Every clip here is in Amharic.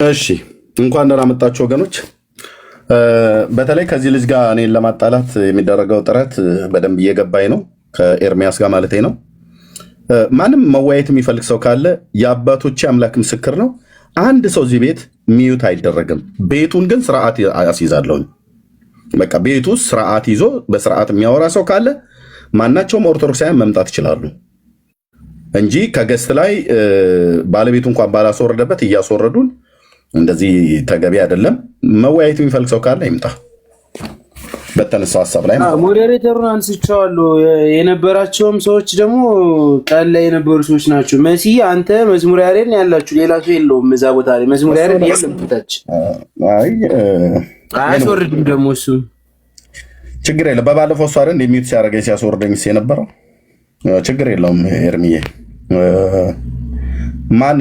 እሺ እንኳን ደህና መጣችሁ ወገኖች። በተለይ ከዚህ ልጅ ጋር እኔን ለማጣላት የሚደረገው ጥረት በደንብ እየገባኝ ነው፣ ከኤርሚያስ ጋር ማለቴ ነው። ማንም መወያየት የሚፈልግ ሰው ካለ የአባቶቼ አምላክ ምስክር ነው። አንድ ሰው እዚህ ቤት ሚዩት አይደረግም። ቤቱን ግን ስርዓት አስይዛለሁኝ። በቃ ቤቱ ስርዓት ይዞ በስርዓት የሚያወራ ሰው ካለ ማናቸውም ኦርቶዶክሳውያን መምጣት ይችላሉ እንጂ ከገስት ላይ ባለቤቱ እንኳን ባላስወረደበት እያስወረዱን እንደዚህ ተገቢ አይደለም። መወያየት የሚፈልግ ሰው ካለ ይምጣ። በተነሳው ሐሳብ ላይ ሞዴሬተሩን አንስቼዋለሁ። የነበራቸውም ሰዎች ደግሞ ቀን ላይ የነበሩ ሰዎች ናቸው። መሲ አንተ መዝሙር ያሬን ያላችሁ ሌላ ሰው የለውም እዛ ቦታ ላይ መዝሙር ያሬን የለም። ታች አያስወርድም ደግሞ እሱ ችግር የለም። በባለፈው እሱ አይደል እንደሚዩት ሲያደርገኝ ሲያስወርደኝ የነበረው ችግር የለውም። ኤርሚዬ ማን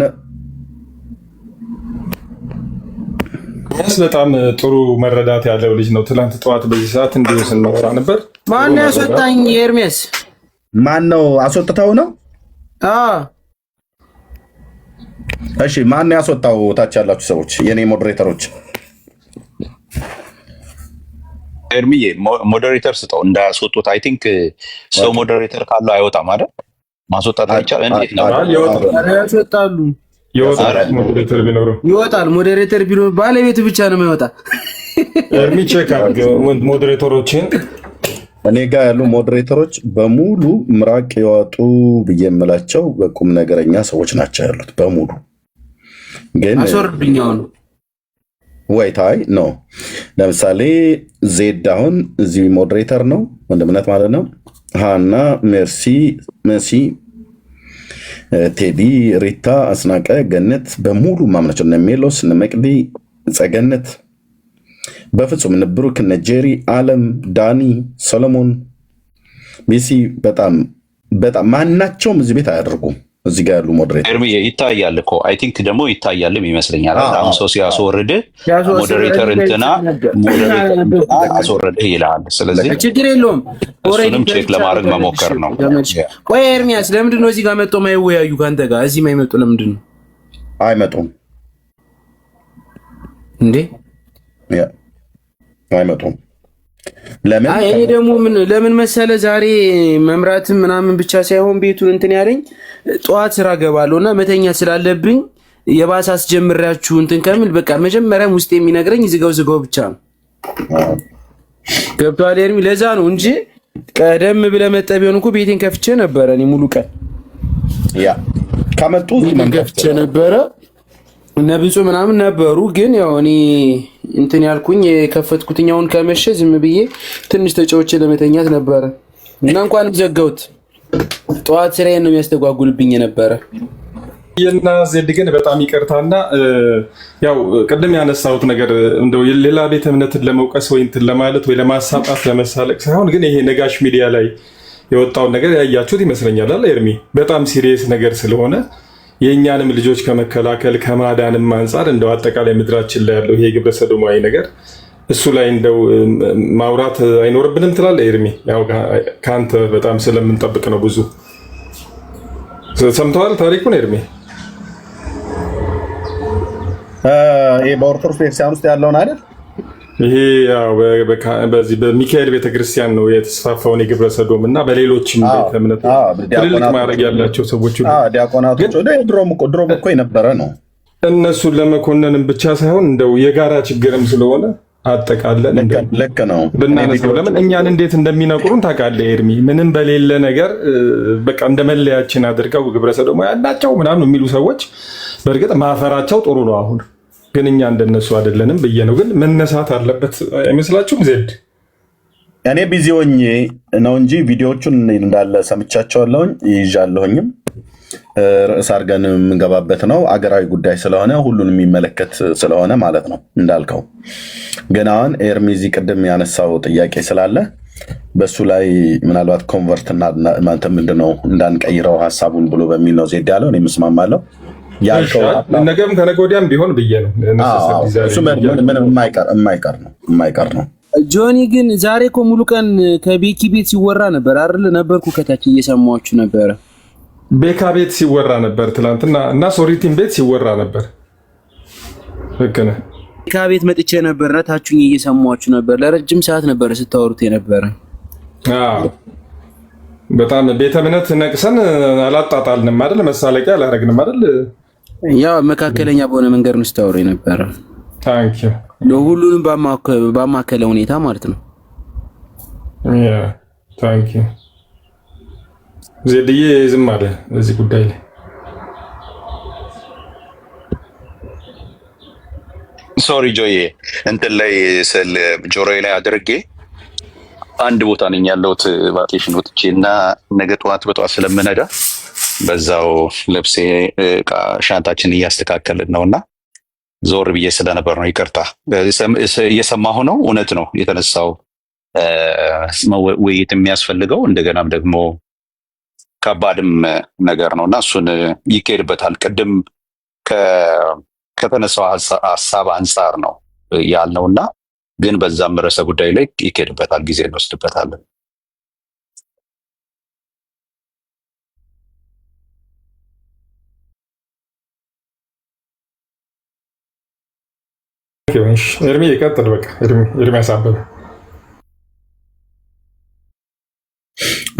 በጣም ጥሩ መረዳት ያለው ልጅ ነው። ትላንት ጠዋት በዚህ ሰዓት እንዲሁ ስናወራ ነበር። ማን ያስወጣኝ? ኤርሚያስ ማን ነው አስወጥተው ነው? እሺ ማን ያስወጣው? ታች ያላችሁ ሰዎች የኔ ሞዴሬተሮች ኤርሚዬ ሞዴሬተር ስጠው እንዳያስወጡት። አይ ቲንክ ሰው ሞዴሬተር ካለው አይወጣም አይደል? ማስወጣት አይቻልም። እንዴት ነው ያስወጣሉ? ይወጣል። ሞዴሬተር ቢኖር ባለቤቱ ብቻ ነው የሚወጣ። ኤርሚ ቼክ አድርግ ሞዴሬተሮችን። እኔ ጋር ያሉ ሞዴሬተሮች በሙሉ ምራቅ የዋጡ ብዬ የምላቸው በቁም ነገረኛ ሰዎች ናቸው ያሉት በሙሉ። ግን አስወርድኛው ነው ወይታይ ነው። ለምሳሌ ዜድ አሁን እዚህ ሞዴሬተር ነው ወንድምነት ማለት ነው። ሃና መሲ ቴዲ ሪታ አስናቀ ገነት በሙሉ ማምናቸው እነ ሜሎስ እነ መቅዲ ጸገነት በፍጹም እነ ብሩክ እነ ጄሪ አለም ዳኒ ሰሎሞን ሜሲ በጣም ማናቸውም እዚህ ቤት አያደርጉም። እዚህ ጋር ያሉ ሞዴሬተር ኤርሚዬ ይታያል እኮ አይ ቲንክ ደግሞ ይታያልም ይመስለኛል። አሁን ሰው ሲያስወርድ ሞዴሬተር እንትና አስወርድ ይላል። ስለዚህ ችግር የለውም። እሱንም ቼክ ለማድረግ መሞከር ነው። ቆይ ኤርሚያስ ለምንድን ነው እዚህ ጋር መጥቶ ማይወያዩ ካንተ ጋር? እዚህ ማይመጡ ለምንድን ነው? አይመጡም እንዴ? አይመጡም። ለምን? እኔ ደግሞ ለምን መሰለ ዛሬ መምራትም ምናምን ብቻ ሳይሆን ቤቱን እንትን ያለኝ ጠዋት ስራ ገባለሁና መተኛ ስላለብኝ የባሰ አስጀምራችሁ እንትን ከምን በቃ መጀመሪያም ውስጥ የሚነግረኝ ዝጋው ብቻ ነው። ገብቷል ኤርሚ? ለዛ ነው እንጂ ቀደም ብለህ መጠህ ቢሆን እኮ ቤቴን ከፍቼ ነበረ። እኔ ሙሉ ቀን ከመጡ ከፍቼ ነበረ። እነ ብፁዕ ምናምን ነበሩ። ግን ያው እኔ እንትን ያልኩኝ የከፈትኩትኛውን ከመሸ ዝም ብዬ ትንሽ ተጫውቼ ለመተኛት ነበረ እና እንኳንም ዘጋሁት። ጠዋት ስራዬን ነው የሚያስተጓጉልብኝ የነበረ። እና ዜድ ግን በጣም ይቅርታና ያው ቅድም ያነሳሁት ነገር እንደው ሌላ ቤተ እምነትን ለመውቀስ ወይ እንትን ለማለት ወይ ለማሳጣት ለመሳለቅ ሳይሆን ግን ይሄ ነጋሽ ሚዲያ ላይ የወጣውን ነገር ያያችሁት ይመስለኛል አይደል ኤርሚ? በጣም ሲሪየስ ነገር ስለሆነ የእኛንም ልጆች ከመከላከል ከማዳንም አንጻር እንደው አጠቃላይ ምድራችን ላይ ያለው ይሄ ግብረ ሰዶማዊ ነገር እሱ ላይ እንደው ማውራት አይኖርብንም ትላለህ ኤርሚ? ያው ከአንተ በጣም ስለምንጠብቅ ነው። ብዙ ሰምተዋል ታሪኩን ኤርሚ? ይሄ በኦርቶዶክስ ቤተክርስቲያን ውስጥ ያለውን አይደል? ይሄ ያው በዚህ በሚካኤል ቤተክርስቲያን ነው የተስፋፋውን የግብረ ሰዶም እና በሌሎችም ቤተ እምነት ትልልቅ ማዕረግ ያላቸው ሰዎች ዲያቆናቶች ድሮም እኮ የነበረ ነው። እነሱን ለመኮነንም ብቻ ሳይሆን እንደው የጋራ ችግርም ስለሆነ አጠቃለን ልክ ነው ብናነሳው። ለምን እኛን እንዴት እንደሚነቁሩን ታውቃለህ ኤርሚ? ምንም በሌለ ነገር በቃ እንደ መለያችን አድርገው ግብረ ሰዶም ያላቸው ምናምን የሚሉ ሰዎች በእርግጥ ማፈራቸው ጥሩ ነው። አሁን ግን እኛ እንደነሱ አይደለንም ብዬ ነው። ግን መነሳት አለበት አይመስላችሁም? ዜድ እኔ ቢዚ ሆኜ ነው እንጂ ቪዲዮዎቹን እንዳለ ሰምቻቸዋለሁኝ ይዣለሁኝም። ርዕስ አድርገን የምንገባበት ነው። አገራዊ ጉዳይ ስለሆነ ሁሉን የሚመለከት ስለሆነ ማለት ነው እንዳልከው። ግን አሁን ኤርሚዚ ቅድም ያነሳው ጥያቄ ስላለ በሱ ላይ ምናልባት ኮንቨርት እና ምንድነው እንዳንቀይረው ሀሳቡን ብሎ በሚል ነው ዜድ ያለው። እኔ ምስማማለሁ። ነገም ከነገ ወዲያም ቢሆን ብዬ ነው። ምንም የማይቀር ነው። ጆኒ ግን ዛሬ እኮ ሙሉ ቀን ከቤኪ ቤት ሲወራ ነበር አይደል? ነበርኩ ከታች እየሰማችሁ ነበረ። ቤካ ቤት ሲወራ ነበር ትላንትና እና ሶሪቲን ቤት ሲወራ ነበር። ልክ ነህ። ከቤት መጥቼ ነበር ታችሁኝ እየሰማችሁ ነበር። ለረጅም ሰዓት ነበር ስታወሩት የነበረ። በጣም ቤተ እምነት ነቅሰን አላጣጣልንም አይደል? መሳለቂያ አላረግንም አይደል? ያው መካከለኛ በሆነ መንገድ ነው ስታወሩ የነበረ። ታንክ ዩ ሁሉንም ባማከለ ሁኔታ ማለት ነው። ታንክ ዩ ዜድዬ ዝም አለ በዚህ ጉዳይ ላይ። ሶሪ ጆዬ እንትን ላይ ስል ጆሮዬ ላይ አድርጌ አንድ ቦታ ነኝ ያለሁት ቫኬሽን ወጥቼ እና ነገ ጠዋት በጠዋት ስለምነዳ በዛው ልብሴ ሻንጣችን እያስተካከልን ነውና ዞር ብዬ ስለነበር ነው። ይቅርታ። እየሰማሁ ነው። እውነት ነው የተነሳው ውይይት የሚያስፈልገው እንደገናም ደግሞ ከባድም ነገር ነውና እሱን ይካሄድበታል። ቅድም ከተነሳው ሀሳብ አንጻር ነው ያልነውና ግን በዛም ርዕሰ ጉዳይ ላይ ይካሄድበታል፣ ጊዜ እንወስድበታለን። ኤርሚ ይቀጥል። በቃ ኤርሚያስ አበበ።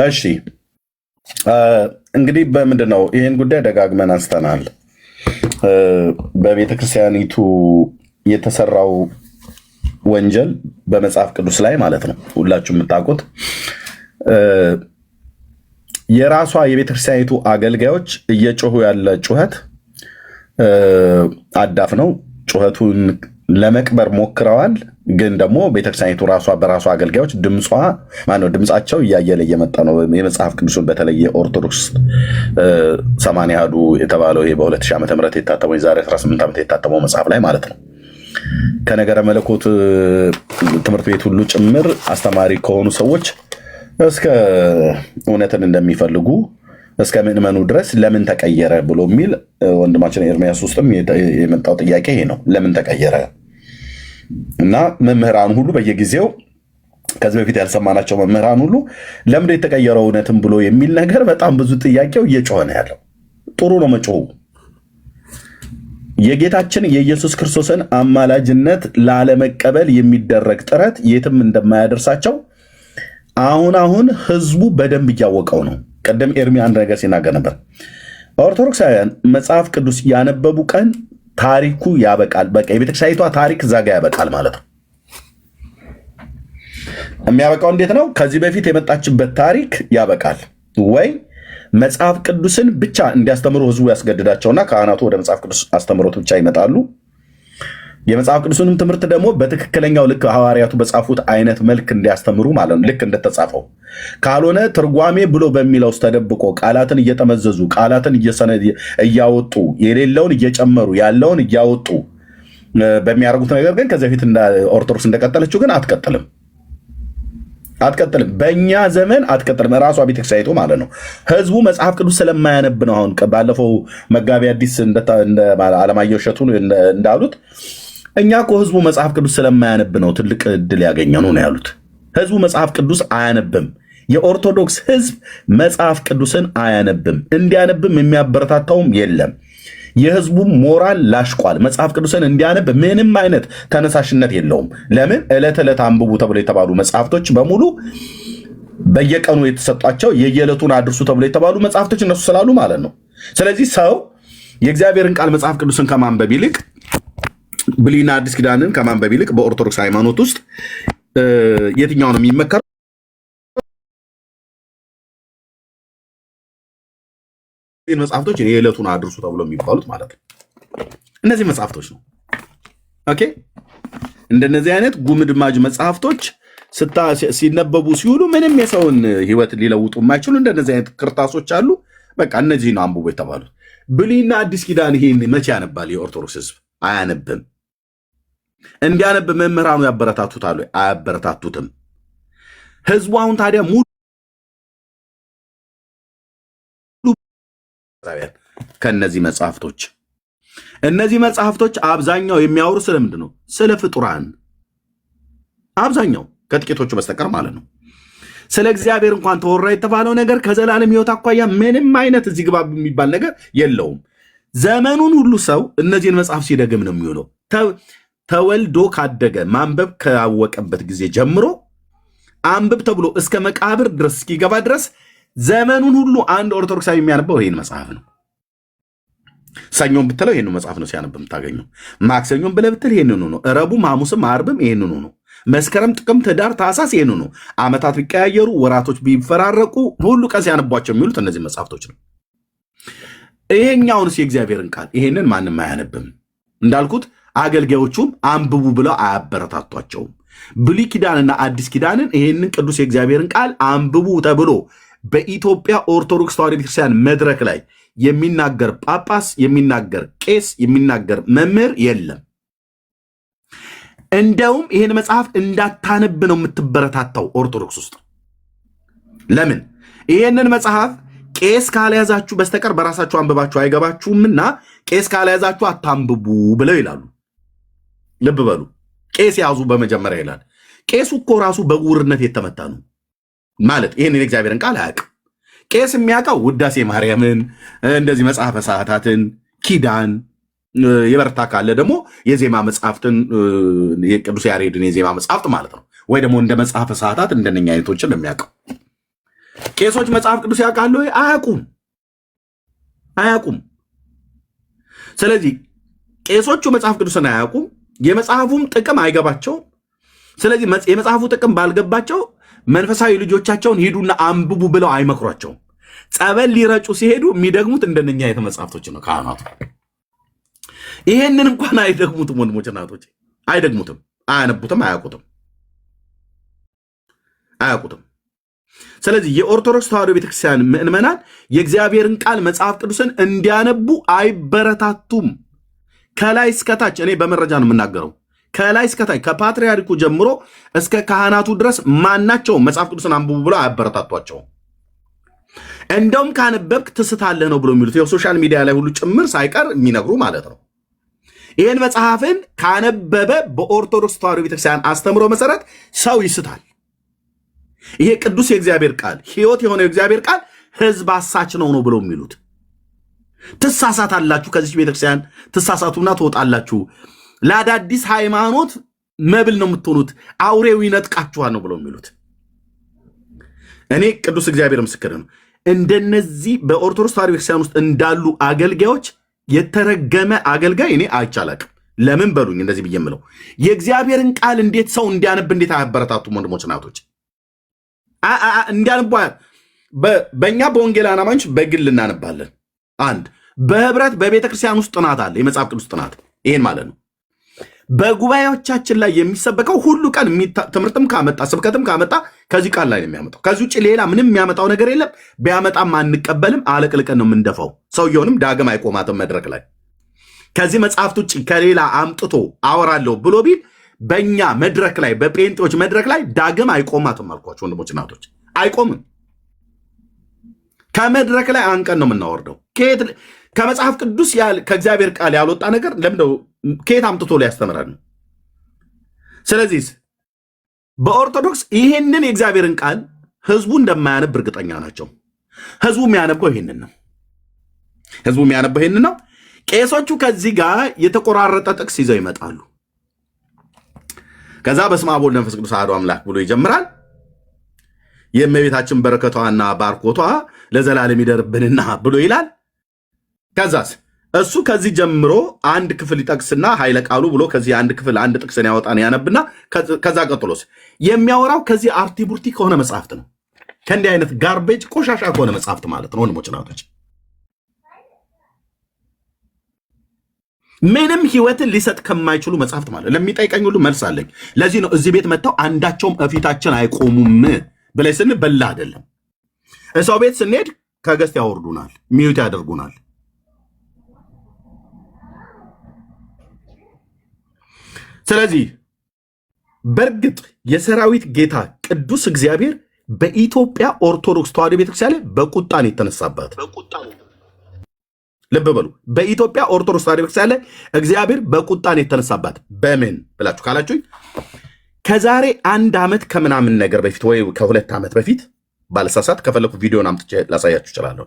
እሺ እንግዲህ በምንድን ነው ይህን ጉዳይ ደጋግመን አንስተናል። በቤተ ክርስቲያኒቱ የተሰራው ወንጀል በመጽሐፍ ቅዱስ ላይ ማለት ነው ሁላችሁ የምታውቁት የራሷ የቤተ ክርስቲያኒቱ አገልጋዮች እየጮሁ ያለ ጩኸት አዳፍ ነው። ጩኸቱን ለመቅበር ሞክረዋል። ግን ደግሞ ቤተክርስቲያኒቱ ራሷ በራሷ አገልጋዮች ድምፃቸው እያየለ እየመጣ ነው። የመጽሐፍ ቅዱሱን በተለይ ኦርቶዶክስ 80 አሐዱ የተባለው በ2000 ዓ.ም የታተመው የዛሬ 18 ዓመት የታተመው መጽሐፍ ላይ ማለት ነው ከነገረ መለኮት ትምህርት ቤት ሁሉ ጭምር አስተማሪ ከሆኑ ሰዎች እስከ እውነትን እንደሚፈልጉ እስከ ምዕመኑ ድረስ ለምን ተቀየረ ብሎ የሚል ወንድማችን ኤርሚያስ ውስጥም የመጣው ጥያቄ ይሄ ነው። ለምን ተቀየረ? እና መምህራን ሁሉ በየጊዜው ከዚህ በፊት ያልሰማናቸው መምህራን ሁሉ ለምን የተቀየረው እውነትን ብሎ የሚል ነገር በጣም ብዙ ጥያቄው እየጮኸ ነው ያለው። ጥሩ ነው መጮሁ። የጌታችን የኢየሱስ ክርስቶስን አማላጅነት ላለመቀበል የሚደረግ ጥረት የትም እንደማያደርሳቸው አሁን ህዝቡ በደንብ እያወቀው ነው። ቀደም ኤርሚ አንድ ነገር ሲናገር ነበር። ኦርቶዶክሳውያን መጽሐፍ ቅዱስ ያነበቡ ቀን ታሪኩ ያበቃል። በቃ የቤተክርስቲያኒቷ ታሪክ እዛ ጋ ያበቃል ማለት ነው። የሚያበቃው እንዴት ነው? ከዚህ በፊት የመጣችበት ታሪክ ያበቃል ወይ መጽሐፍ ቅዱስን ብቻ እንዲያስተምሩ ህዝቡ ያስገድዳቸውና ካህናቱ ወደ መጽሐፍ ቅዱስ አስተምሮት ብቻ ይመጣሉ። የመጽሐፍ ቅዱስንም ትምህርት ደግሞ በትክክለኛው ልክ ሐዋርያቱ በጻፉት አይነት መልክ እንዲያስተምሩ ማለት ነው፣ ልክ እንደተጻፈው። ካልሆነ ትርጓሜ ብሎ በሚለው ውስጥ ተደብቆ ቃላትን እየጠመዘዙ ቃላትን እያወጡ የሌለውን እየጨመሩ ያለውን እያወጡ በሚያደርጉት ነገር ግን ከዚህ በፊት ኦርቶዶክስ እንደቀጠለችው ግን አትቀጥልም። በእኛ ዘመን አትቀጥልም። ራሷ ቤተክርስቲያኒቱ ማለት ነው። ህዝቡ መጽሐፍ ቅዱስ ስለማያነብ ነው። አሁን ባለፈው መጋቢ አዲስ አለማየሁ እሸቱ እንዳሉት እኛ እኮ ህዝቡ መጽሐፍ ቅዱስ ስለማያነብ ነው ትልቅ እድል ያገኘ ነው ያሉት። ህዝቡ መጽሐፍ ቅዱስ አያነብም። የኦርቶዶክስ ህዝብ መጽሐፍ ቅዱስን አያነብም። እንዲያነብም የሚያበረታታውም የለም። የህዝቡም ሞራል ላሽቋል። መጽሐፍ ቅዱስን እንዲያነብ ምንም አይነት ተነሳሽነት የለውም። ለምን? ዕለት ዕለት አንብቡ ተብሎ የተባሉ መጽሐፍቶች በሙሉ በየቀኑ የተሰጧቸው የየዕለቱን አድርሱ ተብሎ የተባሉ መጽሐፍቶች እነሱ ስላሉ ማለት ነው። ስለዚህ ሰው የእግዚአብሔርን ቃል መጽሐፍ ቅዱስን ከማንበብ ይልቅ ብሉይና አዲስ ኪዳንን ከማንበብ ይልቅ በኦርቶዶክስ ሃይማኖት ውስጥ የትኛው ነው የሚመከረው? መጽሐፍቶች የዕለቱን አድርሱ ተብሎ የሚባሉት ማለት ነው። እነዚህ መጽሐፍቶች ነው። ኦኬ። እንደነዚህ አይነት ጉምድማጅ መጽሐፍቶች ሲነበቡ ሲውሉ ምንም የሰውን ህይወት ሊለውጡ የማይችሉ እንደነዚህ አይነት ክርታሶች አሉ። በቃ እነዚህ ነው አንብቦ የተባሉት። ብሉይና አዲስ ኪዳን ይሄን መቼ ያነባል? የኦርቶዶክስ ህዝብ አያነብም። እንዲያነብ መምህራኑ ያበረታቱታሉ? አያበረታቱትም። ህዝቡ አሁን ታዲያ ሙሉ ከነዚህ መጽሐፍቶች እነዚህ መጽሐፍቶች አብዛኛው የሚያወሩ ስለምንድን ነው? ስለ ፍጡራን፣ አብዛኛው ከጥቂቶቹ በስተቀር ማለት ነው። ስለ እግዚአብሔር እንኳን ተወራ የተባለው ነገር ከዘላለም ህይወት አኳያ ምንም አይነት እዚህ ግባ የሚባል ነገር የለውም። ዘመኑን ሁሉ ሰው እነዚህን መጽሐፍ ሲደግም ነው የሚውለው። ተወልዶ ካደገ ማንበብ ካወቀበት ጊዜ ጀምሮ አንብብ ተብሎ እስከ መቃብር ድረስ እስኪገባ ድረስ ዘመኑን ሁሉ አንድ ኦርቶዶክሳዊ የሚያነበው ይህን መጽሐፍ ነው። ሰኞን ብትለው ይህን መጽሐፍ ነው ሲያነብ የምታገኘው። ማክሰኞን ብለህ ብትል ይህንኑ ነው። ረቡዕም ሐሙስም ዓርብም ይህንኑ ነው። መስከረም፣ ጥቅምት፣ ህዳር፣ ታኅሳስ ይህንኑ ነው። ዓመታት ቢቀያየሩ ወራቶች ቢፈራረቁ ሁሉ ቀን ሲያነቧቸው የሚሉት እነዚህ መጽሐፍቶች ነው። ይሄኛውንስ የእግዚአብሔርን ቃል ይሄንን ማንም አያነብም። እንዳልኩት አገልጋዮቹም አንብቡ ብለው አያበረታቷቸውም። ብሉይ ኪዳንና አዲስ ኪዳንን ይሄንን ቅዱስ የእግዚአብሔርን ቃል አንብቡ ተብሎ በኢትዮጵያ ኦርቶዶክስ ተዋሕዶ ቤተክርስቲያን መድረክ ላይ የሚናገር ጳጳስ፣ የሚናገር ቄስ፣ የሚናገር መምህር የለም። እንደውም ይሄን መጽሐፍ እንዳታነብ ነው የምትበረታታው ኦርቶዶክስ ውስጥ። ለምን? ይሄንን መጽሐፍ ቄስ ካልያዛችሁ በስተቀር በራሳችሁ አንብባችሁ አይገባችሁምና ቄስ ካልያዛችሁ አታንብቡ ብለው ይላሉ። ልብ በሉ። ቄስ ያዙ በመጀመሪያ ይላል። ቄሱ እኮ ራሱ በዕውርነት የተመታ ነው ማለት ይህንን የእግዚአብሔርን ቃል አያውቅም። ቄስ የሚያውቀው ውዳሴ ማርያምን፣ እንደዚህ መጽሐፈ ሰዓታትን፣ ኪዳን የበረታ ካለ ደግሞ የዜማ መጽሐፍትን የቅዱስ ያሬድን የዜማ መጽሐፍት ማለት ነው። ወይ ደግሞ እንደ መጽሐፈ ሰዓታት እንደነኛ አይነቶችን የሚያውቀው። ቄሶች መጽሐፍ ቅዱስ ያውቃሉ? አያውቁም። ስለዚህ ቄሶቹ መጽሐፍ ቅዱስን አያውቁም። የመጽሐፉም ጥቅም አይገባቸውም። ስለዚህ የመጽሐፉ ጥቅም ባልገባቸው መንፈሳዊ ልጆቻቸውን ሂዱና አንብቡ ብለው አይመክሯቸውም። ጸበል ሊረጩ ሲሄዱ የሚደግሙት እንደነኛ አይነት መጽሐፍቶች ነው ካህናቱ። ይሄንን እንኳን አይደግሙትም። ወንድሞች እናቶች አይደግሙትም፣ አያነቡትም፣ አያውቁትም። ስለዚህ የኦርቶዶክስ ተዋሕዶ ቤተክርስቲያን ምዕመናን የእግዚአብሔርን ቃል መጽሐፍ ቅዱስን እንዲያነቡ አይበረታቱም። ከላይ እስከታች እኔ በመረጃ ነው የምናገረው። ከላይ እስከታች ከፓትርያርኩ ጀምሮ እስከ ካህናቱ ድረስ ማናቸውም መጽሐፍ ቅዱስን አንብቡ ብሎ አያበረታቷቸውም። እንደውም ካነበብክ ትስታለህ ነው ብሎ የሚሉት የሶሻል ሚዲያ ላይ ሁሉ ጭምር ሳይቀር የሚነግሩ ማለት ነው። ይህን መጽሐፍን ካነበበ በኦርቶዶክስ ተዋሕዶ ቤተክርስቲያን አስተምሮ መሰረት ሰው ይስታል። ይሄ ቅዱስ የእግዚአብሔር ቃል ሕይወት የሆነው የእግዚአብሔር ቃል ሕዝብ አሳች ነው ብለው የሚሉት ትሳሳታላችሁ። ከዚች ቤተክርስቲያን ትሳሳቱና ትወጣላችሁ። ለአዳዲስ ሃይማኖት መብል ነው የምትሆኑት፣ አውሬው ይነጥቃችኋል ነው ብለው የሚሉት። እኔ ቅዱስ እግዚአብሔር ምስክር ነው። እንደነዚህ በኦርቶዶክስ ተዋሕዶ ቤተክርስቲያን ውስጥ እንዳሉ አገልጋዮች የተረገመ አገልጋይ እኔ አይቻላቅም። ለምን በሉኝ እንደዚህ ብዬ የምለው የእግዚአብሔርን ቃል እንዴት ሰው እንዲያነብ እንዴት አያበረታቱም? ወንድሞች እናቶች እንዲያነቡ በእኛ በወንጌል አማኞች በግል እናነባለን። አንድ በህብረት በቤተ ክርስቲያን ውስጥ ጥናት አለ፣ የመጽሐፍ ቅዱስ ጥናት። ይሄን ማለት ነው በጉባኤዎቻችን ላይ የሚሰበከው ሁሉ ቀን ትምህርትም ካመጣ ስብከትም ካመጣ ከዚህ ቃል ላይ ነው የሚያመጣው። ከዚህ ውጭ ሌላ ምንም የሚያመጣው ነገር የለም። ቢያመጣም አንቀበልም፣ አለቅልቀን ነው የምንደፋው። ሰውየውንም ዳግም አይቆማትም መድረክ ላይ። ከዚህ መጽሐፍት ውጭ ከሌላ አምጥቶ አወራለሁ ብሎ ቢል በእኛ መድረክ ላይ በጴንጤዎች መድረክ ላይ ዳግም አይቆማትም አልኳቸው። ወንድሞች እናቶች አይቆምም። ከመድረክ ላይ አንቀን ነው የምናወርደው። ከመጽሐፍ ቅዱስ ከእግዚአብሔር ቃል ያልወጣ ነገር ለምንድነው ከየት አምጥቶ ሊያስተምረን ነው? ስለዚህ በኦርቶዶክስ ይሄንን የእግዚአብሔርን ቃል ህዝቡ እንደማያነብ እርግጠኛ ናቸው። ህዝቡ የሚያነበው ይሄንን ነው። ቄሶቹ ከዚህ ጋር የተቆራረጠ ጥቅስ ይዘው ይመጣሉ። ከዛ በስመ አብ ወወልድ ወመንፈስ ቅዱስ አሐዱ አምላክ ብሎ ይጀምራል። የእመቤታችን በረከቷና ባርኮቷ ለዘላለም ይደርብንና ብሎ ይላል። ከዛስ እሱ ከዚህ ጀምሮ አንድ ክፍል ይጠቅስና ኃይለ ቃሉ ብሎ ከዚህ አንድ ክፍል አንድ ጥቅስን ያወጣን ያነብና ከዛ ቀጥሎስ የሚያወራው ከዚህ አርቲ ቡርቲ ከሆነ መጽሐፍት ነው። ከእንዲህ አይነት ጋርቤጅ ቆሻሻ ከሆነ መጽሐፍት ማለት ነው። ወንድሞች ናቶች ምንም ህይወትን ሊሰጥ ከማይችሉ መጽሐፍት ማለት ለሚጠይቀኝ ሁሉ መልስ አለኝ። ለዚህ ነው እዚህ ቤት መጥተው አንዳቸውም እፊታችን አይቆሙም ብላይ ስንል በላ አይደለም። እሰው ቤት ስንሄድ ከገስት ያወርዱናል፣ ሚዩት ያደርጉናል። ስለዚህ በእርግጥ የሰራዊት ጌታ ቅዱስ እግዚአብሔር በኢትዮጵያ ኦርቶዶክስ ተዋሕዶ ቤተክርስቲያን ላይ በቁጣ ነው የተነሳባት። ልብ በሉ። በኢትዮጵያ ኦርቶዶክስ ተዋሕዶ ቤተክርስቲያን ላይ እግዚአብሔር በቁጣ ነው የተነሳባት። በምን ብላችሁ ካላችሁኝ ከዛሬ 1 ዓመት ከምናምን ነገር በፊት ወይ ከ2 ዓመት በፊት ባለሳሳት ከፈለኩ ቪዲዮን አምጥቼ ላሳያችሁ እችላለሁ።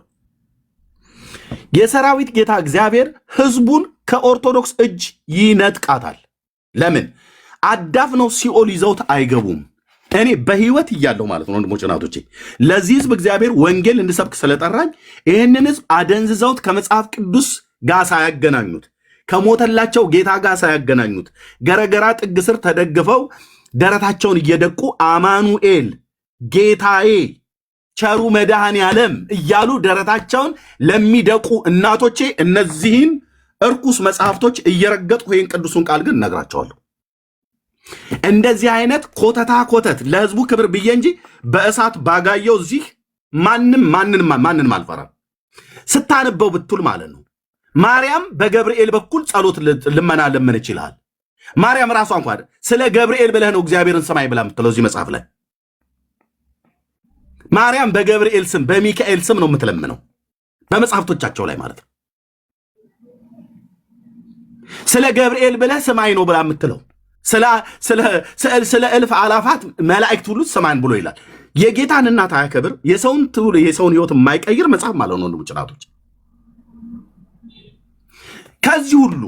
የሰራዊት ጌታ እግዚአብሔር ህዝቡን ከኦርቶዶክስ እጅ ይነጥቃታል። ለምን? አዳፍነው ሲኦል ይዘውት አይገቡም። እኔ በህይወት እያለሁ ማለት ነው ወንድሞች እናቶቼ፣ ለዚህ ህዝብ እግዚአብሔር ወንጌል እንድሰብክ ስለጠራኝ ይህንን ህዝብ አደንዝዘውት ከመጽሐፍ ቅዱስ ጋር ሳያገናኙት፣ ከሞተላቸው ጌታ ጋር ሳያገናኙት፣ ገረገራ ጥግ ስር ተደግፈው ደረታቸውን እየደቁ አማኑኤል ጌታዬ ቸሩ መድኃኔ ዓለም እያሉ ደረታቸውን ለሚደቁ እናቶቼ እነዚህን እርኩስ መጽሐፍቶች እየረገጥኩ ይህን ቅዱሱን ቃል ግን እነግራቸዋለሁ። እንደዚህ አይነት ኮተታ ኮተት ለህዝቡ ክብር ብዬ እንጂ በእሳት ባጋየው እዚህ ማንንም አልፈራም። ስታነበው ብትል ማለት ነው ማርያም በገብርኤል በኩል ጸሎት ልመና ለምን ይችላል። ማርያም ራሷ እንኳን ስለ ገብርኤል ብለህ ነው እግዚአብሔርን ሰማይ ብላ የምትለው እዚህ መጽሐፍ ላይ። ማርያም በገብርኤል ስም በሚካኤል ስም ነው የምትለምነው በመጽሐፍቶቻቸው ላይ ማለት ነው። ስለ ገብርኤል ብለህ ሰማይ ነው ብላ የምትለው ስለ እልፍ አላፋት መላእክት ሁሉ ሰማን ብሎ ይላል። የጌታን እናት አያከብር የሰውን ህይወት የማይቀይር መጽሐፍ ማለት ነው ወንድሞች እናቶች። ከዚህ ሁሉ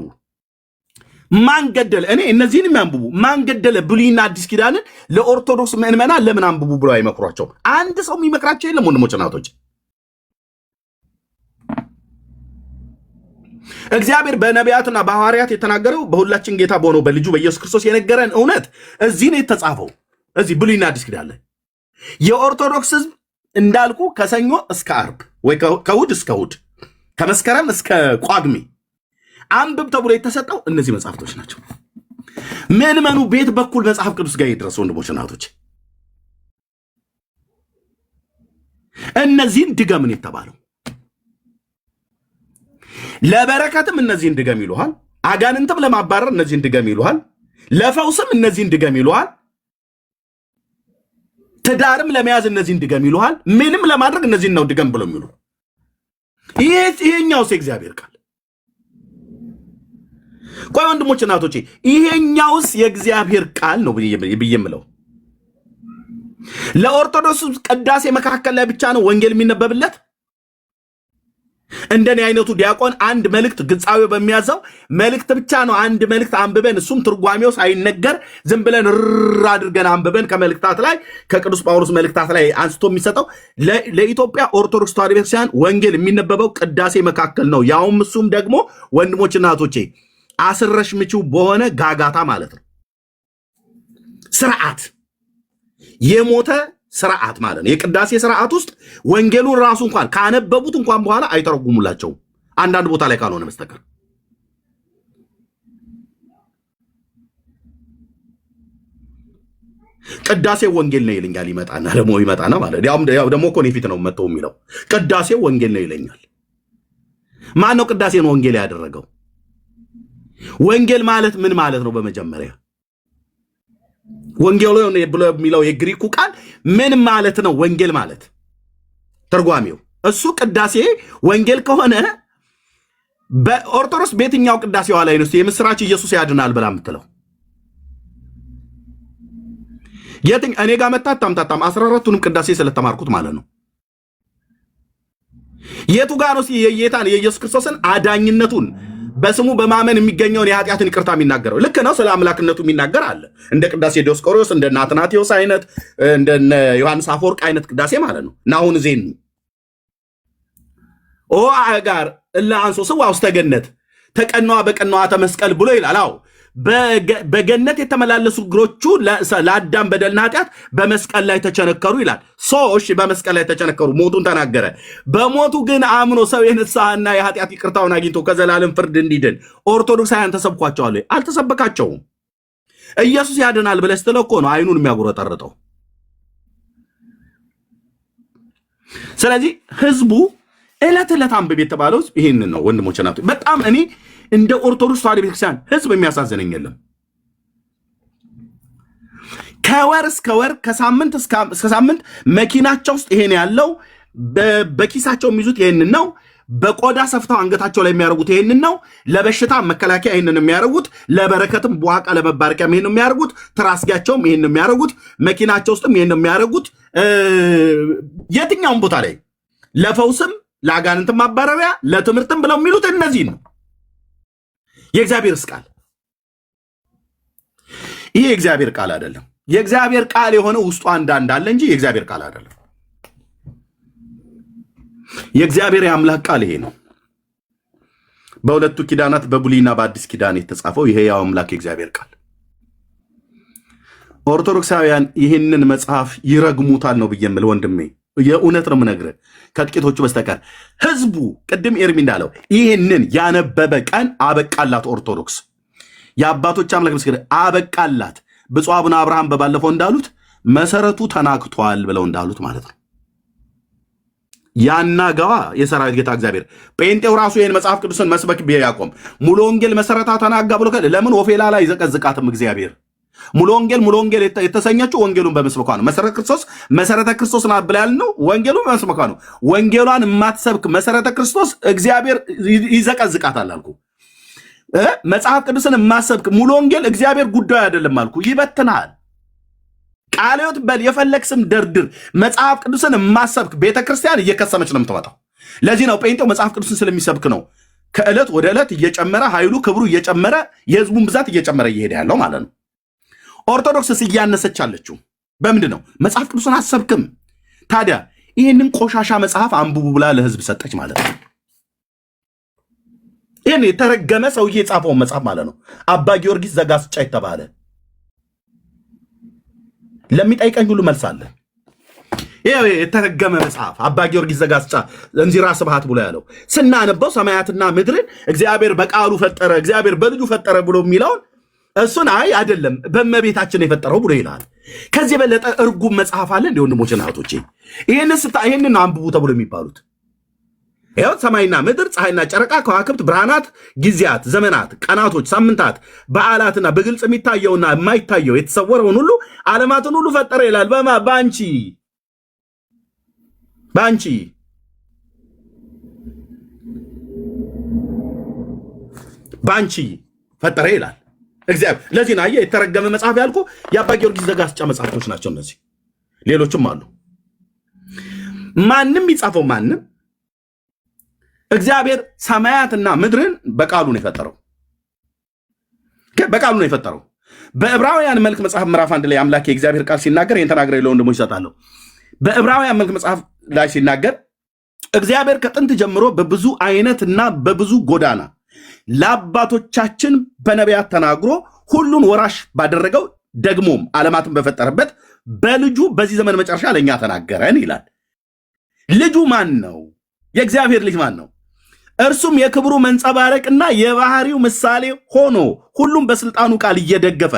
ማን ገደለ? እኔ እነዚህን የሚያንብቡ ማን ገደለ ብሉይና አዲስ ኪዳንን ለኦርቶዶክስ ምዕመናን ለምን አንብቡ ብሎ አይመክሯቸው? አንድ ሰው የሚመክራቸው የለም ወንድሞች እናቶች። እግዚአብሔር በነቢያትና በሐዋርያት የተናገረው በሁላችን ጌታ በሆነው በልጁ በኢየሱስ ክርስቶስ የነገረን እውነት እዚህ ነው የተጻፈው። እዚህ ብሉይና አዲስ ኪዳን ላይ የኦርቶዶክስ ህዝብ እንዳልኩ ከሰኞ እስከ አርብ ወይ ከእሑድ እስከ እሑድ ከመስከረም እስከ ቋግሜ አንብብ ተብሎ የተሰጠው እነዚህ መጽሐፍቶች ናቸው። ምዕመኑ ቤት በኩል መጽሐፍ ቅዱስ ጋር ይድረስ ወንድሞች እናቶች። እነዚህን ድገምን የተባለው ለበረከትም እነዚህን ድገም ይሉሃል። አጋንንትም ለማባረር እነዚህን ድገም ይሉሃል። ለፈውስም እነዚህን ድገም ይሉሃል። ትዳርም ለመያዝ እነዚህን ድገም ይሉሃል። ምንም ለማድረግ እነዚህን ነው ድገም ብሎ የሚሉ ይሄኛውስ የእግዚአብሔር ቃል። ቆይ ወንድሞች እናቶቼ ይሄኛውስ የእግዚአብሔር ቃል ነው ብዬ የምለው። ለኦርቶዶክስ ቅዳሴ መካከል ላይ ብቻ ነው ወንጌል የሚነበብለት? እንደኔ አይነቱ ዲያቆን አንድ መልእክት ግጻዊ በሚያዘው መልእክት ብቻ ነው አንድ መልእክት አንብበን እሱም ትርጓሜው ሳይነገር ዝም ብለን አድርገን አንብበን ከመልእክታት ላይ ከቅዱስ ጳውሎስ መልእክታት ላይ አንስቶ የሚሰጠው? ለኢትዮጵያ ኦርቶዶክስ ተዋሕዶ ቤተክርስቲያን ወንጌል የሚነበበው ቅዳሴ መካከል ነው። ያውም እሱም ደግሞ ወንድሞች እናቶቼ አስረሽ ምቺው በሆነ ጋጋታ ማለት ነው። ስርዓት የሞተ ስርዓት ማለት ነው። የቅዳሴ ስርዓት ውስጥ ወንጌሉን ራሱ እንኳን ካነበቡት እንኳን በኋላ አይተረጉሙላቸውም አንዳንድ ቦታ ላይ ካልሆነ በስተቀር። ቅዳሴ ወንጌል ነው ይለኛል። ይመጣና ማለት ያው ደግሞ እኮ እኔ ፊት ነው መጥቶ የሚለው ቅዳሴ ወንጌል ነው ይለኛል። ማን ነው ቅዳሴን ወንጌል ያደረገው? ወንጌል ማለት ምን ማለት ነው? በመጀመሪያ ወንጌል ብሎ የሚለው የግሪኩ ቃል ምን ማለት ነው? ወንጌል ማለት ተርጓሚው እሱ ቅዳሴ ወንጌል ከሆነ በኦርቶዶክስ በየትኛው ቅዳሴዋ ላይ ነው የምስራች ኢየሱስ ያድናል ብላ የምትለው? እኔ ጋር መታታም 14ቱንም ቅዳሴ ስለተማርኩት ማለት ነው። የቱ ጋር ነው የጌታን የኢየሱስ ክርስቶስን አዳኝነቱን በስሙ በማመን የሚገኘውን የኃጢአትን ይቅርታ የሚናገረው? ልክ ነው። ስለ አምላክነቱ የሚናገር አለ። እንደ ቅዳሴ ዲዮስቆሮስ፣ እንደ አትናቴዎስ አይነት፣ እንደ ዮሐንስ አፈወርቅ አይነት ቅዳሴ ማለት ነው። ናሁን ዜኑ ኦ አጋር እላ አንሶ ስዋ ውስተ ገነት ተቀናዋ በቀናዋ ተመስቀል ብሎ ይላል። አዎ በገነት የተመላለሱ እግሮቹ ለአዳም በደልና ኃጢአት በመስቀል ላይ ተቸነከሩ ይላል። እሺ በመስቀል ላይ ተቸነከሩ፣ ሞቱን ተናገረ። በሞቱ ግን አምኖ ሰው የንስሐና የኃጢአት ይቅርታውን አግኝቶ ከዘላለም ፍርድ እንዲድን ኦርቶዶክሳውያን ተሰብኳቸዋል? አልተሰበካቸውም። ኢየሱስ ያድናል ብለህ ስትለው እኮ ነው አይኑን የሚያጉረጠርጠው። ስለዚህ ህዝቡ ዕለት ዕለት አንብብ የተባለው ይህንን ነው ወንድሞች ናት። በጣም እኔ እንደ ኦርቶዶክስ ተዋሕዶ ቤተክርስቲያን ህዝብ የሚያሳዝነኝ የለም። ከወር እስከ ወር ከሳምንት እስከ ሳምንት መኪናቸው ውስጥ ይሄን ያለው፣ በኪሳቸው የሚይዙት ይሄንን ነው። በቆዳ ሰፍተው አንገታቸው ላይ የሚያደርጉት ይሄንን ነው። ለበሽታ መከላከያ ይሄንን የሚያደርጉት፣ ለበረከትም በዋቃ ለመባረኪያም ይሄንን የሚያደርጉት፣ ትራስጊያቸውም ይሄንን የሚያደርጉት፣ መኪናቸው ውስጥም ይሄንን የሚያደርጉት፣ የትኛውም ቦታ ላይ ለፈውስም ለአጋንንትም ማባረሪያ ለትምህርትም ብለው የሚሉት እነዚህን ነው። የእግዚአብሔርስ ቃል ይሄ የእግዚአብሔር ቃል አይደለም። የእግዚአብሔር ቃል የሆነ ውስጡ አንዳንድ አለ እንጂ የእግዚአብሔር ቃል አይደለም። የእግዚአብሔር የአምላክ ቃል ይሄ ነው። በሁለቱ ኪዳናት በብሉይና በአዲስ ኪዳን የተጻፈው ይሄ ያው አምላክ የእግዚአብሔር ቃል። ኦርቶዶክሳውያን ይህንን መጽሐፍ ይረግሙታል ነው ብዬ የምል ወንድሜ፣ የእውነት ነው የምነግርህ ከጥቂቶቹ በስተቀር። ህዝቡ ቅድም ኤርሚ እንዳለው ይህንን ያነበበ ቀን አበቃላት። ኦርቶዶክስ የአባቶች አምላክ ምስክር አበቃላት። ብፁዕ አቡነ አብርሃም በባለፈው እንዳሉት መሰረቱ ተናክቷል ብለው እንዳሉት ማለት ነው። ያናጋዋ የሰራዊት ጌታ እግዚአብሔር። ጴንጤው ራሱ ይህን መጽሐፍ ቅዱስን መስበክ ቢያቆም ሙሉ ወንጌል መሰረታ ተናጋ ብሎ ለምን ወፌላ ላይ ይዘቀዝቃትም እግዚአብሔር? ሙሉ ወንጌል የተሰኘችው ወንጌሉን በመስበኳ ነው። መሰረተ ክርስቶስ ናት ብላ ያልነው ወንጌሉን በመስበኳ ነው። ወንጌሏን የማትሰብክ መሰረተ ክርስቶስ እግዚአብሔር ይዘቀዝቃታል አልኩ። መጽሐፍ ቅዱስን የማትሰብክ ሙሉ ወንጌል እግዚአብሔር ጉዳዩ አይደለም አልኩ። ይበትናል። ቃልዮት በል የፈለግ ስም ደርድር። መጽሐፍ ቅዱስን የማትሰብክ ቤተክርስቲያን እየከሰመች ነው የምትወጣው። ለዚህ ነው ጴንጤው መጽሐፍ ቅዱስን ስለሚሰብክ ነው ከዕለት ወደ ዕለት እየጨመረ ኃይሉ ክብሩ እየጨመረ የህዝቡን ብዛት እየጨመረ እየሄደ ያለው ማለት ነው። ኦርቶዶክስስ እያነሰች አለችው በምንድን ነው? መጽሐፍ ቅዱስን አሰብክም። ታዲያ ይህንን ቆሻሻ መጽሐፍ አንብቡ ብላ ለህዝብ ሰጠች ማለት ነው። ይህን የተረገመ ሰውዬ የጻፈውን መጽሐፍ ማለት ነው። አባ ጊዮርጊስ ዘጋስጫ የተባለ ለሚጠይቀኝ ሁሉ መልስ አለ። ይሄ የተረገመ መጽሐፍ አባ ጊዮርጊስ ዘጋስጫ እንዚራ ስብሐት ብሎ ያለው ስናነበው ሰማያትና ምድርን እግዚአብሔር በቃሉ ፈጠረ፣ እግዚአብሔር በልጁ ፈጠረ ብሎ የሚለውን እሱን አይ አይደለም በእመቤታችን የፈጠረው ብሎ ይላል። ከዚህ የበለጠ እርጉም መጽሐፍ አለ እንዴ ወንድሞችና እህቶቼ? ይህንን አንብቡ ተብሎ የሚባሉት ይኸው ሰማይና ምድር፣ ፀሐይና ጨረቃ፣ ከዋክብት፣ ብርሃናት፣ ጊዜያት፣ ዘመናት፣ ቀናቶች፣ ሳምንታት፣ በዓላትና በግልጽ የሚታየውና የማይታየው የተሰወረውን ሁሉ ዓለማትን ሁሉ ፈጠረ ይላል። በአንቺ ፈጠረ ይላል እግዚአብሔር። ለዚህ ነው የተረገመ መጽሐፍ ያልኩ የአባ ጊዮርጊስ ዘጋስጫ መጽሐፎች ናቸው እነዚህ። ሌሎችም አሉ። ማንም ይጻፈው ማንም እግዚአብሔር ሰማያትና ምድርን በቃሉ ነው የፈጠረው። በቃሉ ነው የፈጠረው። በዕብራውያን መልክ መጽሐፍ ምዕራፍ 1 ላይ አምላክ የእግዚአብሔር ቃል ሲናገር ይህን ተናግረ ለወንድሞች ይሰጣለሁ። በዕብራውያን መልክ መጽሐፍ ላይ ሲናገር እግዚአብሔር ከጥንት ጀምሮ በብዙ አይነትና በብዙ ጎዳና ለአባቶቻችን በነቢያት ተናግሮ ሁሉን ወራሽ ባደረገው ደግሞም ዓለማትን በፈጠረበት በልጁ በዚህ ዘመን መጨረሻ ለእኛ ተናገረን ይላል። ልጁ ማን ነው? የእግዚአብሔር ልጅ ማን ነው? እርሱም የክብሩ መንጸባረቅና የባህሪው ምሳሌ ሆኖ ሁሉም በስልጣኑ ቃል እየደገፈ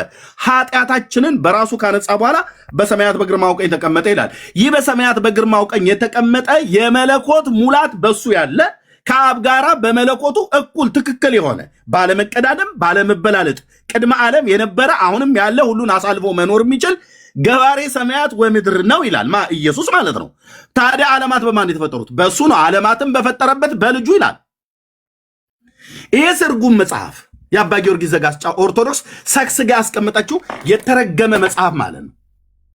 ኃጢአታችንን በራሱ ካነጻ በኋላ በሰማያት በግርማው ቀኝ ተቀመጠ ይላል። ይህ በሰማያት በግርማው ቀኝ የተቀመጠ የመለኮት ሙላት በሱ ያለ ከአብ ጋራ በመለኮቱ እኩል ትክክል የሆነ ባለመቀዳደም ባለመበላለጥ ቅድመ ዓለም የነበረ አሁንም ያለ ሁሉን አሳልፎ መኖር የሚችል ገባሬ ሰማያት ወምድር ነው ይላል። ኢየሱስ ማለት ነው። ታዲያ ዓለማት በማን የተፈጠሩት? በሱ ነው። ዓለማትን በፈጠረበት በልጁ ይላል። ይሄ ትርጉም መጽሐፍ የአባ ጊዮርጊስ ዘጋስጫ ኦርቶዶክስ ሰክስጋ ያስቀመጠችው የተረገመ መጽሐፍ ማለት ነው።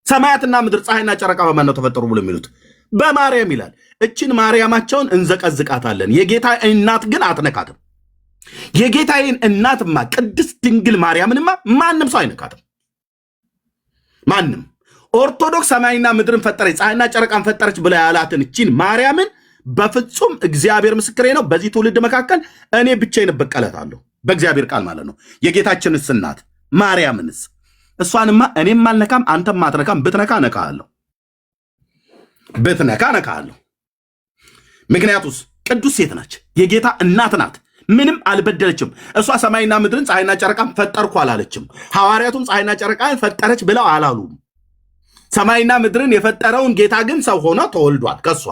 ሰማያትና ምድር ፀሐይና ጨረቃ በማን ነው ተፈጠሩ ብሎ የሚሉት? በማርያም ይላል። እችን ማርያማቸውን እንዘቀዝቃታለን። የጌታ እናት ግን አትነካትም። የጌታዬን እናትማ ቅድስት ድንግል ማርያምንማ ማንም ሰው አይነካትም። ማንም ኦርቶዶክስ ሰማይና ምድርን ፈጠረች ፀሐይና ጨረቃን ፈጠረች ብላ ያላትን እችን ማርያምን በፍጹም እግዚአብሔር ምስክሬ ነው፣ በዚህ ትውልድ መካከል እኔ ብቻዬን እበቀለታለሁ። በእግዚአብሔር ቃል ማለት ነው። የጌታችንስ እናት ማርያምንስ እሷንማ እኔም አልነካም፣ አንተም አትነካም። ብትነካ ነካለሁ፣ ብትነካ ነካለሁ። ምክንያቱስ ቅዱስ ሴት ናች፣ የጌታ እናት ናት። ምንም አልበደለችም። እሷ ሰማይና ምድርን ፀሐይና ጨረቃን ፈጠርኩ አላለችም። ሐዋርያቱም ፀሐይና ጨረቃን ፈጠረች ብለው አላሉም። ሰማይና ምድርን የፈጠረውን ጌታ ግን ሰው ሆኖ ተወልዷል። ከሷ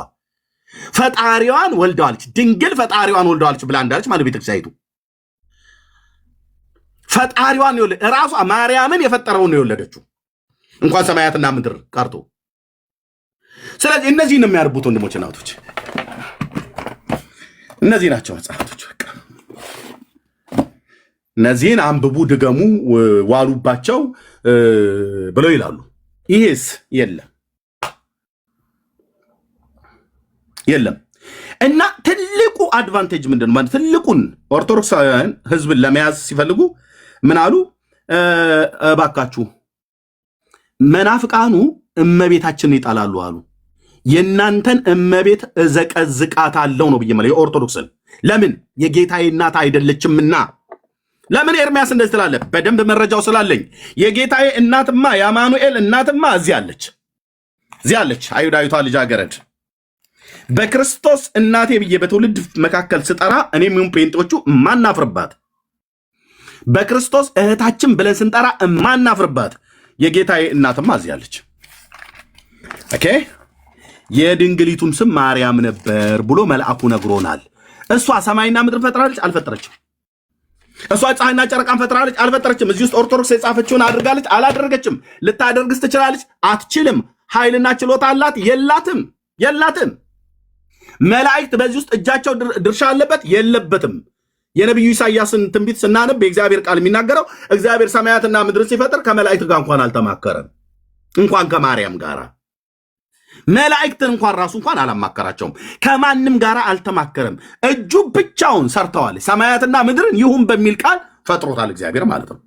ፈጣሪዋን ወልደዋለች። ድንግል ፈጣሪዋን ወልደዋለች ብላ እንዳለች ማለት ቤተክርስቲያኒቱ ፈጣሪዋን ራሷ ማርያምን የፈጠረውን ነው የወለደችው፣ እንኳን ሰማያትና ምድር ቀርቶ። ስለዚህ እነዚህን የሚያርቡት ወንድሞች እናቶች እነዚህ ናቸው መጽሐፍቶች። በቃ እነዚህን አንብቡ፣ ድገሙ፣ ዋሉባቸው ብለው ይላሉ። ይሄስ የለም። እና ትልቁ አድቫንቴጅ ምንድነው? ማለት ትልቁን ኦርቶዶክሳውያን ህዝብን ለመያዝ ሲፈልጉ ምን አሉ? እባካችሁ መናፍቃኑ እመቤታችንን ይጣላሉ አሉ። የእናንተን እመቤት እዘቀዝቃታለሁ ነው ብዬ ማለት የኦርቶዶክስን። ለምን? የጌታዬ እናት አይደለችምና። ለምን ኤርሚያስ እንደዚህ ትላለህ? በደንብ መረጃው ስላለኝ። የጌታዬ እናትማ የአማኑኤል እናትማ እዚህ አለች። አይሁዳዊቷ ልጃገረድ በክርስቶስ እናቴ ብዬ በትውልድ መካከል ስጠራ እኔም ይሁን ጴንጤዎቹ ማናፍርባት፣ በክርስቶስ እህታችን ብለን ስንጠራ ማናፍርባት የጌታዬ እናትማ እዚህ አለች። ኦኬ። የድንግሊቱም ስም ማርያም ነበር ብሎ መልአኩ ነግሮናል። እሷ ሰማይና ምድር ፈጥራለች? አልፈጠረችም። እሷ ፀሐይና ጨረቃን ፈጥራለች? አልፈጠረችም። እዚህ ውስጥ ኦርቶዶክስ የጻፈችውን አድርጋለች? አላደረገችም። ልታደርግስ ትችላለች? አትችልም። ኃይልና ችሎታ አላት? የላትም። መላእክት በዚህ ውስጥ እጃቸው ድርሻ አለበት? የለበትም። የነቢዩ ኢሳያስን ትንቢት ስናነብ የእግዚአብሔር ቃል የሚናገረው እግዚአብሔር ሰማያትና ምድርን ሲፈጥር ከመላእክት ጋር እንኳን አልተማከረም። እንኳን ከማርያም ጋር መላእክትን እንኳን ራሱ እንኳን አላማከራቸውም። ከማንም ጋር አልተማከረም። እጁ ብቻውን ሰርተዋል። ሰማያትና ምድርን ይሁን በሚል ቃል ፈጥሮታል እግዚአብሔር ማለት ነው።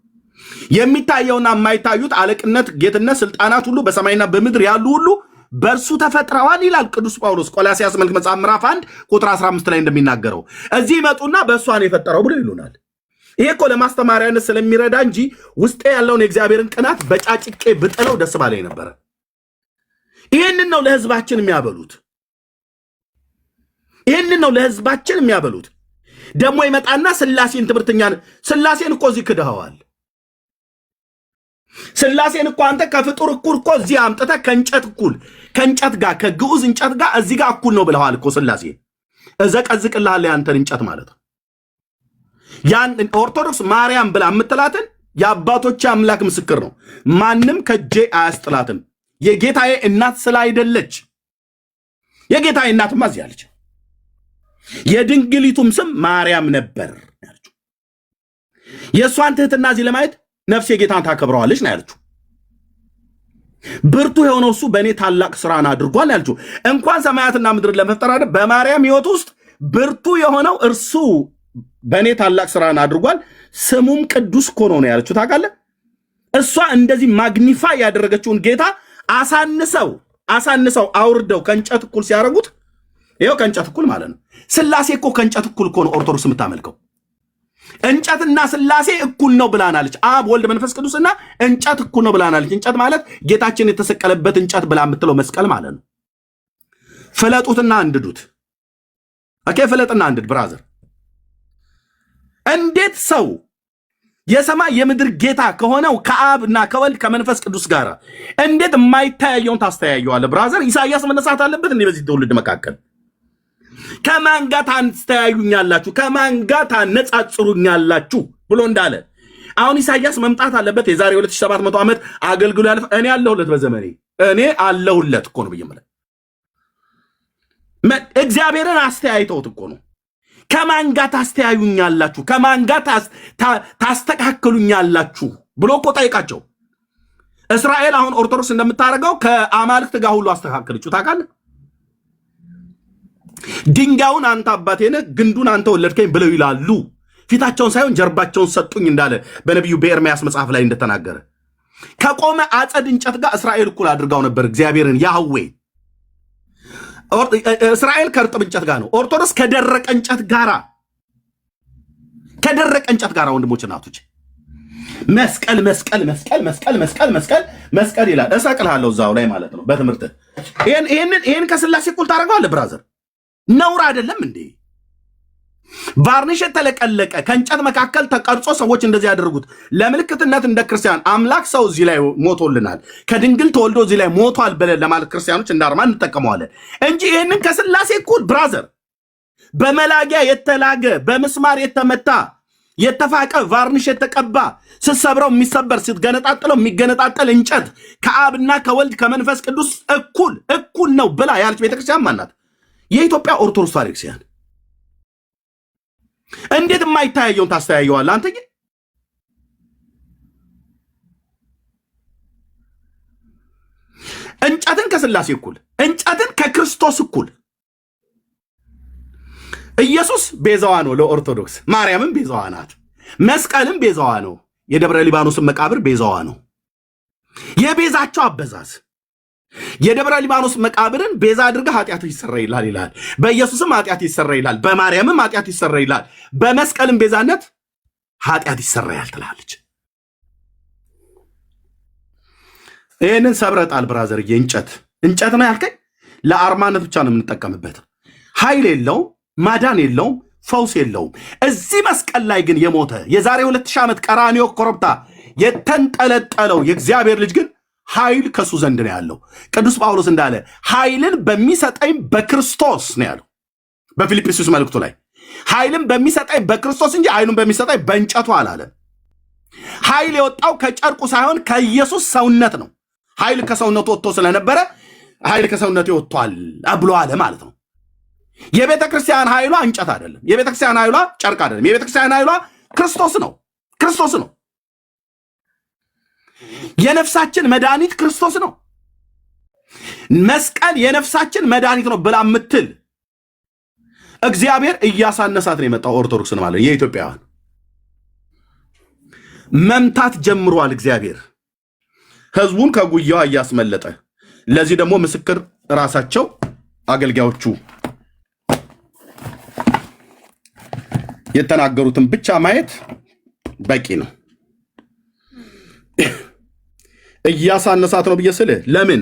የሚታየውና የማይታዩት አለቅነት፣ ጌትነት፣ ስልጣናት ሁሉ በሰማይና በምድር ያሉ ሁሉ በእርሱ ተፈጥረዋል ይላል ቅዱስ ጳውሎስ ቆላስይስ መልእክት መጽሐፍ ምዕራፍ 1 ቁጥር 15 ላይ እንደሚናገረው። እዚህ ይመጡና በእሷ ነው የፈጠረው ብሎ ይሉናል። ይሄ እኮ ለማስተማሪያነት ስለሚረዳ እንጂ ውስጤ ያለውን የእግዚአብሔርን ቅናት በጫጭቄ ብጥለው ደስ ባለኝ ነበረ። ይህንን ነው ለህዝባችን የሚያበሉት። ደግሞ ይመጣና ስላሴን ትምህርተኛን ስላሴን እኮ እዚህ ክድኸዋል። ስላሴን እኮ አንተ ከፍጡር እኩል እኮ እዚህ አምጥተህ ከእንጨት ጋር ከግዑዝ እንጨት ጋር እዚህ ጋር እኩል ነው ብለዋል እኮ ስላሴ። እዘቀዝቅልሃለሁ ያንተን እንጨት ማለት ነው። ያን ኦርቶዶክስ ማርያም ብላ የምትላትን የአባቶች አምላክ ምስክር ነው። ማንም ከጄ አያስጥላትም። የጌታዬ እናት ስላይደለች። የጌታዬ እናትማ እዚህ አለች። የድንግሊቱም ስም ማርያም ነበር ያለችው። የእሷን ትህትና እዚህ ለማየት ነፍሴ ጌታን ታከብረዋለች ነው ያለችው። ብርቱ የሆነው እሱ በእኔ ታላቅ ስራን አድርጓል ያለችው። እንኳን ሰማያትና ምድርን ለመፍጠር አይደል በማርያም ሕይወት ውስጥ ብርቱ የሆነው እርሱ በእኔ ታላቅ ስራን አድርጓል፣ ስሙም ቅዱስ እኮ ነው ያለችው። ታውቃለህ? እሷ እንደዚህ ማግኒፋይ ያደረገችውን ጌታ አሳንሰው አውርደው ከእንጨት እኩል ሲያደርጉት፣ ይኸው ከእንጨት እኩል ማለት ነው። ስላሴ እኮ ከእንጨት እኩል እኮ ነው ኦርቶዶክስ የምታመልከው። እንጨትና ስላሴ እኩል ነው ብላናለች። አብ ወልድ መንፈስ ቅዱስና እንጨት እኩል ነው ብላናለች። እንጨት ማለት ጌታችን የተሰቀለበት እንጨት ብላ የምትለው መስቀል ማለት ነው። ፍለጡትና አንድዱት። ኦኬ፣ ፍለጥና አንድድ ብራዘር። እንዴት ሰው የሰማይ የምድር ጌታ ከሆነው ከአብና ከወልድ ከመንፈስ ቅዱስ ጋር እንዴት የማይተያየውን ታስተያየዋለህ ብራዘር? ኢሳያስ መነሳት አለበት እንዴ በዚህ ትውልድ መካከል? ከማን ጋር ታስተያዩኛላችሁ? ከማን ጋር ታነጻጽሩኛላችሁ ብሎ እንዳለ አሁን ኢሳያስ መምጣት አለበት። የዛሬ 2700 ዓመት አገልግሎ ያለፈ እኔ አለሁለት፣ በዘመኔ እኔ አለሁለት እኮ ነው ብዬ ማለት እግዚአብሔርን አስተያይተውት እኮ ነው። ከማን ጋር ታስተያዩኛላችሁ? ከማን ጋር ታስተካክሉኛላችሁ ብሎ እኮ ጠይቃቸው። እስራኤል አሁን ኦርቶዶክስ እንደምታደርገው ከአማልክት ጋር ሁሉ አስተካከለችው። ታውቃለህ? ድንጋዩን አንተ አባቴ ነህ፣ ግንዱን አንተ ወለድከኝ ብለው ይላሉ። ፊታቸውን ሳይሆን ጀርባቸውን ሰጡኝ እንዳለ በነቢዩ በኤርምያስ መጽሐፍ ላይ እንደተናገረ ከቆመ አጸድ እንጨት ጋር እስራኤል እኩል አድርጋው ነበር እግዚአብሔርን ያህዌ። እስራኤል ከእርጥብ እንጨት ጋር ነው። ኦርቶዶክስ ከደረቀ እንጨት ጋር ወንድሞች እናቶች፣ መስቀል ይላል። እሰቅልሃለሁ እዛው ላይ ማለት ነው በትምህርት። ይህን ከስላሴ እኩል ታደርገዋለህ ብራዘር? ነውር አይደለም እንዴ? ቫርኒሽ የተለቀለቀ ከእንጨት መካከል ተቀርጾ ሰዎች እንደዚህ ያደርጉት ለምልክትነት እንደ ክርስቲያን አምላክ ሰው እዚህ ላይ ሞቶልናል፣ ከድንግል ተወልዶ እዚህ ላይ ሞቷል ብለን ለማለት ክርስቲያኖች እንደ አርማ እንጠቀመዋለን እንጂ ይህንን ከስላሴ እኩል ብራዘር፣ በመላጊያ የተላገ በምስማር የተመታ የተፋቀ ቫርኒሽ የተቀባ ስትሰብረው የሚሰበር ስትገነጣጥለው የሚገነጣጠል እንጨት ከአብና ከወልድ ከመንፈስ ቅዱስ እኩል ነው ብላ ያለች ቤተክርስቲያን ማናት? የኢትዮጵያ ኦርቶዶክስ ታሪክሲያን። እንዴት የማይታያየውን ታስተያየዋለህ አንተ? ግን እንጨትን ከስላሴ እኩል፣ እንጨትን ከክርስቶስ እኩል ኢየሱስ ቤዛዋ ነው ለኦርቶዶክስ፣ ማርያምም ቤዛዋ ናት፣ መስቀልም ቤዛዋ ነው፣ የደብረ ሊባኖስን መቃብር ቤዛዋ ነው። የቤዛቸው አበዛዝ የደብረ ሊባኖስ መቃብርን ቤዛ አድርገህ ኃጢአት ይሰረይልሃል ይላል። በኢየሱስም ኃጢአት ይሰረይልሃል፣ በማርያምም ኃጢአት ይሰረይልሃል፣ በመስቀልም ቤዛነት ኃጢአት ይሰረያል ትላለች። ይህንን ሰብረጣል ብራዘርዬ። እንጨት ነው ያልከኝ፣ ለአርማነት ብቻ ነው የምንጠቀምበት። ኃይል የለውም፣ ማዳን የለውም፣ ፈውስ የለውም። እዚህ መስቀል ላይ ግን የሞተ የዛሬ 2000 ዓመት ቀራንዮ ኮረብታ የተንጠለጠለው የእግዚአብሔር ልጅ ግን ኃይል ከሱ ዘንድ ነው ያለው። ቅዱስ ጳውሎስ እንዳለ ኃይልን በሚሰጠኝ በክርስቶስ ነው ያለው በፊልጵስዩስ መልእክቱ ላይ። ኃይልን በሚሰጠኝ በክርስቶስ እንጂ ኃይሉን በሚሰጠኝ በእንጨቱ አላለም። ኃይል የወጣው ከጨርቁ ሳይሆን ከኢየሱስ ሰውነት ነው። ኃይል ከሰውነቱ ወጥቶ ስለነበረ ኃይል ከሰውነቱ ወጥቷል ብሎ አለ ማለት ነው። የቤተ ክርስቲያን ኃይሏ እንጨት አይደለም። የቤተ ክርስቲያን ኃይሏ ጨርቅ አይደለም። የቤተ ክርስቲያን ኃይሏ ክርስቶስ ነው። ክርስቶስ ነው። የነፍሳችን መድኃኒት ክርስቶስ ነው። መስቀል የነፍሳችን መድኃኒት ነው ብላ ምትል እግዚአብሔር እያሳነሳት ነው የመጣው ኦርቶዶክስን ማለት የኢትዮጵያውያን መምታት ጀምሯል። እግዚአብሔር ህዝቡን ከጉያዋ እያስመለጠ፣ ለዚህ ደግሞ ምስክር ራሳቸው አገልጋዮቹ የተናገሩትን ብቻ ማየት በቂ ነው። እያሳነሳት ነው ብዬ ስልህ ለምን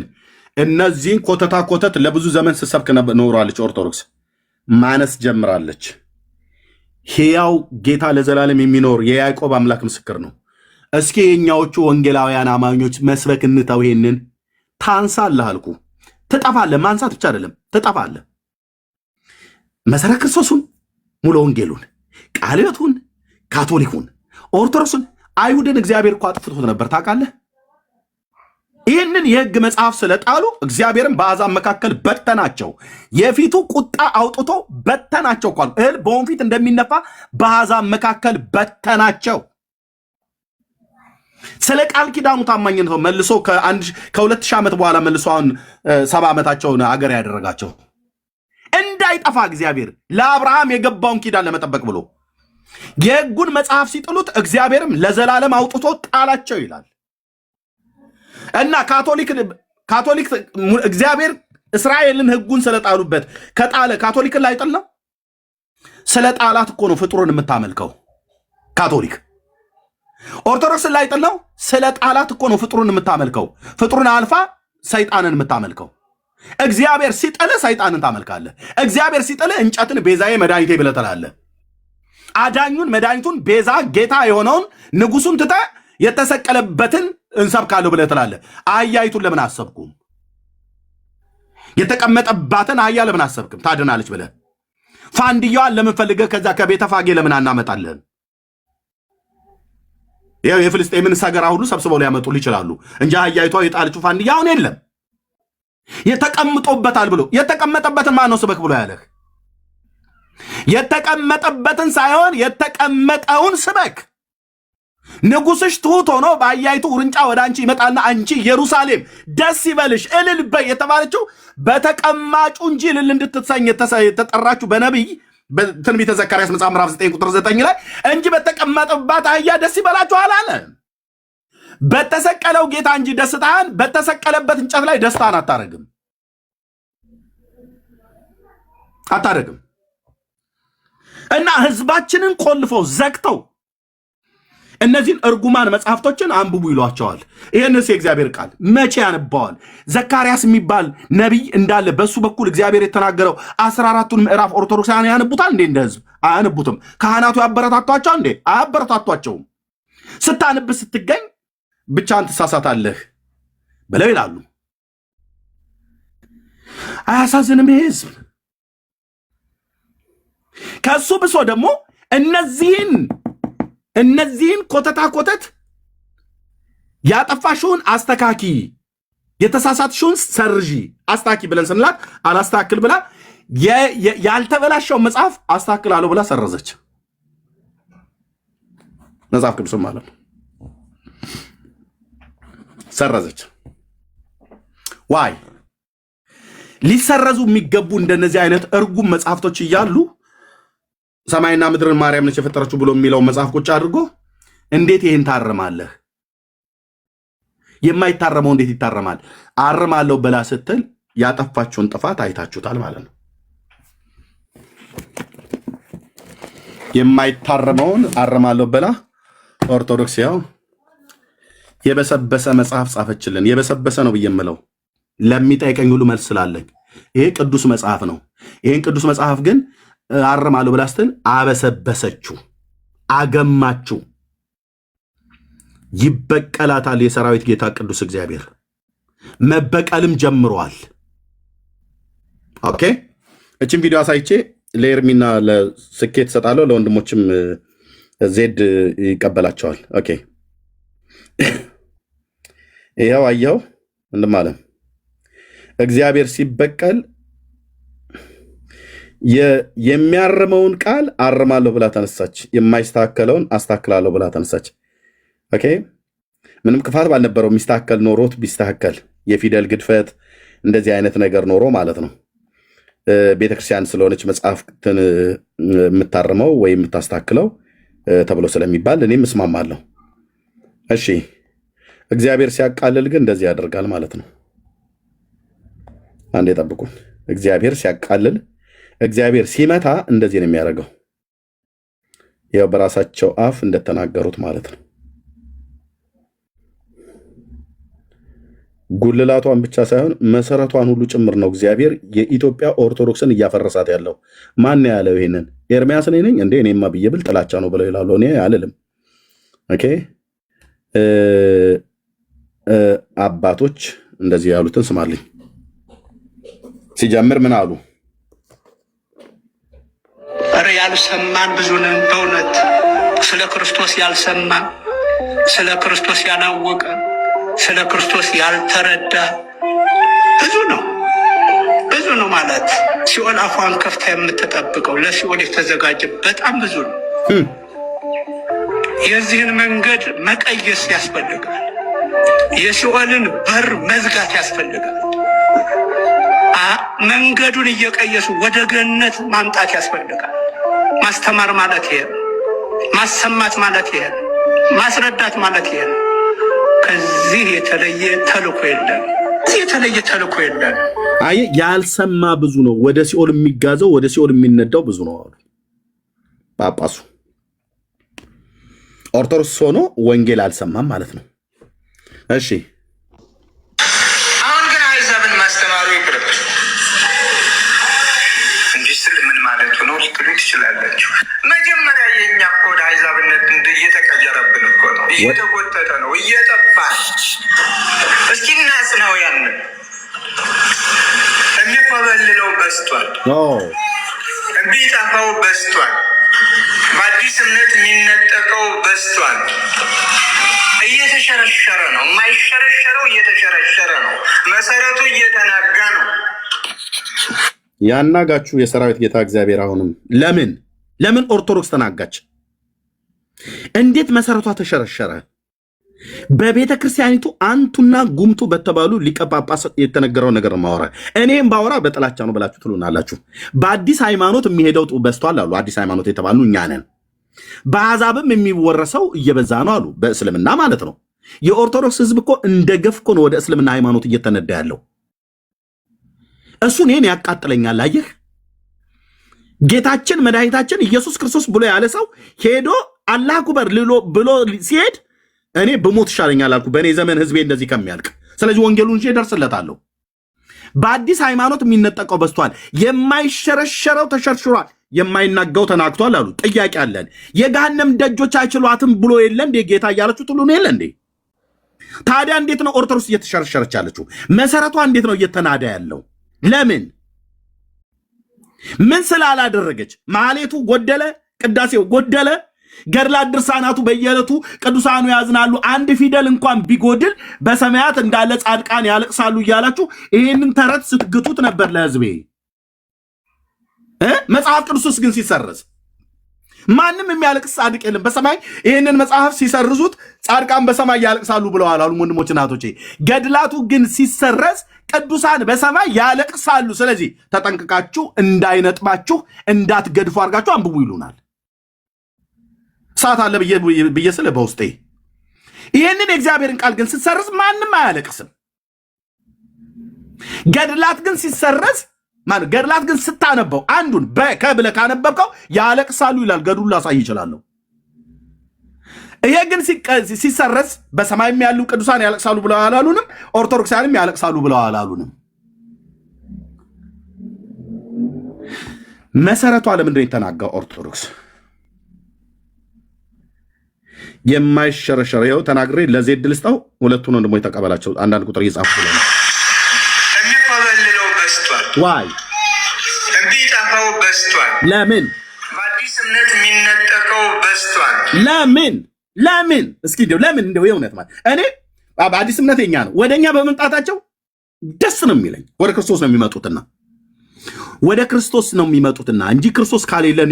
እነዚህን ኮተታ ኮተት ለብዙ ዘመን ስትሰብክ ኖራለች። ኦርቶዶክስ ማነስ ጀምራለች። ሕያው ጌታ ለዘላለም የሚኖር የያዕቆብ አምላክ ምስክር ነው። እስኪ የኛዎቹ ወንጌላውያን አማኞች መስበክ እንተው። ይሄንን ታንሳለህ አልኩ። ትጠፋለህ። ማንሳት ብቻ አይደለም ትጠፋለህ። መሰረ ክርስቶሱን፣ ሙሉ ወንጌሉን፣ ቃለ ሕይወቱን፣ ካቶሊኩን፣ ኦርቶዶክሱን፣ አይሁድን እግዚአብሔር እኮ አጥፍቶት ነበር ታውቃለህ። ይህንን የሕግ መጽሐፍ ስለጣሉ እግዚአብሔርን በአሕዛብ መካከል በተናቸው። የፊቱ ቁጣ አውጥቶ በተናቸው። እኮ እህል በወንፊት እንደሚነፋ በአሕዛብ መካከል በተናቸው። ስለ ቃል ኪዳኑ ታማኝነት ነው መልሶ ከ2000 ዓመት በኋላ መልሶ አሁን 70 ዓመታቸውን አገር ያደረጋቸው እንዳይጠፋ እግዚአብሔር ለአብርሃም የገባውን ኪዳን ለመጠበቅ ብሎ የሕጉን መጽሐፍ ሲጥሉት እግዚአብሔርም ለዘላለም አውጥቶ ጣላቸው ይላል። እና ካቶሊክ እግዚአብሔር እስራኤልን ሕጉን ስለጣሉበት ከጣለ ካቶሊክን ላይጥል ነው? ስለ ጣላት እኮ ነው ፍጡርን የምታመልከው ካቶሊክ። ኦርቶዶክስን ላይጥል ነው? ስለ ጣላት እኮ ነው ፍጡርን የምታመልከው። ፍጡርን አልፋ ሰይጣንን የምታመልከው። እግዚአብሔር ሲጥል ሰይጣንን ታመልካለህ። እግዚአብሔር ሲጥል እንጨትን ቤዛዬ መድኃኒቴ ብለህ ትላለህ። አዳኙን መድኃኒቱን ቤዛ ጌታ የሆነውን ንጉሱን ትተህ የተሰቀለበትን እንሰብካለሁ ብለህ ትላለህ። አህያይቱን ለምን አሰብኩም? የተቀመጠባትን አህያ ለምን አሰብክም? ታድናለች ብለህ ፋንድያዋን ለምን ፈልገህ ከዛ ከቤተ ፋጌ ለምን አናመጣለን? ይኸው የፍልስጤምን ሰገራ ሁሉ ሰብስበው ሊያመጡልህ ይችላሉ እንጂ አህያይቷ የጣለችው ፋንድያ አሁን የለም። የተቀምጦበታል ብሎ የተቀመጠበትን ማን ነው ስበክ ብሎ ያለህ? የተቀመጠበትን ሳይሆን የተቀመጠውን ስበክ። ንጉስሽ ትሁት ሆኖ በአህያይቱ ውርንጫ ወደ አንቺ ይመጣና አንቺ ኢየሩሳሌም ደስ ይበልሽ እልል በይ የተባለችው በተቀማጩ እንጂ እልል እንድትሰኝ የተጠራችሁ በነቢይ በትንቢተ ዘካርያስ መጽሐፍ ምዕራፍ 9 ቁጥር 9 ላይ እንጂ በተቀመጠባት አህያ ደስ ይበላችሁ አላለ። በተሰቀለው ጌታ እንጂ ደስታህን በተሰቀለበት እንጨት ላይ ደስታህን አታረግም። እና ህዝባችንን ቆልፈው ዘግተው እነዚህን እርጉማን መጽሐፍቶችን አንብቡ ይሏቸዋል። ይህንስ የእግዚአብሔር ቃል መቼ ያነባዋል? ዘካርያስ የሚባል ነቢይ እንዳለ በሱ በኩል እግዚአብሔር የተናገረው 14ቱን ምዕራፍ ኦርቶዶክሳውያን ያነቡታል እንዴ? እንደ ህዝብ አያነቡትም። ካህናቱ ያበረታቷቸው እንዴ? አያበረታቷቸውም። ስታነብ ስትገኝ ብቻህን ትሳሳታለህ ብለው ይላሉ። አያሳዝንም? ይህ ህዝብ ከሱ ብሶ ደግሞ እነዚህን ኮተታ ኮተት ያጠፋሽውን አስተካኪ፣ የተሳሳትሽውን ሰርዢ፣ አስታኪ ብለን ስንላት አላስተካክል ብላ ያልተበላሸውን መጽሐፍ አስተካክላለሁ ብላ ሰረዘች። መጽሐፍ ቅዱስም ማለት ነው ሰረዘች። ዋይ ሊሰረዙ የሚገቡ እንደነዚህ አይነት እርጉም መጽሐፍቶች እያሉ ሰማይና ምድርን ማርያም ነች የፈጠረችው ብሎ የሚለው መጽሐፍ ቁጭ አድርጎ እንዴት ይህን ታርማለህ? የማይታረመው እንዴት ይታረማል? አርማለሁ ብላ ስትል ያጠፋችውን ጥፋት አይታችሁታል ማለት ነው። የማይታረመውን አርማለሁ ብላ ኦርቶዶክስ ያው የበሰበሰ መጽሐፍ ጻፈችልን። የበሰበሰ ነው ብዬ የምለው ለሚጠይቀኝ ሁሉ መልስ ስላለኝ ይሄ ቅዱስ መጽሐፍ ነው። ይሄን ቅዱስ መጽሐፍ ግን አርማለሁ ብላ ስትል አበሰበሰችው፣ አገማችው። ይበቀላታል የሰራዊት ጌታ ቅዱስ እግዚአብሔር መበቀልም ጀምሯል። ኦኬ እቺን ቪዲዮ አሳይቼ ለኤርሚና ለስኬት ሰጣለሁ፣ ለወንድሞችም ዜድ ይቀበላቸዋል። ኦኬ ይሄው አየው እንደማለም እግዚአብሔር ሲበቀል የሚያርመውን ቃል አርማለሁ ብላ ተነሳች፣ የማይስተካከለውን አስተካክላለሁ ብላ ተነሳች። ኦኬ ምንም ክፋት ባልነበረው የሚስተካከል ኖሮት ቢስተካከል የፊደል ግድፈት እንደዚህ አይነት ነገር ኖሮ ማለት ነው ቤተክርስቲያን ስለሆነች መጽሐፍትን የምታርመው ወይ የምታስተካክለው ተብሎ ስለሚባል እኔም እስማማለሁ። እሺ እግዚአብሔር ሲያቃልል ግን እንደዚህ ያደርጋል ማለት ነው። አንዴ ጠብቁን። እግዚአብሔር ሲያቃልል፣ እግዚአብሔር ሲመታ እንደዚህ ነው የሚያደርገው። ያው በራሳቸው አፍ እንደተናገሩት ማለት ነው። ጉልላቷን ብቻ ሳይሆን መሰረቷን ሁሉ ጭምር ነው እግዚአብሔር የኢትዮጵያ ኦርቶዶክስን እያፈረሳት ያለው። ማን ያለው ይሄንን? ኤርሚያስ ነኝ እንዴ? እኔማ ብዬ ብል ጥላቻ ነው ብለው ይላሉ። እኔ አልልም። ኦኬ አባቶች እንደዚህ ያሉትን ስማልኝ። ሲጀምር ምን አሉ? ኧረ ያልሰማን ብዙ ነን በእውነት ስለ ክርስቶስ ያልሰማን፣ ስለ ክርስቶስ ያላወቀ፣ ስለ ክርስቶስ ያልተረዳ ብዙ ነው ማለት ሲኦል አፏን ከፍታ የምትጠብቀው ለሲኦል የተዘጋጀ በጣም ብዙ ነው። የዚህን መንገድ መቀየስ ያስፈልጋል። የሲኦልን በር መዝጋት ያስፈልጋል። መንገዱን እየቀየሱ ወደ ገነት ማምጣት ያስፈልጋል። ማስተማር ማለት ይሄ ነው። ማሰማት ማለት ይሄ ነው። ማስረዳት ማለት ይሄ ነው። ከዚህ የተለየ ተልኮ የለም። አይ ያልሰማ ብዙ ነው። ወደ ሲኦል የሚጋዘው ወደ ሲኦል የሚነዳው ብዙ ነው አሉ ጳጳሱ። ኦርቶዶክስ ሆኖ ወንጌል አልሰማም ማለት ነው። እሺ አሁን ግን አሕዛብን ማስተማሩ ይቅርብ። እንዲህ ስል ምን ማለቱ ነው ልትሉ ትችላላችሁ። መጀመሪያ የእኛ እኮ ወደ አሕዛብነት እየተቀየረብን እኮ ነው፣ እየተጎተተ ነው፣ እየጠፋ። እስኪ እናጽናው። ያንን የሚኮበልለው በስቷል፣ የሚጠፋው በስቷል፣ በአዲስ እምነት የሚነጠቀው በስቷል። እየተሸረሸረ ነው። የማይሸረሸረው እየተሸረሸረ ነው። መሰረቱ እየተናጋ ነው። ያናጋችሁ የሰራዊት ጌታ እግዚአብሔር አሁንም ለምን ኦርቶዶክስ ተናጋች? እንዴት መሰረቷ ተሸረሸረ? በቤተ ክርስቲያኒቱ አንቱና ጉምቱ በተባሉ ሊቀ ጳጳስ የተነገረው ነገር ማወራ እኔም ባወራ በጥላቻ ነው ብላችሁ ትሉናላችሁ። በአዲስ ሃይማኖት የሚሄደው በዝቷል አሉ። አዲስ ሃይማኖት የተባሉ እኛ ነን። በአሕዛብም የሚወረሰው እየበዛ ነው አሉ። በእስልምና ማለት ነው። የኦርቶዶክስ ሕዝብ እኮ እንደ ገፍ እኮ ነው ወደ እስልምና ሃይማኖት እየተነዳ ያለው። እሱ እኔን ያቃጥለኛል። አየህ ጌታችን መድኃኒታችን ኢየሱስ ክርስቶስ ብሎ ያለ ሰው ሄዶ አላህ አክበር ብሎ ሲሄድ እኔ በሞት ይሻለኛል አልኩ፣ በእኔ ዘመን ሕዝቤ እንደዚህ ከሚያልቅ። ስለዚህ ወንጌሉን እንጂ እደርስለታለሁ። በአዲስ ሃይማኖት የሚነጠቀው በዝቷል። የማይሸረሸረው ተሸርሽሯል፣ የማይናጋው ተናግቷል አሉ። ጥያቄ አለን። የገሃነም ደጆች አይችሏትም ብሎ የለ እንዴ ጌታ እያላችሁ ትሉ ነው የለ እንዴ? ታዲያ እንዴት ነው ኦርቶዶክስ እየተሸረሸረች ያለችው? መሰረቷ እንዴት ነው እየተናዳ ያለው? ለምን ምን ስላላደረገች? ማህሌቱ ጎደለ፣ ቅዳሴው ጎደለ፣ ገድላት ድርሳናቱ በየዕለቱ ቅዱሳኑ ያዝናሉ። አንድ ፊደል እንኳን ቢጎድል በሰማያት እንዳለ ጻድቃን ያለቅሳሉ እያላችሁ ይህንን ተረት ስትግጡት ነበር ለህዝቤ። መጽሐፍ ቅዱስ ግን ሲሰረዝ ማንም የሚያለቅስ ጻድቅ የለም በሰማይ። ይህንን መጽሐፍ ሲሰርዙት ጻድቃን በሰማይ ያለቅሳሉ ብለዋል አሉ ወንድሞችና እህቶቼ። ገድላቱ ግን ሲሰረዝ ቅዱሳን በሰማይ ያለቅሳሉ። ስለዚህ ተጠንቅቃችሁ እንዳይነጥባችሁ እንዳትገድፉ አድርጋችሁ አንብቡ ይሉናል። ሰዓት አለ ብዬ ስለ በውስጤ ይህንን የእግዚአብሔርን ቃል ግን ስትሰርዝ ማንም አያለቅስም። ገድላት ግን ሲሰረዝ ገድላት ግን ስታነበው አንዱን ከብለህ ካነበብከው ያለቅሳሉ ይላል። ገድሉ ላሳይ ይችላለሁ። ይሄ ግን ሲሰረዝ በሰማይም ያሉ ቅዱሳን ያለቅሳሉ ብለው አላሉንም። ኦርቶዶክሳንም ያለቅሳሉ ብለው አላሉንም። መሰረቱ ለምንድን ነው የተናጋው? ኦርቶዶክስ የማይሸረሸር ይኸው ተናግሬ ለዜድ ልስጠው። ሁለቱን ወንድሞ የተቀበላቸው አንዳንድ ቁጥር እየጻፉ ነው። የሚኮበልለው በስቷል። ዋይ እምቢጠፋው በስቷል። ለምን? በአዲስ እምነት የሚነጠቀው በስቷል። ለምን እስኪ እንደው የእውነት ማለት እኔ በአዲስ እምነት የኛ ነው። ወደኛ በመምጣታቸው ደስ ነው የሚለኝ። ወደ ክርስቶስ ነው የሚመጡትና እንጂ ክርስቶስ ካሌለን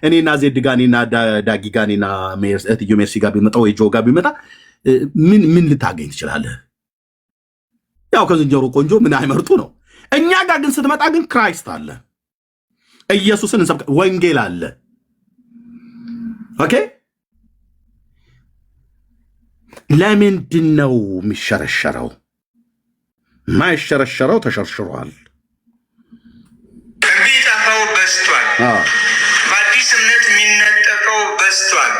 እኔና ዜድ ጋር እኔና ዳጊ ጋር እኔና እትዮ ሜርሲ ጋር ቢመጣ ወይ ጆ ጋር ቢመጣ ምን ልታገኝ ትችላለህ? ያው ከዝንጀሮ ቆንጆ ምን አይመርጡ ነው። እኛ ጋር ግን ስትመጣ ግን ክራይስት አለ፣ ኢየሱስን እንሰብክ፣ ወንጌል አለ። ኦኬ ለምንድን ነው የሚሸረሸረው? ማይሸረሸረው ተሸርሽሯል። እምቢጠፋው በስቷል። በአዲስ እምነት የሚነጠቀው በስቷል።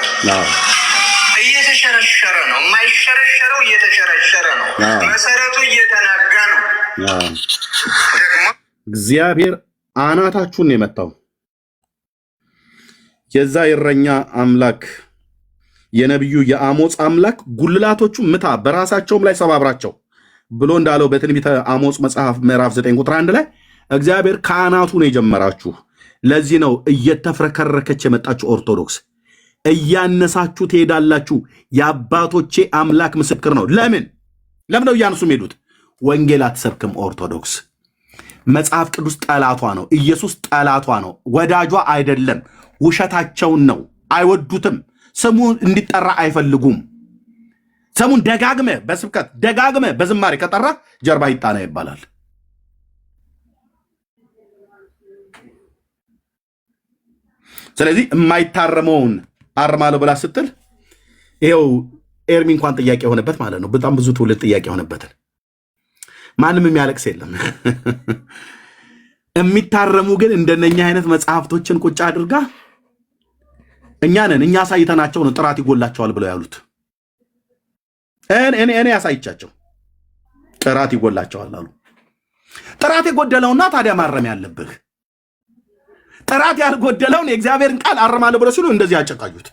እየተሸረሸረ ነው። የማይሸረሸረው እየተሸረሸረ ነው። መሰረቱ እየተናጋ ነው። ደግሞ እግዚአብሔር አናታችሁን የመታው የዛ የእረኛ አምላክ የነቢዩ የአሞጽ አምላክ ጉልላቶቹ ምታ በራሳቸውም ላይ ሰባብራቸው ብሎ እንዳለው በትንቢተ አሞጽ መጽሐፍ ምዕራፍ 9 ቁጥር 1 ላይ እግዚአብሔር ከአናቱ ነው የጀመራችሁ። ለዚህ ነው እየተፍረከረከች የመጣችሁ ኦርቶዶክስ እያነሳችሁ ትሄዳላችሁ። የአባቶቼ አምላክ ምስክር ነው። ለምን ነው እያነሱ ሄዱት? ወንጌል አትሰብክም ኦርቶዶክስ። መጽሐፍ ቅዱስ ጠላቷ ነው። ኢየሱስ ጠላቷ ነው፣ ወዳጇ አይደለም። ውሸታቸውን ነው፣ አይወዱትም። ስሙ እንዲጠራ አይፈልጉም። ስሙን ደጋግመ በስብከት ደጋግመ በዝማሬ ከጠራ ጀርባ ይጣና ይባላል። ስለዚህ የማይታረመውን አርማለሁ ብላ ስትል ይሄው ኤርሚ እንኳን ጥያቄ የሆነበት ማለት ነው። በጣም ብዙ ትውልድ ጥያቄ የሆነበትን ማንም የሚያለቅስ የለም። የሚታረሙ ግን እንደነኛ አይነት መጽሐፍቶችን ቁጭ አድርጋ እኛ አሳይተናቸው ነው ጥራት ይጎላቸዋል ብለው ያሉት። እኔ ያሳይቻቸው ጥራት ይጎላቸዋል አሉ። ጥራት የጎደለውና ታዲያ ማረም ያለብህ ጥራት ያልጎደለውን የእግዚአብሔርን ቃል አርማለሁ ብለው ሲሉ እንደዚህ ያጨቃዩት።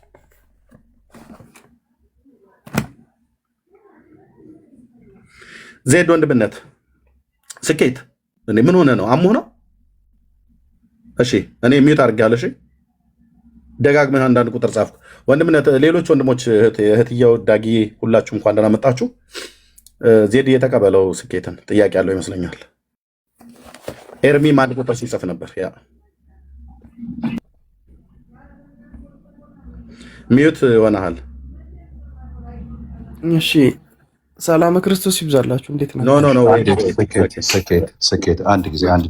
ዜድ ወንድምነት ስኬት እኔ ምን ሆነ ነው? አሞ ነው? እሺ እኔ ሚዩት አድርጌያለሁ። እሺ ደጋግመህ አንዳንድ ቁጥር ጻፍኩ። ወንድምነት ሌሎች ወንድሞች እህትየው ዳጊ ሁላችሁ እንኳን ደህና መጣችሁ። ዜድ እየተቀበለው ስኬትን ጥያቄ ያለው ይመስለኛል። ኤርሚም አንድ ቁጥር ሲጽፍ ነበር። ያ ሚዩት ሆነሃል። እሺ ሰላም ክርስቶስ ይብዛላችሁ። እንዴት ነው? ኖ ስኬት አንድ ጊዜ አንድ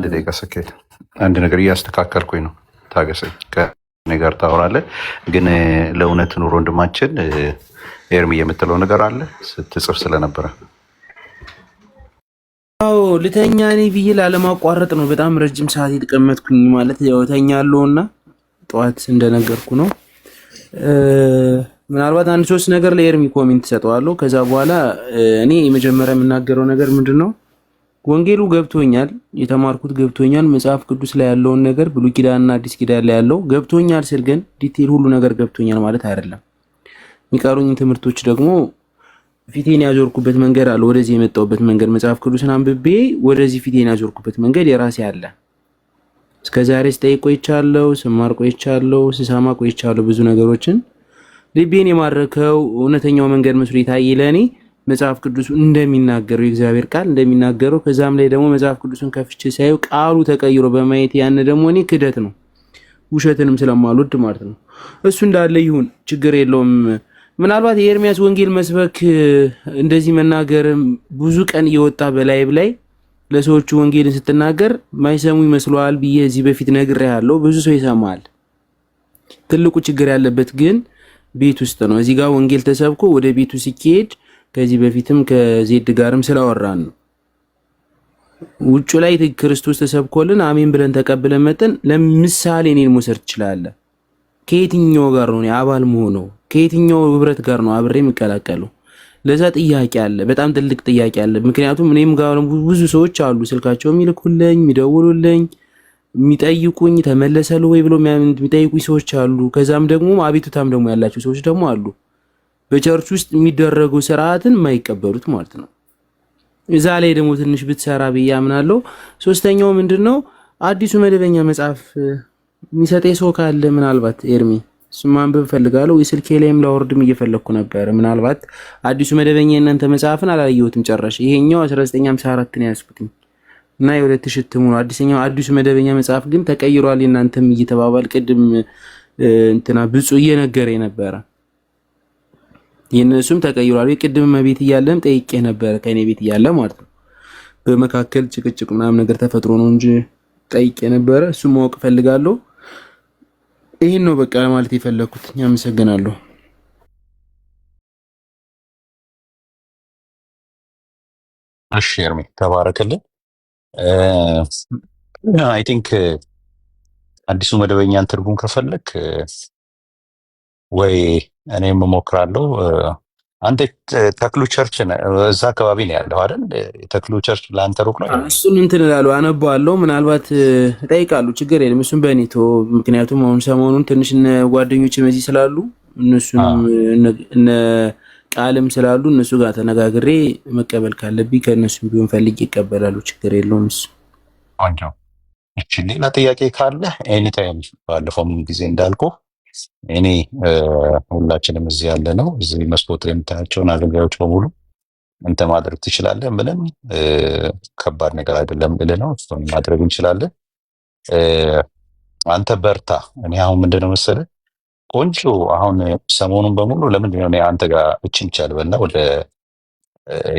ደቂቃ ስኬት አንድ ነገር እያስተካከልኩኝ ነው። ታገሰኝ። ከእኔ ጋር ታወራለህ። ግን ለእውነት ኑሮ ወንድማችን ኤርሚ የምትለው ነገር አለ ስትጽፍ ስለነበረ አዎ ልተኛ እኔ ብዬ ላለማቋረጥ ነው በጣም ረጅም ሰዓት የተቀመጥኩኝ። ማለት ያው ተኛለሁና ጠዋት እንደነገርኩ ነው። ምናልባት አንድ ሶስት ነገር ለኤርሚ ኮሜንት ሰጠዋለሁ። ከዛ በኋላ እኔ የመጀመሪያ የምናገረው ነገር ምንድነው፣ ወንጌሉ ገብቶኛል፣ የተማርኩት ገብቶኛል። መጽሐፍ ቅዱስ ላይ ያለውን ነገር ብሉይ ኪዳንና አዲስ ኪዳን ላይ ያለው ገብቶኛል ስል ግን ዲቴል ሁሉ ነገር ገብቶኛል ማለት አይደለም። የሚቀሩኝ ትምህርቶች ደግሞ ፊቴን ያዞርኩበት መንገድ አለ። ወደዚህ የመጣሁበት መንገድ መጽሐፍ ቅዱስን አንብቤ ወደዚህ ፊቴን ያዞርኩበት መንገድ የራሴ አለ። እስከዛሬ ስጠይቅ ቆይቻለሁ፣ ስማር ቆይቻለሁ፣ ስሰማ ቆይቻለሁ። ብዙ ነገሮችን ልቤን የማረከው እውነተኛው መንገድ መስሎ ይታይ ለኔ መጽሐፍ ቅዱስ እንደሚናገረው የእግዚአብሔር ቃል እንደሚናገረው። ከዛም ላይ ደግሞ መጽሐፍ ቅዱስን ከፍቼ ሳየው ቃሉ ተቀይሮ በማየት ያን ደግሞ እኔ ክደት ነው ውሸትንም ስለማልወድ ማለት ነው። እሱ እንዳለ ይሁን፣ ችግር የለውም። ምናልባት የኤርሚያስ ወንጌል መስበክ እንደዚህ መናገርም ብዙ ቀን እየወጣ በላይብ ላይ ለሰዎቹ ወንጌልን ስትናገር ማይሰሙ ይመስለዋል ብዬ እዚህ በፊት ነግሬሃለሁ። ብዙ ሰው ይሰማል። ትልቁ ችግር ያለበት ግን ቤት ውስጥ ነው። እዚህ ጋር ወንጌል ተሰብኮ ወደ ቤቱ ሲካሄድ ከዚህ በፊትም ከዜድ ጋርም ስላወራን ነው። ውጭ ላይ ክርስቶስ ተሰብኮልን አሜን ብለን ተቀብለን መጠን ለምሳሌ እኔን መውሰድ ትችላለህ። ከየትኛው ጋር ነው አባል መሆነው? ከየትኛው ህብረት ጋር ነው አብሬ የምቀላቀለው? ለዛ ጥያቄ አለ፣ በጣም ትልቅ ጥያቄ አለ። ምክንያቱም እኔም ጋር ብዙ ሰዎች አሉ ስልካቸው የሚልኩልኝ፣ የሚደውሉልኝ፣ የሚጠይቁኝ ተመለሰሉ ወይ ብሎ የሚጠይቁኝ ሰዎች አሉ። ከዛም ደግሞ አቤቱታም ደግሞ ያላቸው ሰዎች ደግሞ አሉ። በቸርች ውስጥ የሚደረገው ስርዓትን የማይቀበሉት ማለት ነው። እዛ ላይ ደግሞ ትንሽ ብትሰራ ብዬ አምናለሁ። ሶስተኛው ምንድነው አዲሱ መደበኛ መጽሐፍ የሚሰጠኝ ሰው ካለ ምናልባት ኤርሚ እሱን ማንበብ ፈልጋለሁ። የስልኬ ላይም ላወርድም እየፈለግኩ ነበር። ምናልባት አዲሱ መደበኛ የእናንተ መጽሐፍን አላየሁትም ጨራሽ። ይሄኛው 1954 ነው ያዝኩትኝ እና የ2000 እትሙ ነው። አዲሱ መደበኛ መጽሐፍ ግን ተቀይሯል የእናንተም እየተባባል ቅድም እንትና ብፁዕ እየነገረኝ ነበረ። የእነሱም ተቀይሯል። ቅድም ቤት እያለም ጠይቄ ነበረ ከኔ ቤት እያለ ማለት ነው። በመካከል ጭቅጭቅ ምናምን ነገር ተፈጥሮ ነው እንጂ ጠይቄ ነበረ። እሱም ማወቅ ፈልጋለሁ። ይሄን ነው በቃ ማለት የፈለኩት። አመሰግናለሁ። እሺ ኤርሚ ተባረክልን። አይ ቲንክ አዲሱ መደበኛን ትርጉም ከፈለክ ወይ እኔም እሞክራለሁ። አንተ ተክሉ ቸርች እዛ አካባቢ ነው ያለው አይደል? ተክሉ ቸርች ለአንተ ሩቅ ነው? እሱን እንትን እላለሁ፣ አነባዋለሁ፣ ምናልባት እጠይቃለሁ። ችግር የለም። እሱን በኔቶ ምክንያቱም አሁን ሰሞኑን ትንሽ እነ ጓደኞች እዚህ ስላሉ እነሱንም እነ ቃልም ስላሉ እነሱ ጋር ተነጋግሬ መቀበል ካለብኝ ከእነሱም ቢሆን ፈልጌ ይቀበላሉ። ችግር የለውም። እሱ ቆንጆ። እቺ ሌላ ጥያቄ ካለ ኤኒታይም፣ ባለፈውም ጊዜ እንዳልኩ እኔ ሁላችንም እዚህ ያለ ነው። እዚህ መስኮት የምታያቸውን አገልጋዮች በሙሉ እንተ ማድረግ ትችላለህ። ምንም ከባድ ነገር አይደለም ልልህ ነው። እሱን ማድረግ እንችላለን። አንተ በርታ። እኔ አሁን ምንድነው መሰለህ ቆንጆ አሁን ሰሞኑን በሙሉ ለምንድን ነው እኔ አንተ ጋር እችን ቻልበና ወደ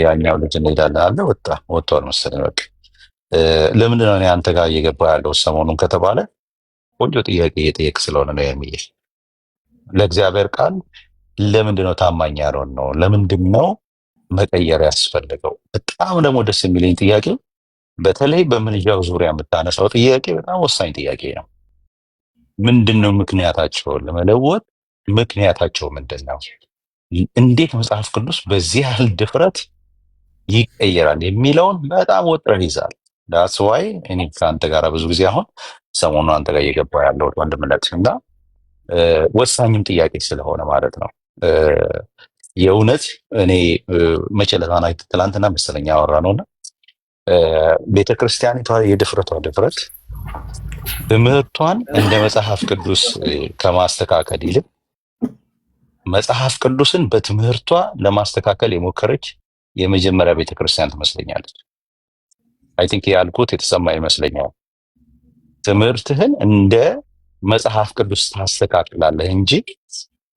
ያኛው ልጅ እንሄዳለን አለ ወጥቷል መሰለኝ። በቃ ለምንድን ነው እኔ አንተ ጋር እየገባ ያለው ሰሞኑን ከተባለ ቆንጆ ጥያቄ እየጠየቅ ስለሆነ ነው የሚል ለእግዚአብሔር ቃል ለምንድን ነው ታማኝ ያልሆን ነው? ለምንድን ነው መቀየር ያስፈልገው? በጣም ደግሞ ደስ የሚለኝ ጥያቄ በተለይ በምልጃው ዙሪያ የምታነሳው ጥያቄ በጣም ወሳኝ ጥያቄ ነው። ምንድን ነው ምክንያታቸውን ለመለወጥ ምክንያታቸው ምንድን ነው? እንዴት መጽሐፍ ቅዱስ በዚህ ያህል ድፍረት ይቀየራል የሚለውን በጣም ወጥረን ይዛል። ዳትስ ዋይ እኔ ከአንተ ጋር ብዙ ጊዜ አሁን ሰሞኑን አንተ ጋር እየገባ ያለው ወንድምነት እና ወሳኝም ጥያቄ ስለሆነ ማለት ነው። የእውነት እኔ መቸለታና ትላንትና መሰለኝ ያወራ ነውና ቤተክርስቲያኒቷ የድፍረቷ ድፍረት ትምህርቷን እንደ መጽሐፍ ቅዱስ ከማስተካከል ይልቅ መጽሐፍ ቅዱስን በትምህርቷ ለማስተካከል የሞከረች የመጀመሪያ ቤተክርስቲያን ትመስለኛለች። አይ ቲንክ ያልኩት የተሰማ ይመስለኛል። ትምህርትህን እንደ መጽሐፍ ቅዱስ ታስተካክላለህ እንጂ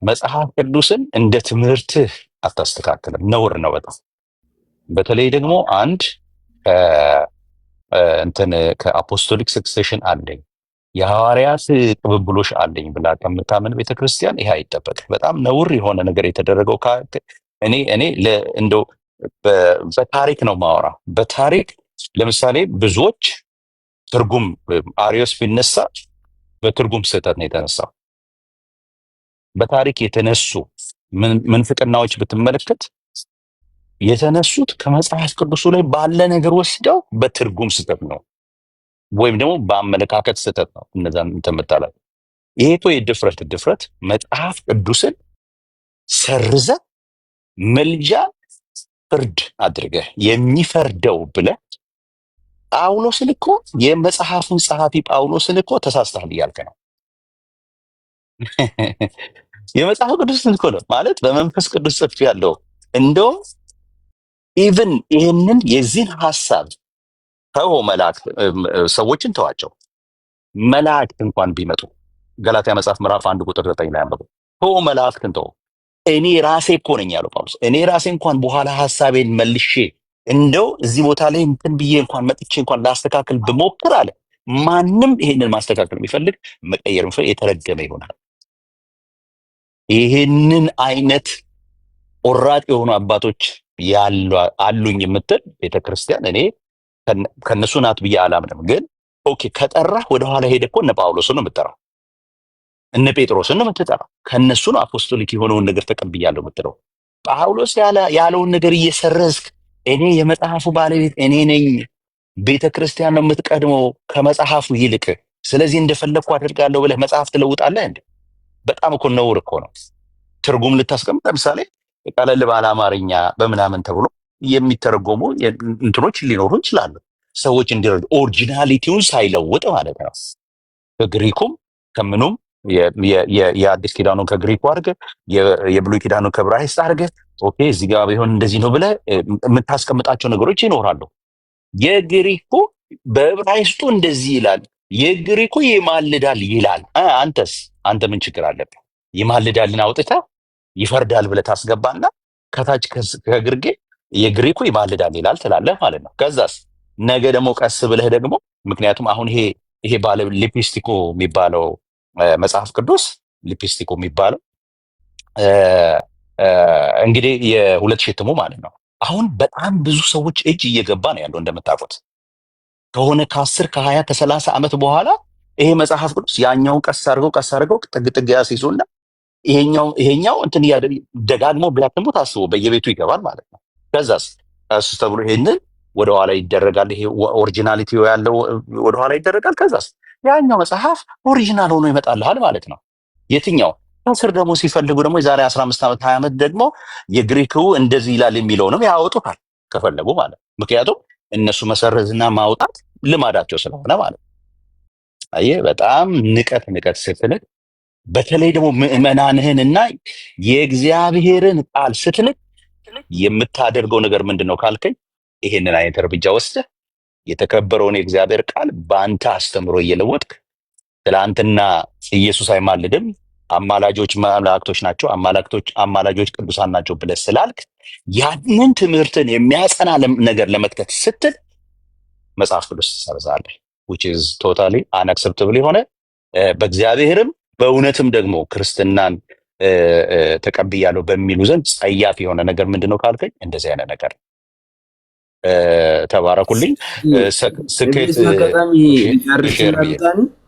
መጽሐፍ ቅዱስን እንደ ትምህርትህ አታስተካክልም። ነውር ነው በጣም። በተለይ ደግሞ አንድ ከአፖስቶሊክ ሰክሴሽን አለኝ የሐዋርያት ቅብብሎሽ አለኝ ብላ ከምታምን ቤተክርስቲያን ይሄ አይጠበቅ። በጣም ነውር የሆነ ነገር የተደረገው እኔ እንደው በታሪክ ነው ማወራ። በታሪክ ለምሳሌ ብዙዎች ትርጉም አሪዮስ ቢነሳ በትርጉም ስህተት ነው የተነሳው። በታሪክ የተነሱ ምንፍቅናዎች ብትመለከት የተነሱት ከመጽሐፍ ቅዱሱ ላይ ባለ ነገር ወስደው በትርጉም ስህተት ነው ወይም ደግሞ በአመለካከት ስህተት ነው እነዛን ተመጣጣለ። ይሄ እኮ የድፍረት መጽሐፍ ቅዱስን ሰርዘ መልጃ ፍርድ አድርገህ የሚፈርደው ብለህ ጳውሎስን እኮ የመጽሐፉን ጸሐፊ ጳውሎስን እኮ ተሳስተሃል እያልክ ነው። የመጽሐፍ ቅዱስን እኮ ነው ማለት በመንፈስ ቅዱስ ጽፍ ያለው እንደው ኢቭን ይህንን የዚህን ሐሳብ ተው መላእክት ሰዎችን ተዋቸው፣ መላእክት እንኳን ቢመጡ ገላትያ መጽሐፍ ምዕራፍ 1 ቁጥር 9 ላይ አንብቡ። መላእክትን ተው እኔ ራሴ እኮ ነኝ ያለው ጳውሎስ። እኔ ራሴ እንኳን በኋላ ሐሳቤን መልሼ እንደው እዚህ ቦታ ላይ እንትን ብዬ እንኳን መጥቼ እንኳን ላስተካክል ብሞክር አለ ማንም ይሄንን ማስተካከል የሚፈልግ መቀየር የሚፈልግ የተረገመ ይሆናል። ይሄንን አይነት ቆራጥ የሆኑ አባቶች አሉኝ የምትል ቤተክርስቲያን እኔ ከነሱ ናት ብዬ አላምንም። ግን ኦኬ ከጠራህ ወደኋላ ሄደ እኮ እነ ጳውሎስን ነው የምትጠራው፣ እነ ጴጥሮስን ነው የምትጠራው። ከነሱ ነው አፖስቶሊክ የሆነውን ነገር ተቀብያለሁ የምትለው። ጳውሎስ ያለውን ነገር እየሰረዝክ እኔ የመጽሐፉ ባለቤት እኔ ነኝ፣ ቤተክርስቲያን ነው የምትቀድመው ከመጽሐፉ ይልቅ፣ ስለዚህ እንደፈለግኩ አድርጋለሁ ብለህ መጽሐፍ ትለውጣለህ እንዴ? በጣም እኮ ነውር እኮ ነው። ትርጉም ልታስቀምጥ ለምሳሌ ቀለል ባለ አማርኛ በምናምን ተብሎ የሚተረጎሙ እንትኖች ሊኖሩ ይችላሉ። ሰዎች እንዲረዱ ኦሪጂናሊቲውን ሳይለውጥ ማለት ነው። ከግሪኩም ከምኑም የአዲስ ኪዳኑን ከግሪኩ አድርገህ የብሉይ ኪዳኑን ከዕብራይስጥ አድርገህ ኦኬ እዚህ ጋር ቢሆን እንደዚህ ነው ብለህ የምታስቀምጣቸው ነገሮች ይኖራሉ። የግሪኩ በዕብራይስጡ እንደዚህ ይላል፣ የግሪኩ ይማልዳል ይላል። አንተ ምን ችግር አለብህ? ይማልዳልን አውጥተህ ይፈርዳል ብለህ ታስገባና ከታች ከግርጌ የግሪኩ ይማልዳል ይላል ትላለህ ማለት ነው። ከዛስ ነገ ደግሞ ቀስ ብለህ ደግሞ ምክንያቱም አሁን ይሄ ባለ ሊፒስቲኮ የሚባለው መጽሐፍ ቅዱስ ሊፒስቲኮ የሚባለው እንግዲህ የሁለት ሺህ እትሙ ማለት ነው። አሁን በጣም ብዙ ሰዎች እጅ እየገባ ነው ያለው እንደምታውቁት ከሆነ ከ10 ከ20 ከ30 ዓመት በኋላ ይሄ መጽሐፍ ቅዱስ ያኛውን ቀስ አድርገው ጥግ ያስይዙና ይሄኛው እንትን ደጋግሞ ቢያትሙ ታስቦ በየቤቱ ይገባል ማለት ነው። ከዛስ እሱ ተብሎ ይሄንን ወደኋላ ይደረጋል። ይሄ ኦሪጂናሊቲ ያለው ወደኋላ ይደረጋል። ከዛስ ያኛው መጽሐፍ ኦሪጂናል ሆኖ ይመጣልሃል ማለት ነው። የትኛው ከስር ደግሞ ሲፈልጉ ደግሞ የዛሬ 15 ዓመት 20 ዓመት ደግሞ የግሪኩ እንደዚህ ይላል የሚለውንም ያወጡታል ከፈለጉ ማለት ነው። ምክንያቱም እነሱ መሰረዝና ማውጣት ልማዳቸው ስለሆነ ማለት ነው። አየህ በጣም ንቀት ስትንቅ፣ በተለይ ደግሞ ምዕመናንህንና የእግዚአብሔርን ቃል ስትንቅ የምታደርገው ነገር ምንድን ነው ካልከኝ ይሄንን አይነት እርምጃ ወስደህ የተከበረውን የእግዚአብሔር ቃል በአንተ አስተምሮ እየለወጥክ ትላንትና ኢየሱስ አይማልድም አማላጆች መላእክቶች ናቸው አማላጆች ቅዱሳን ናቸው ብለህ ስላልክ ያንን ትምህርትን የሚያጸና ነገር ለመክተት ስትል መጽሐፍ ቅዱስ ትሰርዛለህ which is totally unacceptable የሆነ በእግዚአብሔርም በእውነትም ደግሞ ክርስትናን ተቀብያለሁ በሚሉ ዘንድ ጸያፍ የሆነ ነገር ምንድነው ካልከኝ እንደዚህ አይነት ነገር ተባረኩልኝ። ስኬት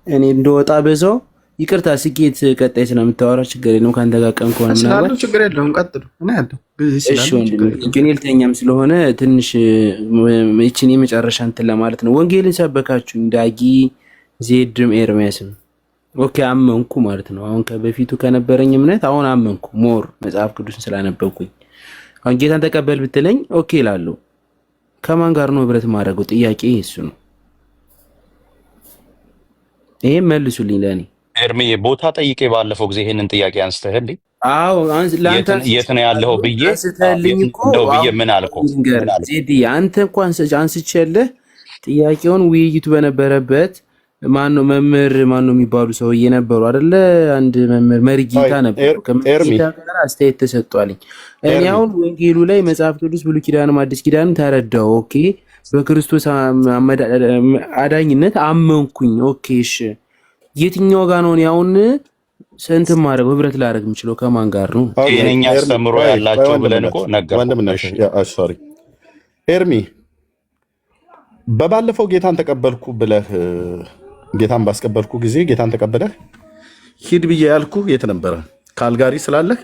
እኔ እንደወጣ በዛው ይቅርታ ስኬት ቀጣይ ስለምታወራ ችግር የለውም። ካንተ ጋር ቀን ከሆነ ምናምን ችግር የለውም። ቀጥሉ እና ያለው እሺ ወንድም ልተኛም ስለሆነ ትንሽ እቺን የመጨረሻ እንትን ለማለት ነው። ወንጌልን ሰበካችሁ ዳጊ ዜድም ኤርሚያስም ኦኬ አመንኩ ማለት ነው። አሁን ከበፊቱ ከነበረኝ እምነት አሁን አመንኩ ሞር መጽሐፍ ቅዱስን ስላነበብኩኝ። አሁን ጌታን ተቀበል ብትለኝ ኦኬ እላለሁ። ከማን ጋር ነው ህብረት ማድረገው? ጥያቄ እሱ ነው። ይሄ መልሱልኝ ለኔ ኤርሚ ቦታ ጠይቄ ባለፈው ጊዜ ይሄንን ጥያቄ አንስተህልኝ አዎ የት ነው ያለው ብዬ እንደው ብዬ ምን አልኩ ዜዲ አንተ እንኳን አንስቼልህ ጥያቄውን ውይይቱ በነበረበት ማነው መምህር ማነው የሚባሉ ሰውዬ ነበሩ አይደለ? አንድ መምህር መርጊታ ነበሩ። ከመርጊታ ጋር አስተያየት ተሰጥቷልኝ። እኔ አሁን ወንጌሉ ላይ መጽሐፍ ቅዱስ ብሉይ ኪዳንም አዲስ ኪዳንም ተረዳው። ኦኬ በክርስቶስ አዳኝነት አመንኩኝ። ኦኬ እሺ የትኛው ጋር ነው ያውን ሰንት ማድረግ ህብረት ላደርግ የምችለው ከማን ጋር ነው? የኛ አስተምሮ ያላቸው ብለን እኮ ነገርኩሽ። ሶሪ ኤርሚ በባለፈው ጌታን ተቀበልኩ ብለህ ጌታን ባስቀበልኩ ጊዜ ጌታን ተቀበለህ ሂድ ብዬ ያልኩ የት ነበረ? ካልጋሪ ስላለህ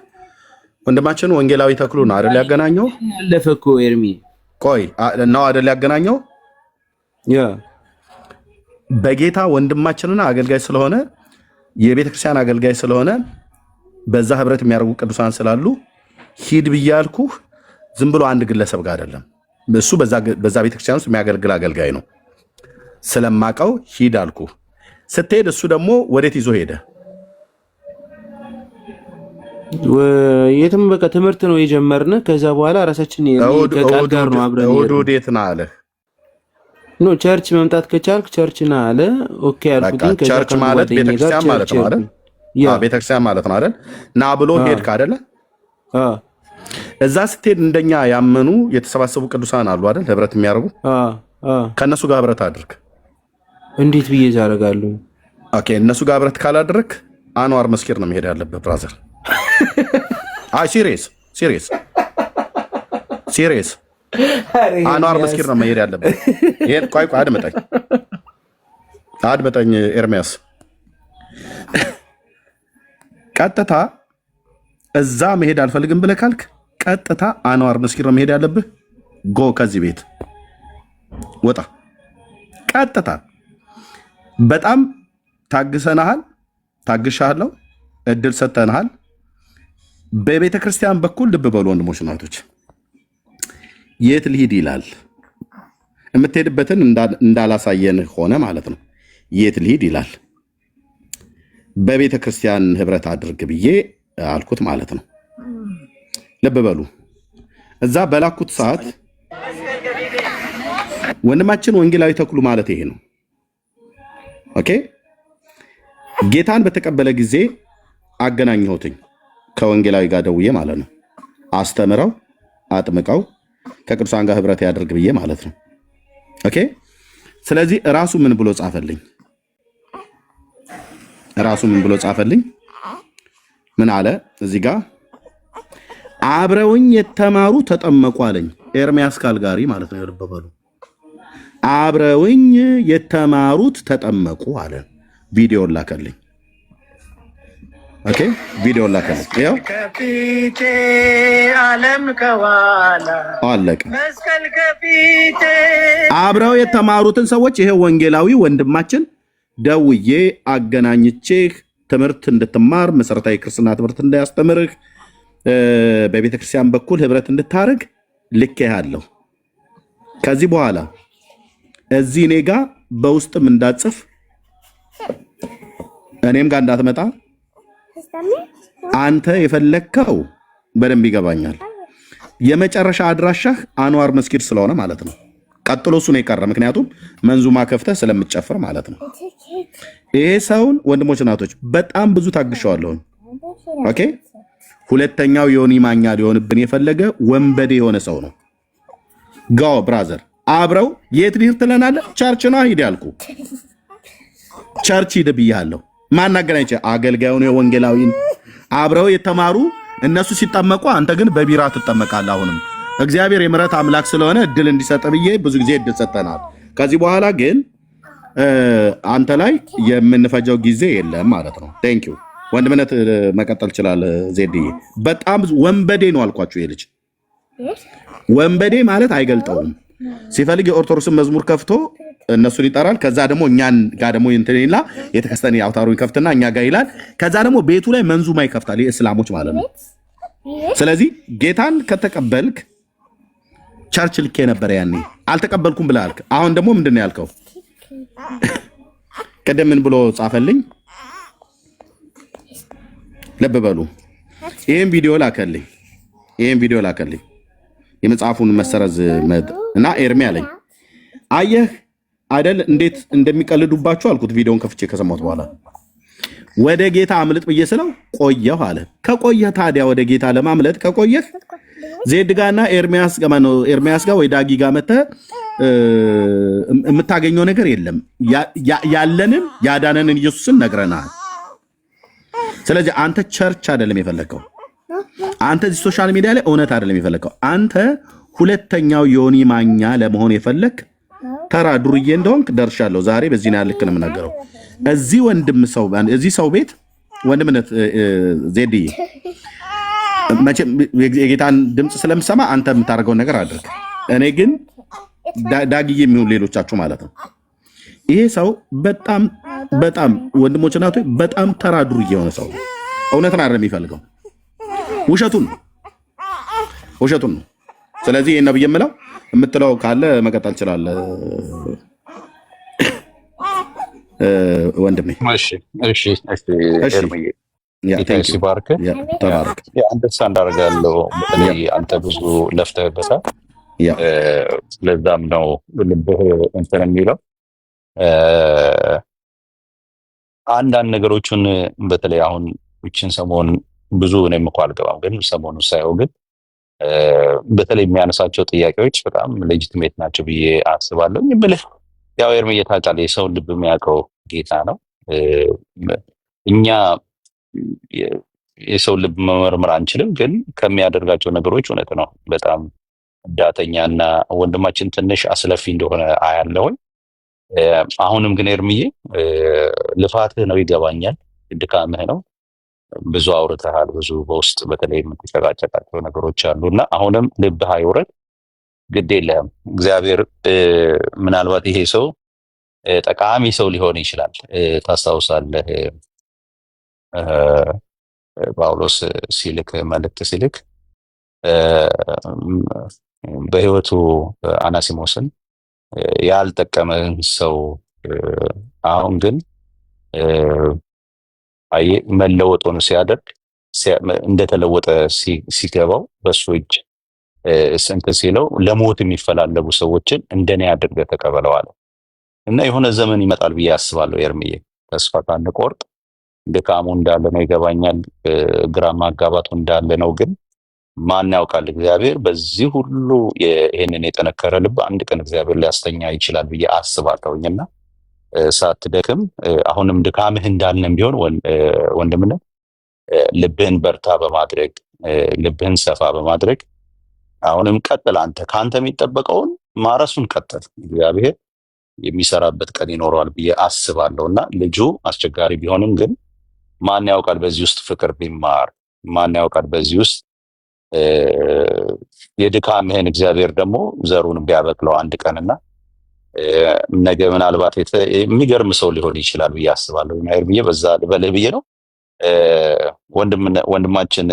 ወንድማችን ወንጌላዊ ተክሉ ነው አይደል ያገናኘው? ያለፈ እኮ ኤርሚ ቆይ ነው አይደል ያገናኘው? ያ በጌታ ወንድማችንና አገልጋይ ስለሆነ የቤተ ክርስቲያን አገልጋይ ስለሆነ በዛ ህብረት የሚያደርጉ ቅዱሳን ስላሉ ሂድ ብዬ ያልኩ ዝም ብሎ አንድ ግለሰብ ጋር አይደለም። እሱ በዛ ቤተ ክርስቲያን ውስጥ የሚያገለግል አገልጋይ ነው። ስለማቀው ሂድ አልኩ። ስትሄድ እሱ ደግሞ ወዴት ይዞ ሄደ? የትም በቃ ትምህርት ነው የጀመርነ። ከዛ በኋላ ራሳችን ከቃል ጋር ነው አብረን ወዴት ና አለ? ቸርች መምጣት ከቻልክ ቸርች ና አለ። ኦኬ አልኩኝ። ቸርች ማለት ቤተክርስቲያን ማለት ነው አይደል? ቤተክርስቲያን ማለት ነው አይደል? ና ብሎ ሄድክ አይደለ? እዛ ስትሄድ እንደኛ ያመኑ የተሰባሰቡ ቅዱሳን አሉ አይደል? ህብረት የሚያደርጉ ከእነሱ ጋር ህብረት አድርግ። እንዴት ብዬ አደርጋለሁ? ኦኬ፣ እነሱ ጋር ህብረት ካላደረክ አንዋር መስጊድ ነው መሄድ ያለብህ ብራዘር። አይ ሲሪየስ አንዋር መስጊድ ነው መሄድ ያለብህ። ይሄን ቆይ አድመጠኝ ኤርሚያስ፣ ቀጥታ እዛ መሄድ አልፈልግም ብለህ ካልክ ቀጥታ አንዋር መስጊድ ነው መሄድ ያለብህ። ጎ ከዚህ ቤት ወጣ ቀጥታ። በጣም ታግሰናሃል፣ ታግሻለሁ፣ እድል ሰጥተናሃል። በቤተ ክርስቲያን በኩል ልብ በሉ ወንድሞች እናቶች፣ የት ልሂድ ይላል። የምትሄድበትን እንዳላሳየን ሆነ ማለት ነው። የት ልሂድ ይላል። በቤተ ክርስቲያን ህብረት አድርግ ብዬ አልኩት ማለት ነው። ልብ በሉ እዛ በላኩት ሰዓት ወንድማችን ወንጌላዊ ተክሉ ማለት ይሄ ነው። ኦኬ፣ ጌታን በተቀበለ ጊዜ አገናኘሁትኝ ከወንጌላዊ ጋር ደውዬ ማለት ነው። አስተምረው አጥምቀው ከቅዱሳን ጋር ህብረት ያደርግ ብዬ ማለት ነው። ኦኬ፣ ስለዚህ ራሱ ምን ብሎ ጻፈልኝ? ምን አለ እዚህ ጋር? አብረውኝ የተማሩ ተጠመቁ አለኝ። ኤርሚያስ ካልጋሪ ማለት ነው። ልብ በሉ አብረውኝ የተማሩት ተጠመቁ አለ። ቪዲዮ ላከልኝ። ኦኬ፣ ቪዲዮ ላከልኝ። ይኸው ከፊቴ ዓለም ከኋላ አለቀ። መስቀል ከፊቴ አብረው የተማሩትን ሰዎች ይሄ ወንጌላዊ ወንድማችን ደውዬ አገናኝቼህ ትምህርት እንድትማር መሰረታዊ ክርስትና ትምህርት እንዳያስተምርህ በቤተክርስቲያን በኩል ህብረት እንድታደርግ ልኬሃለሁ። ከዚህ በኋላ እዚህ እኔ ጋ በውስጥም እንዳጽፍ እኔም ጋር እንዳትመጣ አንተ የፈለግከው በደንብ ይገባኛል። የመጨረሻ አድራሻህ አንዋር መስጊድ ስለሆነ ማለት ነው። ቀጥሎ እሱ ነው የቀረ፣ ምክንያቱም መንዙማ ከፍተህ ስለምትጨፍር ማለት ነው። ይሄ ሰውን ወንድሞች እናቶች በጣም ብዙ ታግሸዋለሁ። ኦኬ፣ ሁለተኛው ዮኒ ማኛ ሊሆንብን የፈለገ ወንበዴ የሆነ ሰው ነው። ጋው ብራዘር አብረው የት ልሂድ ትለናለህ? ቸርች ነው ሂድ ያልኩ፣ ቸርች ሂድ ብያለሁ። ማናገናኝ አገልጋዩን የወንጌላዊን አብረው የተማሩ እነሱ ሲጠመቁ አንተ ግን በቢራ ትጠመቃለህ። አሁንም እግዚአብሔር የምሕረት አምላክ ስለሆነ እድል እንዲሰጥ ብዬ ብዙ ጊዜ እድል ሰጠናል። ከዚህ በኋላ ግን አንተ ላይ የምንፈጀው ጊዜ የለም ማለት ነው። ቴንኪው ወንድምነት መቀጠል ይችላል። ዜድዬ በጣም ወንበዴ ነው አልኳችሁ። ይሄ ልጅ ወንበዴ ማለት አይገልጠውም። ሲፈልግ የኦርቶዶክስን መዝሙር ከፍቶ እነሱን ይጠራል። ከዛ ደግሞ እኛን ጋር ደግሞ እንትንላ የተከስተን አውታሩን ከፍትና እኛ ጋር ይላል። ከዛ ደግሞ ቤቱ ላይ መንዙማ ይከፍታል። የእስላሞች ማለት ነው። ስለዚህ ጌታን ከተቀበልክ ቸርች ልኬ ነበር ያኔ አልተቀበልኩም ብለሃል። አሁን ደግሞ ምንድን ነው ያልከው? ቀደም ምን ብሎ ጻፈልኝ? ልብ በሉ ይሄን ቪዲዮ ላከልኝ። የመጽሐፉን መሰረዝ እና ኤርሚ አለኝ። አየህ አይደል እንዴት እንደሚቀልዱባችሁ አልኩት። ቪዲዮን ከፍቼ ከሰማሁት በኋላ ወደ ጌታ አምልጥ ብዬ ስለው ቆየሁ አለ። ከቆየህ ታዲያ ወደ ጌታ ለማምለጥ ከቆየህ ዜድ ጋርና ኤርሚያስ ጋር ወይ ዳጊ ጋር መተህ የምታገኘው ነገር የለም። ያለንን ያዳነንን ኢየሱስን ነግረናል። ስለዚህ አንተ ቸርች አይደለም የፈለግከው። አንተ እዚህ ሶሻል ሚዲያ ላይ እውነት አይደለም የፈለግከው። አንተ ሁለተኛው ዮኒ ማኛ ለመሆን የፈለግ ተራ ዱርዬ እንደሆንክ ደርሻለሁ። ዛሬ በዚህ ነው ልክ ነው የምናገረው። እዚህ ሰው ቤት ወንድምነት ዜድዬ መቼም የጌታን ድምፅ ስለምሰማ አንተ የምታደርገውን ነገር አድርግ። እኔ ግን ዳግዬ የሚሆን ሌሎቻችሁ ማለት ነው። ይሄ ሰው በጣም በጣም ወንድሞች እናቶች በጣም ተራ ዱርዬ የሆነ ሰው እውነትን አይደለም የሚፈልገው፣ ውሸቱን ነው። ስለዚህ ይሄን ነው ብዬ የምትለው ካለ መቀጠል ትችላለህ ወንድሜ። ሲባርክ አንደርስታንድ አደርጋለሁ። በተለይ አንተ ብዙ ለፍተህበታል። ስለዛም ነው ልብህ እንትን የሚለው። አንዳንድ ነገሮችን በተለይ አሁን ይችን ሰሞን ብዙ እኔም እኮ አልገባም፣ ግን ሰሞኑ ሳየው ግን በተለይ የሚያነሳቸው ጥያቄዎች በጣም ሌጂቲሜት ናቸው ብዬ አስባለሁ። የምልህ ያው ኤርምዬ ታውቃለህ፣ የሰውን ልብ የሚያውቀው ጌታ ነው። እኛ የሰውን ልብ መመርመር አንችልም፣ ግን ከሚያደርጋቸው ነገሮች እውነት ነው በጣም ዳተኛና ወንድማችን ትንሽ አስለፊ እንደሆነ አያለሁኝ። አሁንም ግን ኤርምዬ ልፋትህ ነው ይገባኛል፣ ድካምህ ነው። ብዙ አውርተሃል፣ ብዙ በውስጥ በተለይ የምትጨቃጨቃቸው ነገሮች አሉ እና አሁንም ልብህ አይውረድ፣ ግድ የለህም። እግዚአብሔር ምናልባት ይሄ ሰው ጠቃሚ ሰው ሊሆን ይችላል። ታስታውሳለህ ጳውሎስ ሲልክ መልእክት ሲልክ በህይወቱ አናሲሞስን ያልጠቀመን ሰው አሁን ግን አይ መለወጡን ሲያደርግ እንደተለወጠ ሲገባው በሱ እጅ ስንት ሲለው ለሞት የሚፈላለጉ ሰዎችን እንደኔ አድርገህ ተቀበለው አለ እና የሆነ ዘመን ይመጣል ብዬ አስባለሁ። ኤርምዬ ተስፋ ሳንቆርጥ ድካሙ እንዳለ ነው ይገባኛል፣ ግራ ማጋባቱ እንዳለ ነው። ግን ማን ያውቃል እግዚአብሔር በዚህ ሁሉ ይሄንን የጠነከረ ልብ አንድ ቀን እግዚአብሔር ሊያስተኛ ይችላል ብዬ አስባለሁኝና ሳትደክም አሁንም ድካምህ እንዳልንም ቢሆን ወንድምነት ልብህን በርታ በማድረግ ልብህን ሰፋ በማድረግ አሁንም ቀጥል። ከአንተ የሚጠበቀውን ማረሱን ቀጥል። እግዚአብሔር የሚሰራበት ቀን ይኖረዋል ብዬ አስባለሁና ልጁ አስቸጋሪ ቢሆንም ግን ማን ያውቃል በዚህ ውስጥ ፍቅር ቢማር፣ ማን ያውቃል በዚህ ውስጥ የድካምህን እግዚአብሔር ደግሞ ዘሩን ቢያበቅለው አንድ ቀንና ነገ ምናልባት የሚገርም ሰው ሊሆን ይችላል ብዬ አስባለሁ። ናይር ብዬ በዛ ልበልህ ብዬ ነው። ወንድማችን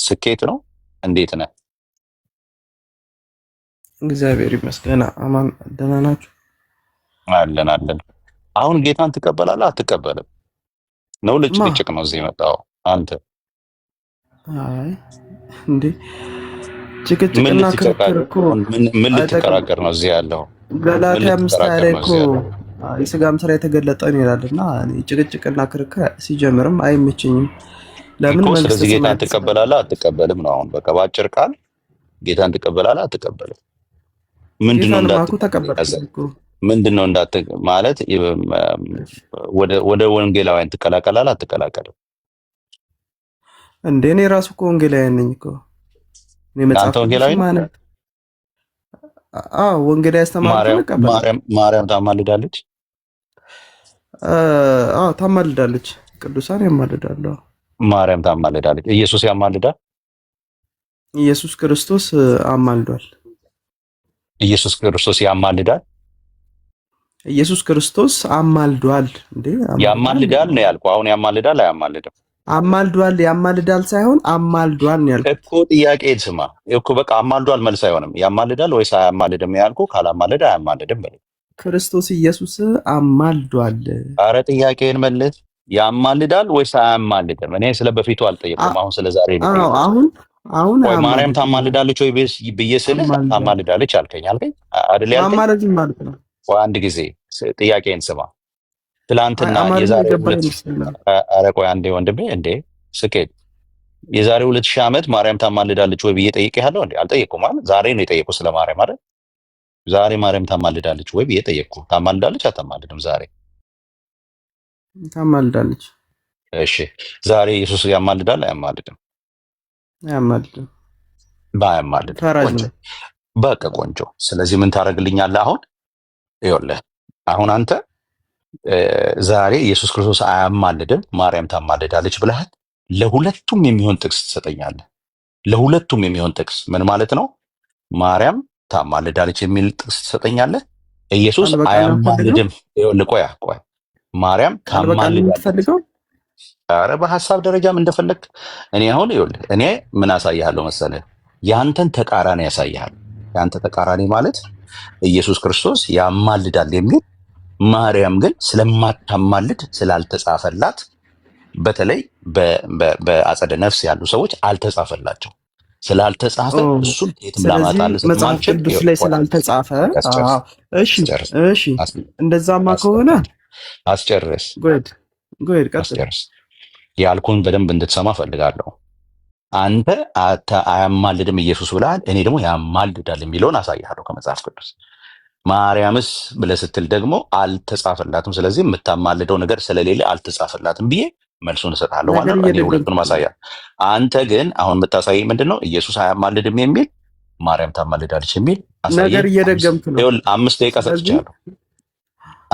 ስኬት ነው፣ እንዴት ነህ? እግዚአብሔር ይመስገን። አማን ደህና ናችሁ? አለን። አሁን ጌታን ትቀበላለህ አትቀበልም? ነው ልጭቅጭቅ ነው እዚህ የመጣው አንተ? አይ እንዴ ጭቅጭቅና ክርክር እኮ ምን ልትከራከር ነው እዚህ ያለው? ገላትያ 5 ላይ እኮ የሥጋም ስራ የተገለጠን ይላልና ጭቅጭቅና ክርክር ሲጀምርም አይመቸኝም። ለምን ማለት? ስለዚህ ጌታን ትቀበላለህ አትቀበልም ነው አሁን። በቃ ባጭር ቃል ጌታን ትቀበላለህ አትቀበልም? ምንድነው እንዳት ማለት ወደ ወንጌላውያን ትቀላቀላለህ አትቀላቀልም? እንዴ እኔ ራሱ እኮ ወንጌላዊ ነኝ እኮ። እኔ መጽሐፍ ወንጌላዊ ማለት ወንጌላዊ አስተማሪ ነው። ማርያም ታማልዳለች? ታማልዳለች። ቅዱሳን ያማልዳሉ። ማርያም ታማልዳለች። ኢየሱስ ያማልዳል? ኢየሱስ ክርስቶስ አማልዷል። ኢየሱስ ክርስቶስ ያማልዳል? ኢየሱስ ክርስቶስ አማልዷል። እንዴ ያማልዳል ነው ያልኩህ። አሁን ያማልዳል አያማልድም? አማልዷል ያማልዳል ሳይሆን አማልዷል ነው ያልኩህ እኮ። ጥያቄ ስማ እኮ በቃ አማልዷል መልስ አይሆንም። ያማልዳል ወይስ አያማልድም ያልኩህ። ካላማልድ አያማልድም በል። ክርስቶስ ኢየሱስ አማልዷል። አረ ጥያቄን መልስ። ያማልዳል ወይስ አያማልድም? እኔ ስለ በፊቱ አልጠየቅኩም። አሁን ስለ ዛሬ ነው። አሁን ወይ ማርያም ታማልዳለች ወይ ብዬ ስልህ ታማልዳለች አልከኝ አይደል? ያልከኝ አማልድ ማለት ነው። ወይ አንድ ጊዜ ጥያቄን ስማ። ትላንትና የዛሬ ኧረ ቆይ አንዴ ወንድሜ፣ እንዴ ስኬት የዛሬ 2000 ዓመት ማርያም ታማልዳለች ወይ ብዬ ጠይቄሃለሁ እንዴ? አልጠየቅኩም አይደል? ዛሬ ነው የጠየቁት ስለ ማርያም አይደል? ዛሬ ማርያም ታማልዳለች ወይ ብዬ ጠየቅኩ። ታማልዳለች አታማልድም? ዛሬ ታማልዳለች። እሺ ዛሬ ኢየሱስ ያማልዳል አያማልድም? አያማልድም። ባያማልድ ቆንጆ፣ በቃ ቆንጆ። ስለዚህ ምን ታደርግልኛለህ አሁን? ይኸውልህ አሁን አንተ ዛሬ ኢየሱስ ክርስቶስ አያማልድም ማርያም ታማልዳለች ብለሃል። ለሁለቱም የሚሆን ጥቅስ ትሰጠኛለህ። ለሁለቱም የሚሆን ጥቅስ ምን ማለት ነው? ማርያም ታማልዳለች የሚል ጥቅስ ትሰጠኛለህ። ኢየሱስ አያማልድም። ይኸውልህ ቆይ ማርያም ታማልዳለች። ኧረ በሐሳብ ደረጃም እንደፈለግ እኔ አሁን ይኸውልህ እኔ ምን አሳይሃለሁ መሰለህ? ያንተን ተቃራኒ ያሳይሃለሁ። ያንተ ተቃራኒ ማለት ኢየሱስ ክርስቶስ ያማልዳል የሚል ማርያም ግን ስለማታማልድ ስላልተጻፈላት፣ በተለይ በአጸደ ነፍስ ያሉ ሰዎች አልተጻፈላቸው። ስላልተጻፈ እሱን የትም ላማጣልህ ስለማልችል ቅዱስ ላይ ስላልተጻፈ። እሺ እንደዛማ ከሆነ አስጨርስ። ጎሄድ ቀጥል። አስቴርስ ያልኩን በደንብ እንድትሰማ ፈልጋለሁ። አንተ አያማልድም ኢየሱስ ብለሃል፣ እኔ ደግሞ ያማልዳል የሚለውን አሳይሃለሁ ከመጽሐፍ ቅዱስ። ማርያምስ ብለህ ስትል ደግሞ አልተጻፈላትም፣ ስለዚህ የምታማልደው ነገር ስለሌለ አልተጻፈላትም ብዬ መልሱን እሰጥሃለሁ ማለት ነገር ነው። እኔ እየደገምክ ሁለቱን ማሳያ። አንተ ግን አሁን የምታሳይ ምንድን ነው? ኢየሱስ አያማልድም የሚል ማርያም ታማልዳለች የሚል አሳየኝ። ነገር እየደገምክ ነው። 5 ደቂቃ ስለዚህ ሰጥቻለሁ።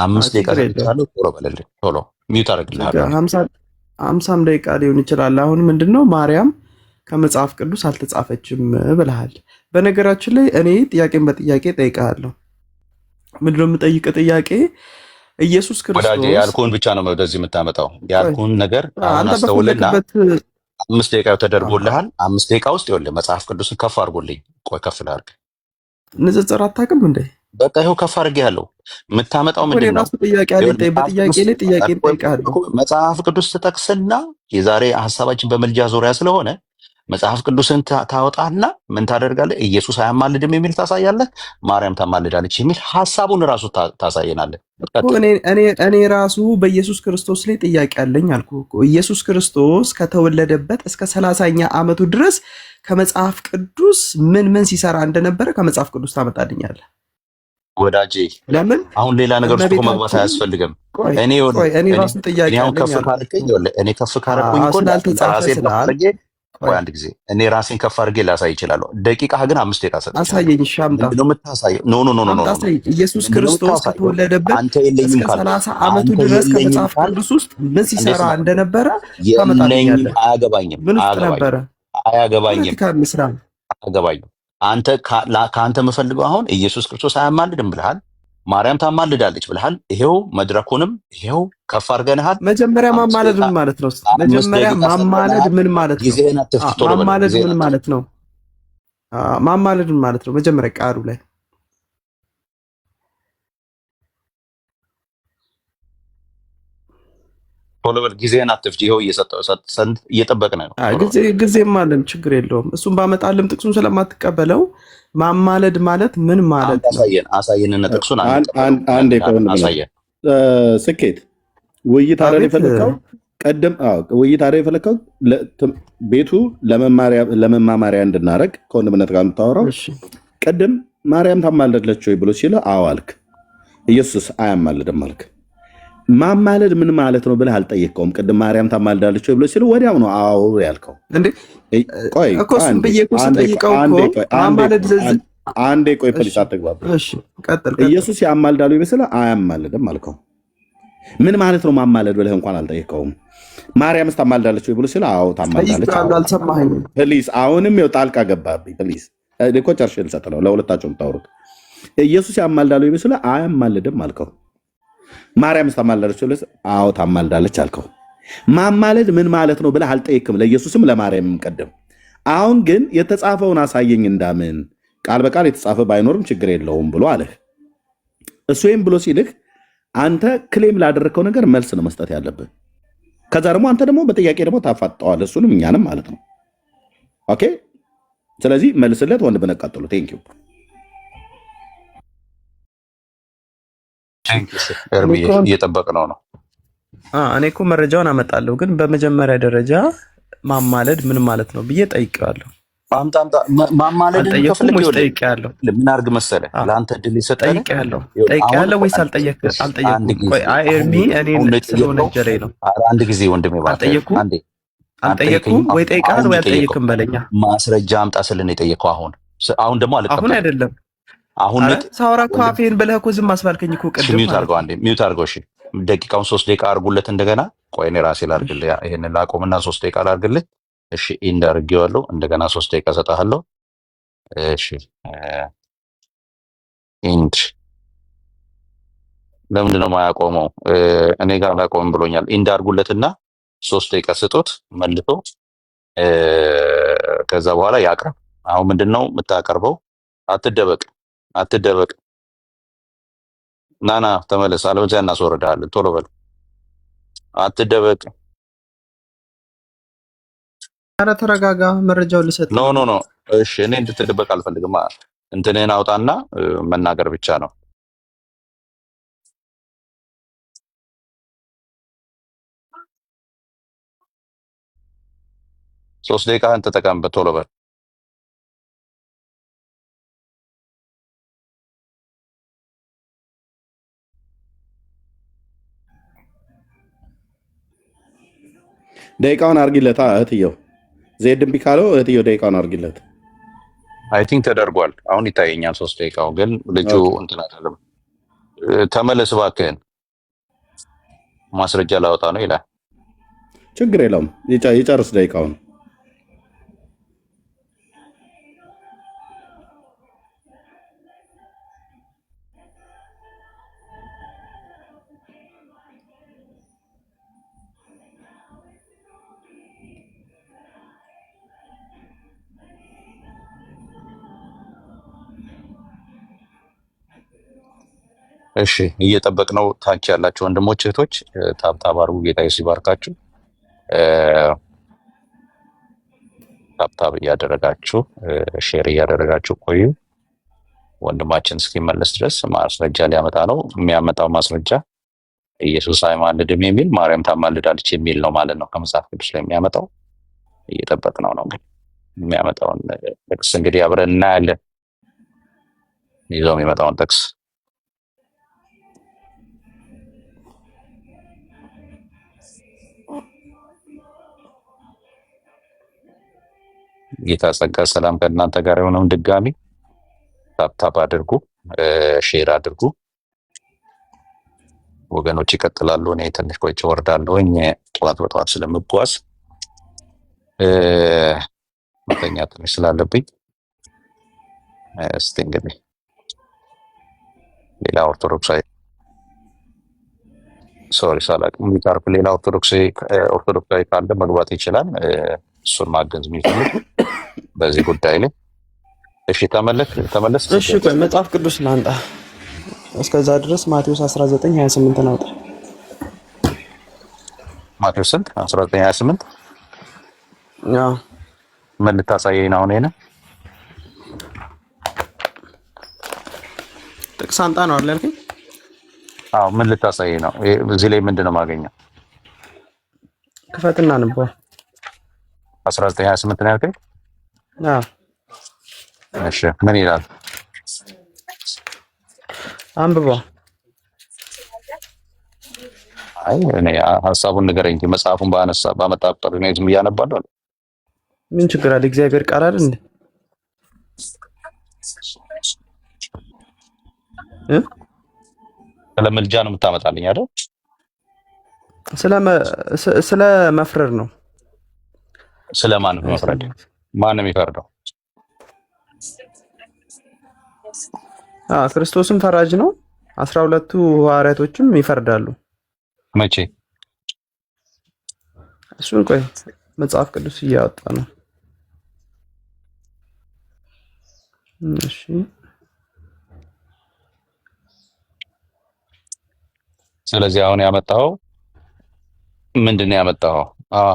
5 ደቂቃ ችግር የለውም። ሰጥቻለሁ። ቶሎ በልልኝ፣ ቶሎ ሚዩት አደርግልሃለሁ። 50 ደቂቃ ሊሆን ይችላል። አሁን ምንድነው ማርያም ከመጽሐፍ ቅዱስ አልተጻፈችም ብለሃል። በነገራችን ላይ እኔ ጥያቄን በጥያቄ ጠይቃለሁ። ምንድነው የምጠይቅ ጥያቄ? ኢየሱስ ወዳጄ ክርስቶስ ያልኩህን ብቻ ነው ወደዚህ የምታመጣው። ያልኩህን ነገር አሁን አንተ አስተውልና በፈለክበት 5 ደቂቃ ተደርጎልሃል። 5 ደቂቃ ውስጥ ይኸውልህ መጽሐፍ ቅዱስን ከፍ አድርጎልኝ። ቆይ ከፍ ላድርግ። ንጽጽር አታውቅም እንዴ? በቃ ይኸው ከፍ አድርጌሃለሁ። የምታመጣው ወደ ምንድን ነው? ራሱ ጥያቄ አለ። በጥያቄ ላይ ጥያቄን ጠይቃለሁ። መጽሐፍ ቅዱስ ትጠቅስና የዛሬ ሀሳባችን በምልጃ ዙሪያ ስለሆነ መጽሐፍ ቅዱስን ታወጣና ምን ታደርጋለህ? ኢየሱስ አያማልድም የሚል ታሳያለህ፣ ማርያም ታማልዳለች የሚል ሀሳቡን ራሱ ታሳየናለህ። እኔ ራሱ በኢየሱስ ክርስቶስ ላይ ጥያቄ አለኝ አልኩ እኮ። ኢየሱስ ክርስቶስ ከተወለደበት እስከ 30ኛ ዓመቱ ድረስ ከመጽሐፍ ቅዱስ ምን ሲሰራ እንደነበረ ከመጽሐፍ ቅዱስ ታመጣልኛለህ ወዳጄ። ለምን አሁን ሌላ ነገር ውስጥ እኮ መግባት አያስፈልግም። እኔ ራሱ ጥያቄ አሁን ከፍ ካደረገኝ እኔ ከፍ ካደረኩኝ እኮ ራሴን ከፍ አድርጌ ቆይ አንድ ጊዜ እኔ ራሴን ከፍ አድርጌ ላሳይ ይችላለሁ። ደቂቃ ግን 5 ደቂቃ ሰጥ አሳየኝ። እሺ አምጣ። ምንድነው የምታሳየው? ኖ ኢየሱስ ክርስቶስ ከተወለደበት አንተ የለኝም እስከ ካልክ 30 ዓመቱ ድረስ ከመጽሐፍ ቅዱስ ውስጥ ምን ሲሰራ እንደነበረ ታመጣልኛለህ። አያገባኝም። ምን ውስጥ ነበረ? አያገባኝም። ከምስራ አያገባኝም። አንተ ከአንተ የምፈልገው አሁን ኢየሱስ ክርስቶስ አያማልድም ብለሃል፣ ማርያም ታማልዳለች ብለሃል። ይሄው መድረኩንም ይሄው ከፍ አድርገንሃል። መጀመሪያ ማማለድ ምን ማለት ነው? መጀመሪያ ማማለድ ምን ማለት ነው? ማማለድ ምን ማለት ነው? ማማለድ ምን ማለት ነው? መጀመሪያ ቃሉ ላይ ቶሎ በል፣ ጊዜህን አትፍጅ። ይኸው እየጠበቅን ነው። ጊዜም አለን፣ ችግር የለውም። እሱም ባመጣልም ጥቅሱን ስለማትቀበለው ማማለድ ማለት ምን ማለት ነው? አሳየንና ጥቅሱን አሳየን። ስኬት ውይይት አይደል የፈለከው? ቀደም ውይይት አይደል የፈለከው? ቤቱ ለመማማሪያ እንድናረግ ከወንድምነት ጋር የምታወራው ቀደም ማርያም ታማልዳለች ወይ ብሎ ሲል አዎ አልክ። ኢየሱስ አያማልድም አልክ። ማማለድ ምን ማለት ነው ብለህ አልጠየቀውም። ቅድም ማርያም ታማልዳለች ወይ ብሎ ሲል ወዲያው ነው አዎ ያልከው። ቆይ አንዴ ቆይ ፖሊስ አትግባብ። ኢየሱስ ያማልዳሉ ይመስል አያማልድም አልከው። ምን ማለት ነው ማማለድ ብለህ እንኳን አልጠየቀውም። ማርያምስ ታማልዳለች ወይ ብሎ ሲል አዎ ታማልዳለች። ፕሊዝ አሁንም ይኸው ጣልቃ ገባብኝ። ፕሊዝ እኮ ጨርሼ ልሰጥ ነው ለሁለታቸውም ታወሩት። ኢየሱስ ያማልዳሉ ይመስል አያማልድም አልከው። ማርያምስ ታማልዳለች? አዎ ታማልዳለች አልከው። ማማለድ ምን ማለት ነው ብለህ አልጠየቅም፣ ለኢየሱስም ለማርያምም ቀደም። አሁን ግን የተጻፈውን አሳየኝ እንዳምን ቃል በቃል የተጻፈ ባይኖርም ችግር የለውም ብሎ አለህ። እሱ ይህም ብሎ ሲልህ አንተ ክሌም ላደረግከው ነገር መልስ ነው መስጠት ያለብህ። ከዛ ደግሞ አንተ ደግሞ በጥያቄ ደግሞ ታፋጠዋል፣ እሱንም እኛንም ማለት ነው። ኦኬ። ስለዚህ መልስለት ወንድ ብነቃጥሉ ቴንኪው እየጠበቅነው ነው። እኔ እኮ መረጃውን አመጣለሁ፣ ግን በመጀመሪያ ደረጃ ማማለድ ምን ማለት ነው ብዬ ጠይቄዋለሁ። ማማለድን ጠይቄያለሁ። ምን አድርግ መሰለህ፣ ለአንተ ድል ይሰጠህ። ጠይቄያለሁ ወይስ አልጠየቅም? ስለወነጀለኝ ነው። አንድ ጊዜ ወንድሜ አልጠየቅኩም ወይ ጠይቃለሁ ወይ አልጠየቅም በለኛ። ማስረጃ አምጣ ስልን የጠየቀው አሁን ደግሞ አሁን አይደለም ሳውራ እኮ አፌን ብለህ እኮ ዝም አስባልከኝ እኮ ቅድም። ሚዩት አድርገው። እሺ ደቂቃውን 3 ደቂቃ አድርጉለት እንደገና። ቆይ እኔ ራሴ ላድርግልህ፣ ይሄንን ላቆምና 3 ደቂቃ ላድርግልህ። እሺ ኢንድ አድርጌዋለሁ። እንደገና 3 ደቂቃ እሰጥሃለሁ። እሺ ኢንድ ለምንድን ነው የማያቆመው? እኔ ጋር ላቆም ብሎኛል። ኢንድ አድርጉለትና 3 ደቂቃ ስጡት መልሶ፣ ከዛ በኋላ ያቅርብ። አሁን ምንድን ነው የምታቀርበው? አትደበቅ። ናና ተመለስ፣ አለበለዚያ እናስወርድሃለን። ቶሎ በል፣ አትደበቅ። ኧረ ተረጋጋ፣ መረጃውን ልሰጥ። ኖ። እሺ እኔ እንድትደበቅ አልፈልግም። እንትንህን አውጣና መናገር ብቻ ነው። 3 ደቂቃህን ተጠቀምበት ቶሎ በል። ደቂቃውን አርጊለት እህትየው። ዜድ እምቢ ካለው እህትየው ደቂቃውን አርጊለት። አይ ቲንክ ተደርጓል። አሁን ይታየኛል 3 ደቂቃው፣ ግን ልጁ እንትን አይደለም። ተመለስ እባክህን ማስረጃ ላወጣ ነው ይላል። ችግር የለውም ይጨርስ ደቂቃውን። እሺ እየጠበቅነው ታች ያላችሁ ወንድሞች እህቶች ታብታብ አድርጉ። ጌታ ኢየሱስ ይባርካችሁ። ታብታብ እያደረጋችሁ ሼር እያደረጋችሁ ቆዩ። ወንድማችን እስኪመለስ ድረስ ማስረጃ ሊያመጣ ነው። የሚያመጣው ማስረጃ ኢየሱስ አይማልድም የሚል ማርያም ታማልዳለች የሚል ነው ማለት ነው። ከመጽሐፍ ቅዱስ ላይ የሚያመጣው እየጠበቅነው ነው። እንግዲህ የሚያመጣውን ጥቅስ እንግዲህ አብረን እናያለን። ይዘው የሚመጣውን ጥቅስ ጌታ ጸጋ ሰላም ከእናንተ ጋር የሆነውን ድጋሚ ታፕታፕ አድርጉ፣ ሼር አድርጉ። ወገኖች ይቀጥላሉ። እኔ ትንሽ ቆይቼ ወርዳለሁኝ። ጠዋት በጠዋት ስለምጓዝ መተኛ ትንሽ ስላለብኝ እስቲ እንግዲህ ሌላ ኦርቶዶክሳዊ የሚቀርብ ሌላ ኦርቶዶክሳዊ ካለ መግባት ይችላል። እሱን ማገዝ የሚፈልግ በዚህ ጉዳይ ላይ እሺ፣ ተመለስ። እሺ፣ ቆይ መጽሐፍ ቅዱስ ላንጣ። እስከዛ ድረስ ማቴዎስ 19:28 አውጣ። ማቴዎስ 19:28 አዎ፣ ምን ልታሳየኝ ነው? እኔ ጥቅስ አንጣ ነው አይደል ያልከኝ? አዎ፣ ምን ልታሳየኝ ነው? እዚህ ላይ ምንድን ነው የማገኘው? ክፈትና አንብበው። 19:28 ነው ያልከኝ? አዎ። እሺ፣ ምን ይላል? አንብበው። አይ እኔ ሀሳቡን ንገረኝ እንጂ መጽሐፉን ባመጣ ቁጥር እኔ ዝም እያነባለሁ። ምን ችግር አለ? እግዚአብሔር ቃል አይደል እንዴ? ስለ ምልጃ ነው የምታመጣልኝ አይደል? ስለ መፍረድ ነው። ስለማን ነው መፍረድ? ማን ነው የሚፈርደው? ክርስቶስም ፈራጅ ነው። 12ቱ ሐዋርያቶችም ይፈርዳሉ። መቼ? እሱን ቆይ መጽሐፍ ቅዱስ እያወጣ ነው። እሺ፣ ስለዚህ አሁን ያመጣው ምንድን ነው ያመጣው?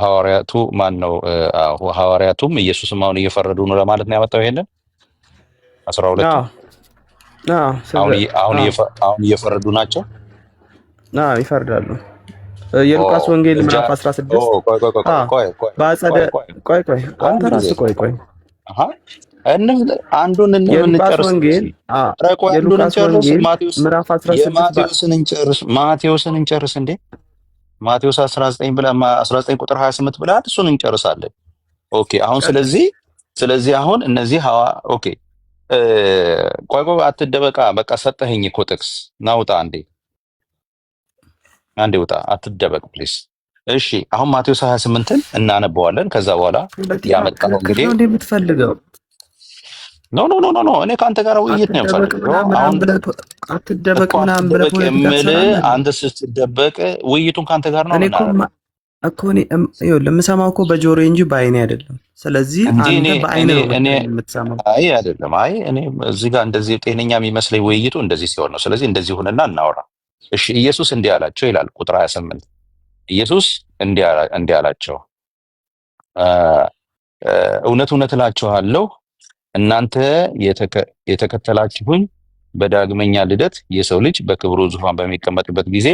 ሐዋርያቱ ማን ነው? ሐዋርያቱም ኢየሱስም አሁን እየፈረዱ ነው ለማለት ነው ያመጣው። ይሄንን 12 አሁን እየፈረዱ ናቸው። ይፈርዳሉ። የሉቃስ ወንጌል ምዕራፍ 16 ቆይ አንተ ራስህ ቆይ አንዱን የሉቃስ ወንጌል ምዕራፍ 16 ማቴዎስን እንጨርስ እንዴ። ማቴዎስ 19 ብላ 19 ቁጥር 28 ብላ እሱን እንጨርሳለን። ኦኬ አሁን ስለዚህ አሁን እነዚህ ኦኬ ቆይ አትደበቃ። በቃ ሰጠኸኝ እኮ ጥቅስ ናውጣ። አንዴ ውጣ፣ አትደበቅ ፕሊዝ። እሺ አሁን ማቴዎስ 28ን እናነበዋለን። ከዛ በኋላ ያመጣው እንግዲህ የምትፈልገው ኖ እኔ ከአንተ ጋር ውይይት ነው የምፈልገው። አሁን አትደበቅ ምናምን ብለህ አንተ ስትደበቅ ውይይቱን ከአንተ ጋር ነው እኮ እኔ የምሰማው እኮ በጆሮዬ እንጂ በአይኔ አይደለም። ስለዚህ አንተ በአይኔ ነው የምትሰማው። አይ አይደለም። አይ እኔ እዚህ ጋር እንደዚህ ጤነኛ የሚመስለኝ ውይይቱ እንደዚህ ሲሆን ነው። ስለዚህ እንደዚህ ሆነና እናውራ። እሺ ኢየሱስ እንዲህ አላቸው ይላል ቁጥር 28። ኢየሱስ እንዲህ አላቸው፣ እውነት እውነት እላችኋለሁ እናንተ የተከተላችሁኝ በዳግመኛ ልደት የሰው ልጅ በክብሩ ዙፋን በሚቀመጥበት ጊዜ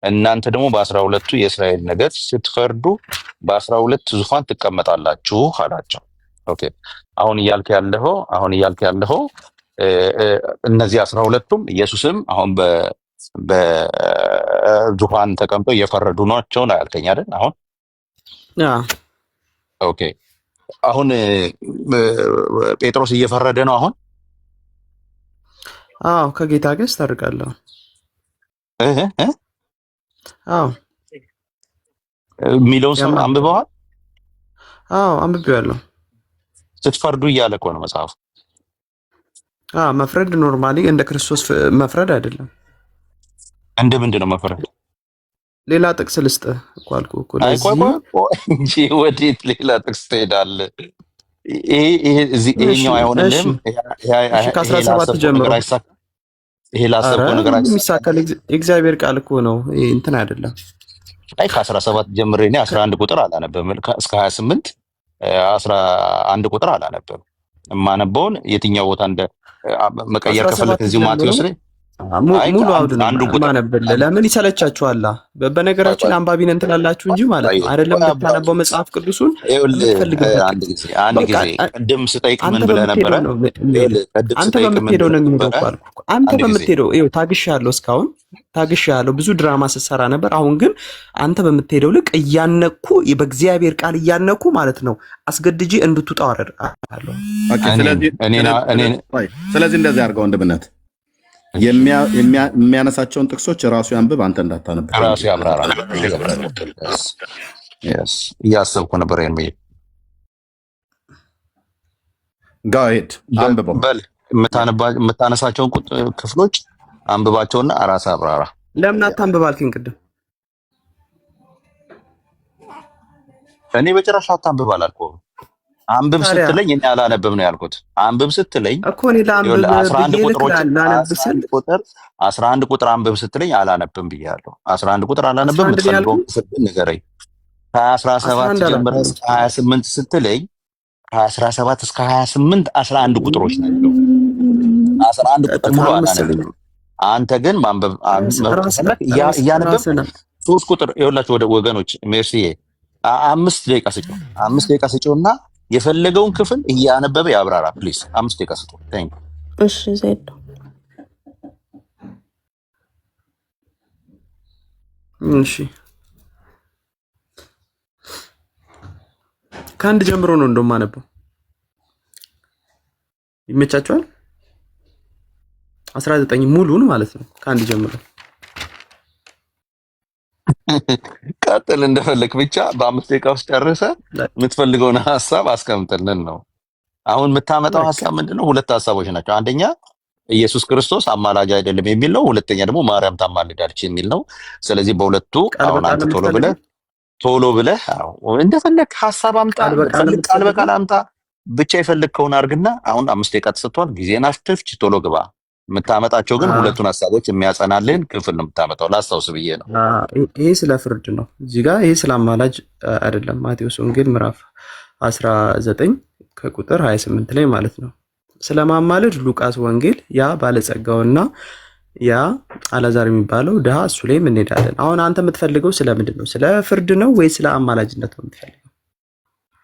እናንተ ደግሞ በ12ቱ የእስራኤል ነገድ ስትፈርዱ በ12 ዙፋን ትቀመጣላችሁ አላቸው። ኦኬ አሁን እያልክ ያለኸው እነዚህ 12ቱም ኢየሱስም አሁን በዙፋን ተቀምጠው እየፈረዱ ናቸው ነው ያልከኝ አይደል? አሁን ኦኬ አሁን ጴጥሮስ እየፈረደ ነው አሁን? አዎ ከጌታ ጋር አስታርቃለሁ። አዎ የሚለውን ሰው አንብበዋል? አዎ አንብቤዋለሁ። ስትፈርዱ እያለ እኮ ነው መጽሐፉ። መፍረድ ኖርማሊ እንደ ክርስቶስ መፍረድ አይደለም። እንደ ምንድን ነው መፍረድ? ሌላ ጥቅስ ልስጥ እኮ አልኩህ እኮ እንጂ ወዴት ሌላ ጥቅስ ትሄዳለህ? ይሄኛው አይሆንልህም። ከ17 ጀምሮ ይሄ ላሰብከው ነገር የሚሳካል የእግዚአብሔር ቃል እኮ ነው፣ እንትን አይደለም። አይ ከ17 ጀምሬ እኔ 11 ቁጥር አላነበብም፣ እስከ 28 11 ቁጥር አላነበብም። የማነበውን የትኛው ቦታ እንደ መቀየር ከፈለክ እዚሁ ማቴዎስ ላይ ሙሉ አውድ ነው ማነብልህ። ለምን ይሰለቻችኋል? በነገራችን አንባቢ ነን ትላላችሁ እንጂ ማለት ነው አይደለም። የምታነበው መጽሐፍ ቅዱስን አንድ ጊዜ ቅድም ስጠይቅ ምን ብለህ ነበረ? አንተ በምትሄደው ነው የሚሄደው እኮ አልኩህ። አንተ በምትሄደው ይኸው ታግሻለሁ፣ እስካሁን ታግሻለሁ። ብዙ ድራማ ስትሰራ ነበር። አሁን ግን አንተ በምትሄደው ልክ እያነኩ በእግዚአብሔር ቃል እያነኩ ማለት ነው አስገድጄ እንድትውጣው አደርጋለሁ። ስለዚህ እንደዚህ አድርገው ወንድምነት የሚያነሳቸውን ጥቅሶች ራሱ ያንብብ፣ አንተ እንዳታነብ ራሱ ያብራራ። እያሰብኩ ነበር ጋሄድ አንብበው በል የምታነሳቸውን ክፍሎች አንብባቸውና ራስ አብራራ። ለምን አታንብብ አልከኝ ቅድም? እኔ በጭራሽ አታንብብ አላልኩም። አንብብ ስትለኝ እኔ አላነብብ ነው ያልኩት። አንብብ ስትለኝ እኮ እኔ ላንብብ 11 ቁጥር አንብብ ስትለኝ አላነብም ብያለሁ። 11 ቁጥር አላነብም የምትፈልገው ንገረኝ። ከ17 ጀምረህ እስከ 28 ስትለኝ ከ17 እስከ 28 11 ቁጥሮች ናቸው። 11 ቁጥር ሙሉ አላነብም። አንተ ግን ማንበብ እያነበብ 3 ቁጥር ይኸውላችሁ ወደ ወገኖች ሜርሲዬ 5 ደቂቃ ስጪውና የፈለገውን ክፍል እያነበበ ያብራራ ፕሊዝ። 5 ደቂቃ ስጡ። ታንክ እሺ ዜድ እሺ ከአንድ ጀምሮ ነው እንደማነበው። ይመቻችኋል? 19 ሙሉን ማለት ነው ከአንድ ጀምሮ ቀጥል እንደፈለክ ብቻ በ5 ደቂቃ ውስጥ ጨርሰህ የምትፈልገውን ሐሳብ አስቀምጥልን ነው። አሁን የምታመጣው ሐሳብ ምንድነው? ሁለት ሐሳቦች ናቸው። አንደኛ ኢየሱስ ክርስቶስ አማላጅ አይደለም የሚል ነው። ሁለተኛ ደግሞ ማርያም ታማልዳለች የሚል ነው። ስለዚህ በሁለቱ አሁን አንተ ቶሎ ብለህ እንደፈለክ ሐሳብ አምጣ፣ ቃል በቃል አምጣ፣ ብቻ የፈለግከውን አድርግና አሁን 5 ደቂቃ ተሰጥቷል። ጊዜን አትፍጅ፣ ቶሎ ግባ። የምታመጣቸው ግን ሁለቱን ሐሳቦች የሚያጸናልህን ክፍል ነው የምታመጣው። ላስታውስ ብዬ ነው። ይሄ ስለ ፍርድ ነው እዚህ ጋር። ይሄ ስለ አማላጅ አይደለም። ማቴዎስ ወንጌል ምዕራፍ 19 ከቁጥር 28 ላይ ማለት ነው። ስለ ማማለድ ሉቃስ ወንጌል ያ ባለጸጋውና ያ አላዛር የሚባለው ድሃ እሱ ላይ እንሄዳለን። አሁን አንተ የምትፈልገው ስለምንድን ነው? ስለ ፍርድ ነው ወይ ስለ አማላጅነት ነው የምትፈልገው?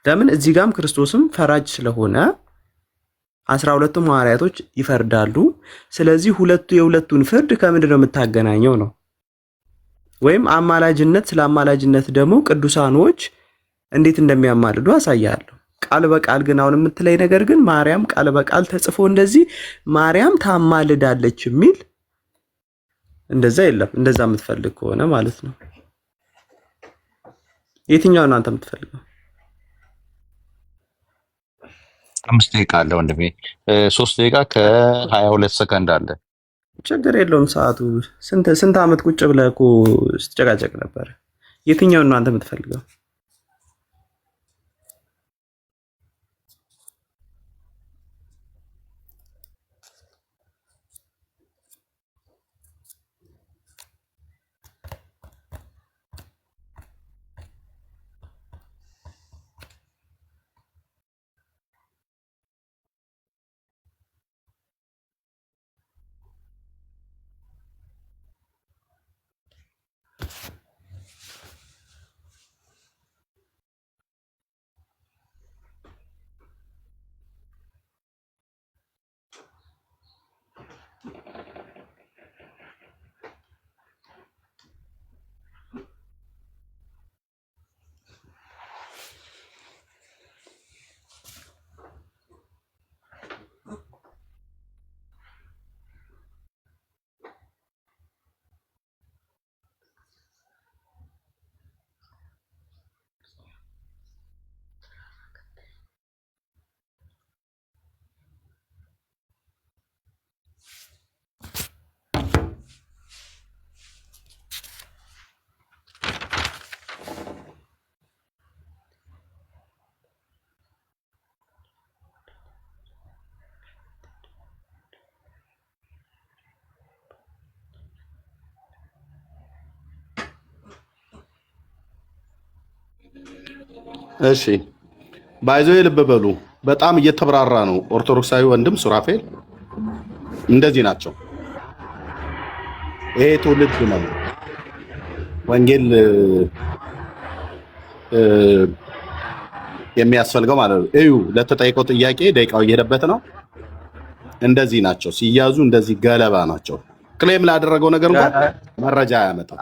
ለምን እዚህ ጋርም ክርስቶስም ፈራጅ ስለሆነ 12ቱም ሐዋርያቶች ይፈርዳሉ። ስለዚህ የሁለቱን ፍርድ ከምንድን ነው የምታገናኘው ነው? ወይም አማላጅነት፣ ስለ አማላጅነት ደግሞ ቅዱሳኖች እንዴት እንደሚያማልዱ አሳያለሁ። ቃል በቃል ግን አሁን የምትለይ ነገር ግን ማርያም ቃል በቃል ተጽፎ እንደዚህ ማርያም ታማልዳለች የሚል እንደዛ የለም። እንደዛ የምትፈልግ ከሆነ ማለት ነው የትኛውን አንተ የምትፈልገው? 5 ደቂቃ አለ ወንድሜ። 3 ደቂቃ ከ22 ሰከንድ አለ። ችግር የለውም ሰዓቱ። ስንት ዓመት ቁጭ ብለህ እኮ ስትጨቃጨቅ ነበር። የትኛውን ነው አንተ የምትፈልገው? እሺ ባይዞ ልብ በሉ። በጣም እየተብራራ ነው። ኦርቶዶክሳዊ ወንድም ሱራፌል እንደዚህ ናቸው። ይሄ ትውልድ ነው ወንጌል የሚያስፈልገው ማለት ነው። እዩ ለተጠየቀው ጥያቄ ደቂቃው እየሄደበት ነው። እንደዚህ ናቸው ሲያዙ፣ እንደዚህ ገለባ ናቸው። ክሌም ላደረገው ነገር እንኳን መረጃ አያመጣም።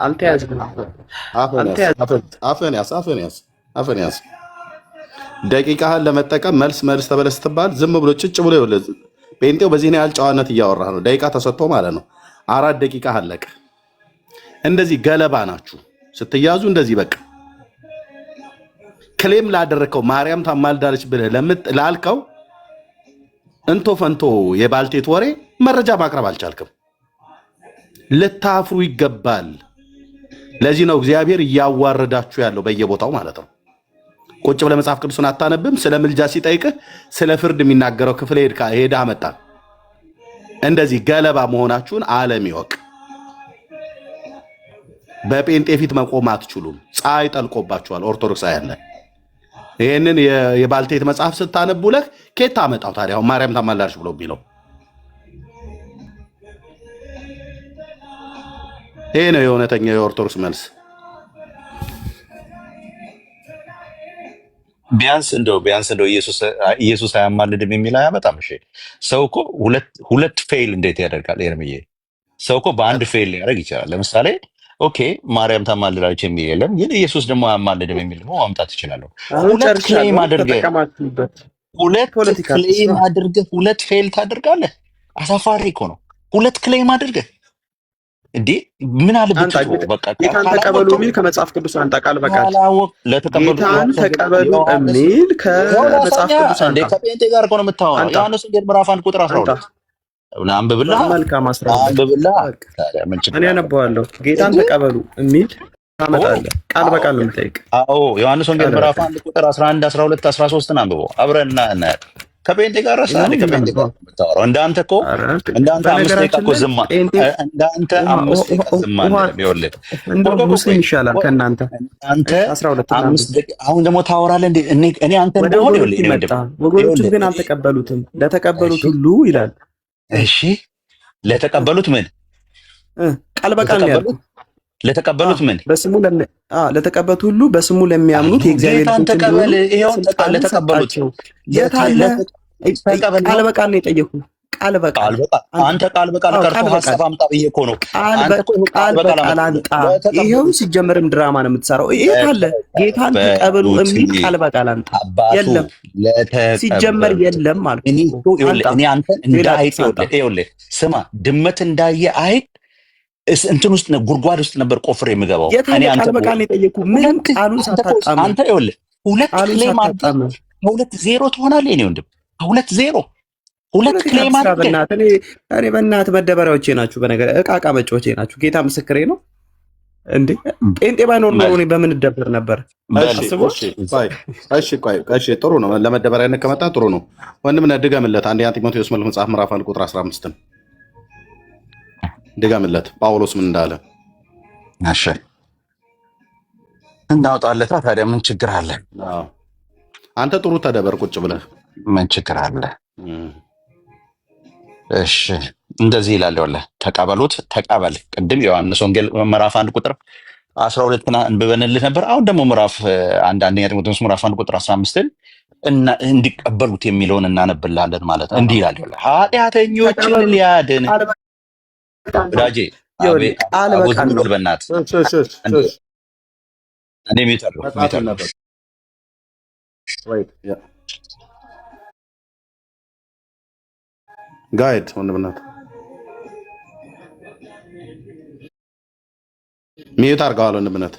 አፍን ያዝ። ደቂቃህን ለመጠቀም መልስ ተበለስ ስትባል ዝም ብሎ ጭጭ ብሎ ይኸውልህ፣ ጴንጤው በዚህ ነው ያህል ጨዋነት እያወራህ ነው። ደቂቃ ተሰጥቶ ማለት ነው። 4 ደቂቃ አለቀ። እንደዚህ ገለባ ናችሁ ስትያዙ። እንደዚህ በቃ ክሌም ላደረከው ማርያም ታማልዳለች ብለህ ላልከው እንቶ ፈንቶ የባልቴት ወሬ መረጃ ማቅረብ አልቻልክም። ልታፍሩ ይገባል። ለዚህ ነው እግዚአብሔር እያዋረዳችሁ ያለው በየቦታው ማለት ነው። ቁጭ ብለህ መጽሐፍ ቅዱስን አታነብም? ስለ ምልጃ ሲጠይቅህ ስለ ፍርድ የሚናገረው ክፍል ሄዳ አመጣ። እንደዚህ ገለባ መሆናችሁን ዓለም ይወቅ። በጴንጤ ፊት መቆም አትችሉም። ፀሐይ ጠልቆባችኋል። ኦርቶዶክሳውያን ላይ ይህንን የባልቴት መጽሐፍ ስታነቡለህ ኬት ታመጣው ታዲያ? አሁን ማርያም ታማልዳለች ብሎ ቢለው ይሄ ነው የእውነተኛ የኦርቶዶክስ መልስ። ቢያንስ እንደው ኢየሱስ አያማልድም የሚል አያመጣም። እሺ ሰው እኮ ሁለት ፌል እንዴት ያደርጋል? ኤርምዬ ሰው እኮ በአንድ ፌል ሊያደርግ ይችላል። ለምሳሌ ኦኬ ማርያም ታማልዳለች የሚል የለም፣ ግን ኢየሱስ ደግሞ አያማልድም የሚል ደግሞ ማምጣት ይችላለሁ። ሁለት ክሌም አድርገህ ሁለት ፌል ታደርጋለህ። አሳፋሪ እኮ ነው። ሁለት ክሌም አድርገህ እንዴ ምን አለ ብትሉ በቃ ጌታን ተቀበሉ የሚል ከመጽሐፍ ቅዱስ አንጣ ቃል በቃል ጌታን ተቀበሉ የሚል ከመጽሐፍ ቅዱስ አንጣ። ከጴንጤ ጋር እኮ ነው የምታወራው። ዮሐንስ ወንጌል ምዕራፍ 1 ቁጥር 12 አንብብላ። መልካም እኔ አነበዋለሁ። ጌታን ተቀበሉ የሚል ታመጣለህ። ቃል በቃል ነው የምጠይቅ። አዎ ዮሐንስ ወንጌል ምዕራፍ 1 ቁጥር 11 12 13 አንብበው አብረን እናያለን። ከጴንጤ ጋር ከጴንጤ ጋር የምታወራው እንዳንተ አምስት ደቂቃ እኮ ዝም እንደው ሙስሊም ይሻላል ከእናንተ። አንተ 12 ደቂቃ አሁን ደግሞ ታወራለህ እንዴ? እኔ አንተ እንደሆነ ወገኖቹ ግን አልተቀበሉትም። ለተቀበሉት ሁሉ ይላል። እሺ ለተቀበሉት ምን ቃል በቃል ነው ያልኩት። ለተቀበሉት ምን ለተቀበሉት ሁሉ በስሙ ለሚያምኑት የእግዚአብሔር ልጆች ተቀበል። ይሄው ለተቀበሉት የታለ? ቃል በቃል ነው የጠየኩህ። ቃል በቃል አንተ ቃል በቃል ቀርቶ ሐሳብ አምጣ ብዬ እኮ ነው። ቃል በቃል አንጣ። ይሄው ሲጀመርም ድራማ ነው የምትሰራው። ይሄ ካለ ጌታን ተቀበሉ የሚል ቃል በቃል አንጣ። የለም ሲጀመር የለም ማለት እኔ አንተን እንዳይጥ ይኸውልህ፣ ስማ ድመት እንዳየ አይጥ እንትን ውስጥ ጉድጓድ ውስጥ ነበር ቆፍሬ የምገባው። እኔ ቃል በቃል የጠየኩህ ምንም ቃሉን ሳታጣም አንተ ይኸውልህ 2-0 ትሆናለህ። እኔ ወንድም 2-0 ክሌም አድርገህ እኔ በእናትህ መደበሪያዎቼ ናችሁ። በነገር እቃ መጫወቼ ናችሁ። ጌታ ምስክሬ ነው። እንዴ ጴንጤ ባይኖር ኖሮ እኔ በምን እደበር ነበር? እሺ ጥሩ ነው። ለመደበሪያነት ከመጣ ጥሩ ነው። ወንድም ድገምለት። አንደኛ ጢሞቴዎስ መጽሐፍ ምዕራፍ 1 ቁጥር 15 ድገምለት። ጳውሎስ ምን እንዳለ እሺ እናውጣለታ። ታዲያ ምን ችግር አለ? አንተ ጥሩ ተደበር ቁጭ ብለህ ምን ችግር አለ? እሺ እንደዚህ ይላል። ወላሂ ተቀበሉት። ተቀበል። ቅድም ዮሐንስ ወንጌል ምዕራፍ 1 ቁጥር 12 እንበበንልህ ነበር። አሁን ደግሞ ምዕራፍ አንደኛ ጢሞቴዎስ ምዕራፍ 1 ቁጥር 15 እና እንዲቀበሉት የሚለውን እናነብልሃለን ማለት ነው። እንዲህ ይላል። ወላሂ ኃጢአተኞችን ሊያድን ወዳጄ ቃል በቃል ነው። በእናትህ እኔ ሚተር ጋይድ ወንድምናት ሚዩት አድርገዋል። ወንድምነት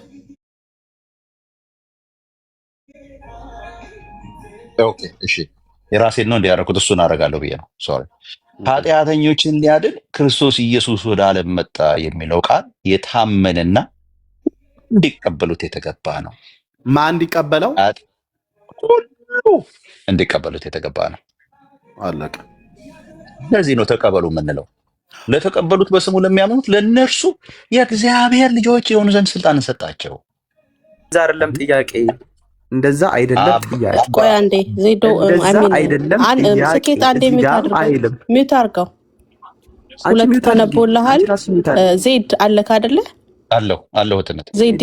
ኦኬ እሺ የራሴን ነው እንዲያደረኩት እሱን አደርጋለሁ ብዬ ነው። ሶሪ ኃጢአተኞችን ሊያድን ክርስቶስ ኢየሱስ ወደ ዓለም መጣ የሚለው ቃል የታመነና እንዲቀበሉት የተገባ ነው። ማን እንዲቀበለው? ሁሉ እንዲቀበሉት የተገባ ነው። አለቀ። ለዚህ ነው ተቀበሉ የምንለው። ለተቀበሉት በስሙ ለሚያምኑት ለእነርሱ የእግዚአብሔር ልጆች የሆኑ ዘንድ ስልጣን ሰጣቸው። እዛ አይደለም ጥያቄ። እንደዛ አይደለም ጥያቄ። ቆይ አንዴ ዜዶ እንደዛ አይደለም ጥያቄ። ስኬት አንዴ አይልም ሚውት አድርገው። ሁለት ተነቦልሃል። ዜድ አለክ አይደለ? አለው እትነት ዜድ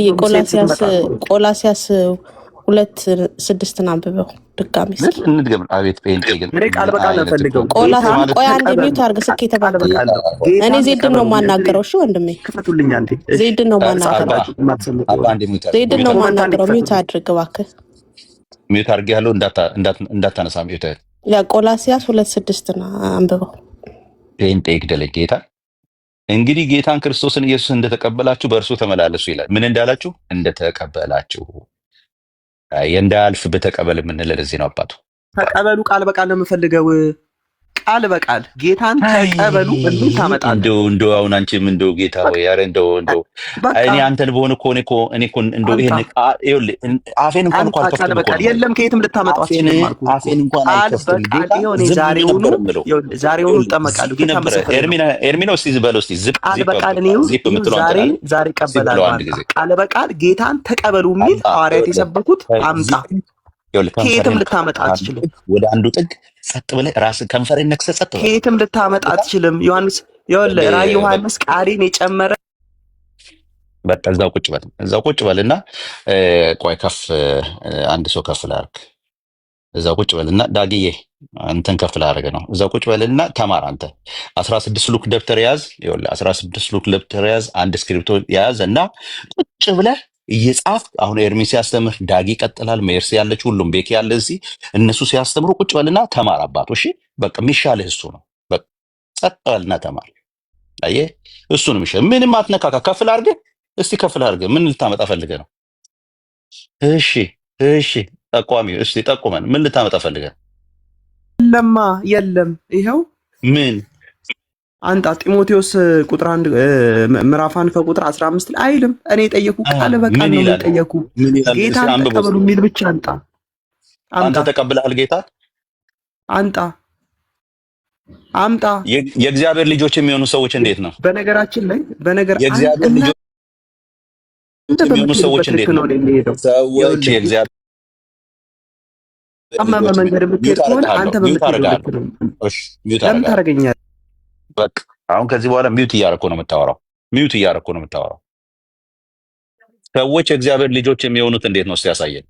ቆላሲያስ 2:6 አንብበው ድጋሚ እንድገም። አቤት ፔንቴ ግን ቃል በቃል ፈልገው ቆይ አንዴ ሚውት አድርግ። ስኬት ተባለ። እኔ ዜድ ነው ማናገረው። እሺ ወንድሜ ክፈቱልኝ አንዴ። ዜድ ነው ማናገረው። ዜድ ነው ማናገረው። ሚውት አድርግ እባክህ። ሚውት አድርግ ያለው እንዳታነሳ ሚውት ያ ቆላሲያስ 2:6 አንብበው። ፔንቴ ይግደል ጌታ። እንግዲህ ጌታን ክርስቶስን ኢየሱስ እንደተቀበላችሁ በእርሱ ተመላለሱ ይላል። ምን እንዳላችሁ? እንደተቀበላችሁ። እንዳያልፍ በተቀበል የምንለው ለዚህ ነው። አባቱ ተቀበሉ ቃል በቃል ነው የምፈልገው። ቃል በቃል ጌታን ተቀበሉ እንዴ ታመጣለህ? እንደው አሁን አንቺም እንደው ጌታ ወይ ያረ እንደው እኔ አንተን በሆነ እኮ እኔ እኮ እንደው ይሄን ይኸውልህ አፌን እንኳን ቃል በቃል የለም ከየትም ልታመጣው አትችልም አልኩ። አፌን እንኳን አይከፍትም ጌታ። ዛሬውኑ እጠመቃለሁ ጌታ መሰከረ። ኤርሚኖ እስቲ ዝበለው እስቲ ቃል በቃል ነው ዛሬ ቀበላለሁ። ቃል በቃል ጌታን ተቀበሉ የሚል ሐዋርያት የሰበኩት አምጣ። ከየትም ልታመጣ አትችልም። ወደ አንዱ ጥግ ጸጥ ብለህ ራስህ ከንፈርህን ነክሰህ ጸጥ ብለህ ከየትም ልታመጣ አትችልም። ዮሐንስ ይኸውልህ ራዕይ ዮሐንስ ቃሌን የጨመረ በቃ እዛው ቁጭ በልና ቆይ ከፍ አንድ ሰው ከፍ ላድርግ። እዛው ቁጭ በልና ዳግዬ አንተን ከፍ ላደርግ ነው። እዛው ቁጭ በልና ተማር። አንተ 16 ሉክ ደብተር ያዝ። ይኸውልህ 16 ሉክ ደብተር ያዝ፣ አንድ እስክሪፕቶ ያዝ እና ቁጭ ብለህ እየጻፍ አሁን ኤርሚ ሲያስተምር ዳጊ ይቀጥላል። ሜርሲ ያለች ሁሉም ቤኪ ያለ እዚህ እነሱ ሲያስተምሩ ቁጭ በልና ተማር አባቱ። እሺ በቃ የሚሻልህ እሱ ነው። በቃ ጸጥ በልና ተማር። አየህ እሱ ነው የሚሻልህ። ምንም አትነካካ። ከፍል አድርገህ እስቲ ከፍል አድርገህ ምን ልታመጣ ፈልገህ ነው? እሺ ጠቋሚው እስቲ ጠቁመን ምን ልታመጣ ፈልገህ? የለም ይኸው ምን አንጣ ጢሞቴዎስ ቁጥር 1 ምዕራፍ 1 ከቁጥር 15 ላይ አይልም። እኔ የጠየኩ ቃል በቃል ነው የጠየኩ። ጌታን ተቀበሉ የሚል ብቻ አንተ ተቀብለሃል ጌታ? አምጣ። የእግዚአብሔር ልጆች የሚሆኑ ሰዎች እንዴት ነው? በነገራችን ላይ የእግዚአብሔር ልጆች የሚሆኑ ሰዎች እንዴት ነው? ሰዎች የእግዚአብሔር አማማ መንገድ ብትሄድ ከሆነ አንተ በምትሄድ ለምን ታደርገኛለህ? በቃ አሁን ከዚህ በኋላ ሚውት እያደረኩ ነው የምታወራው። ሰዎች የእግዚአብሔር ልጆች የሚሆኑት እንዴት ነው? እስቲ ያሳየን።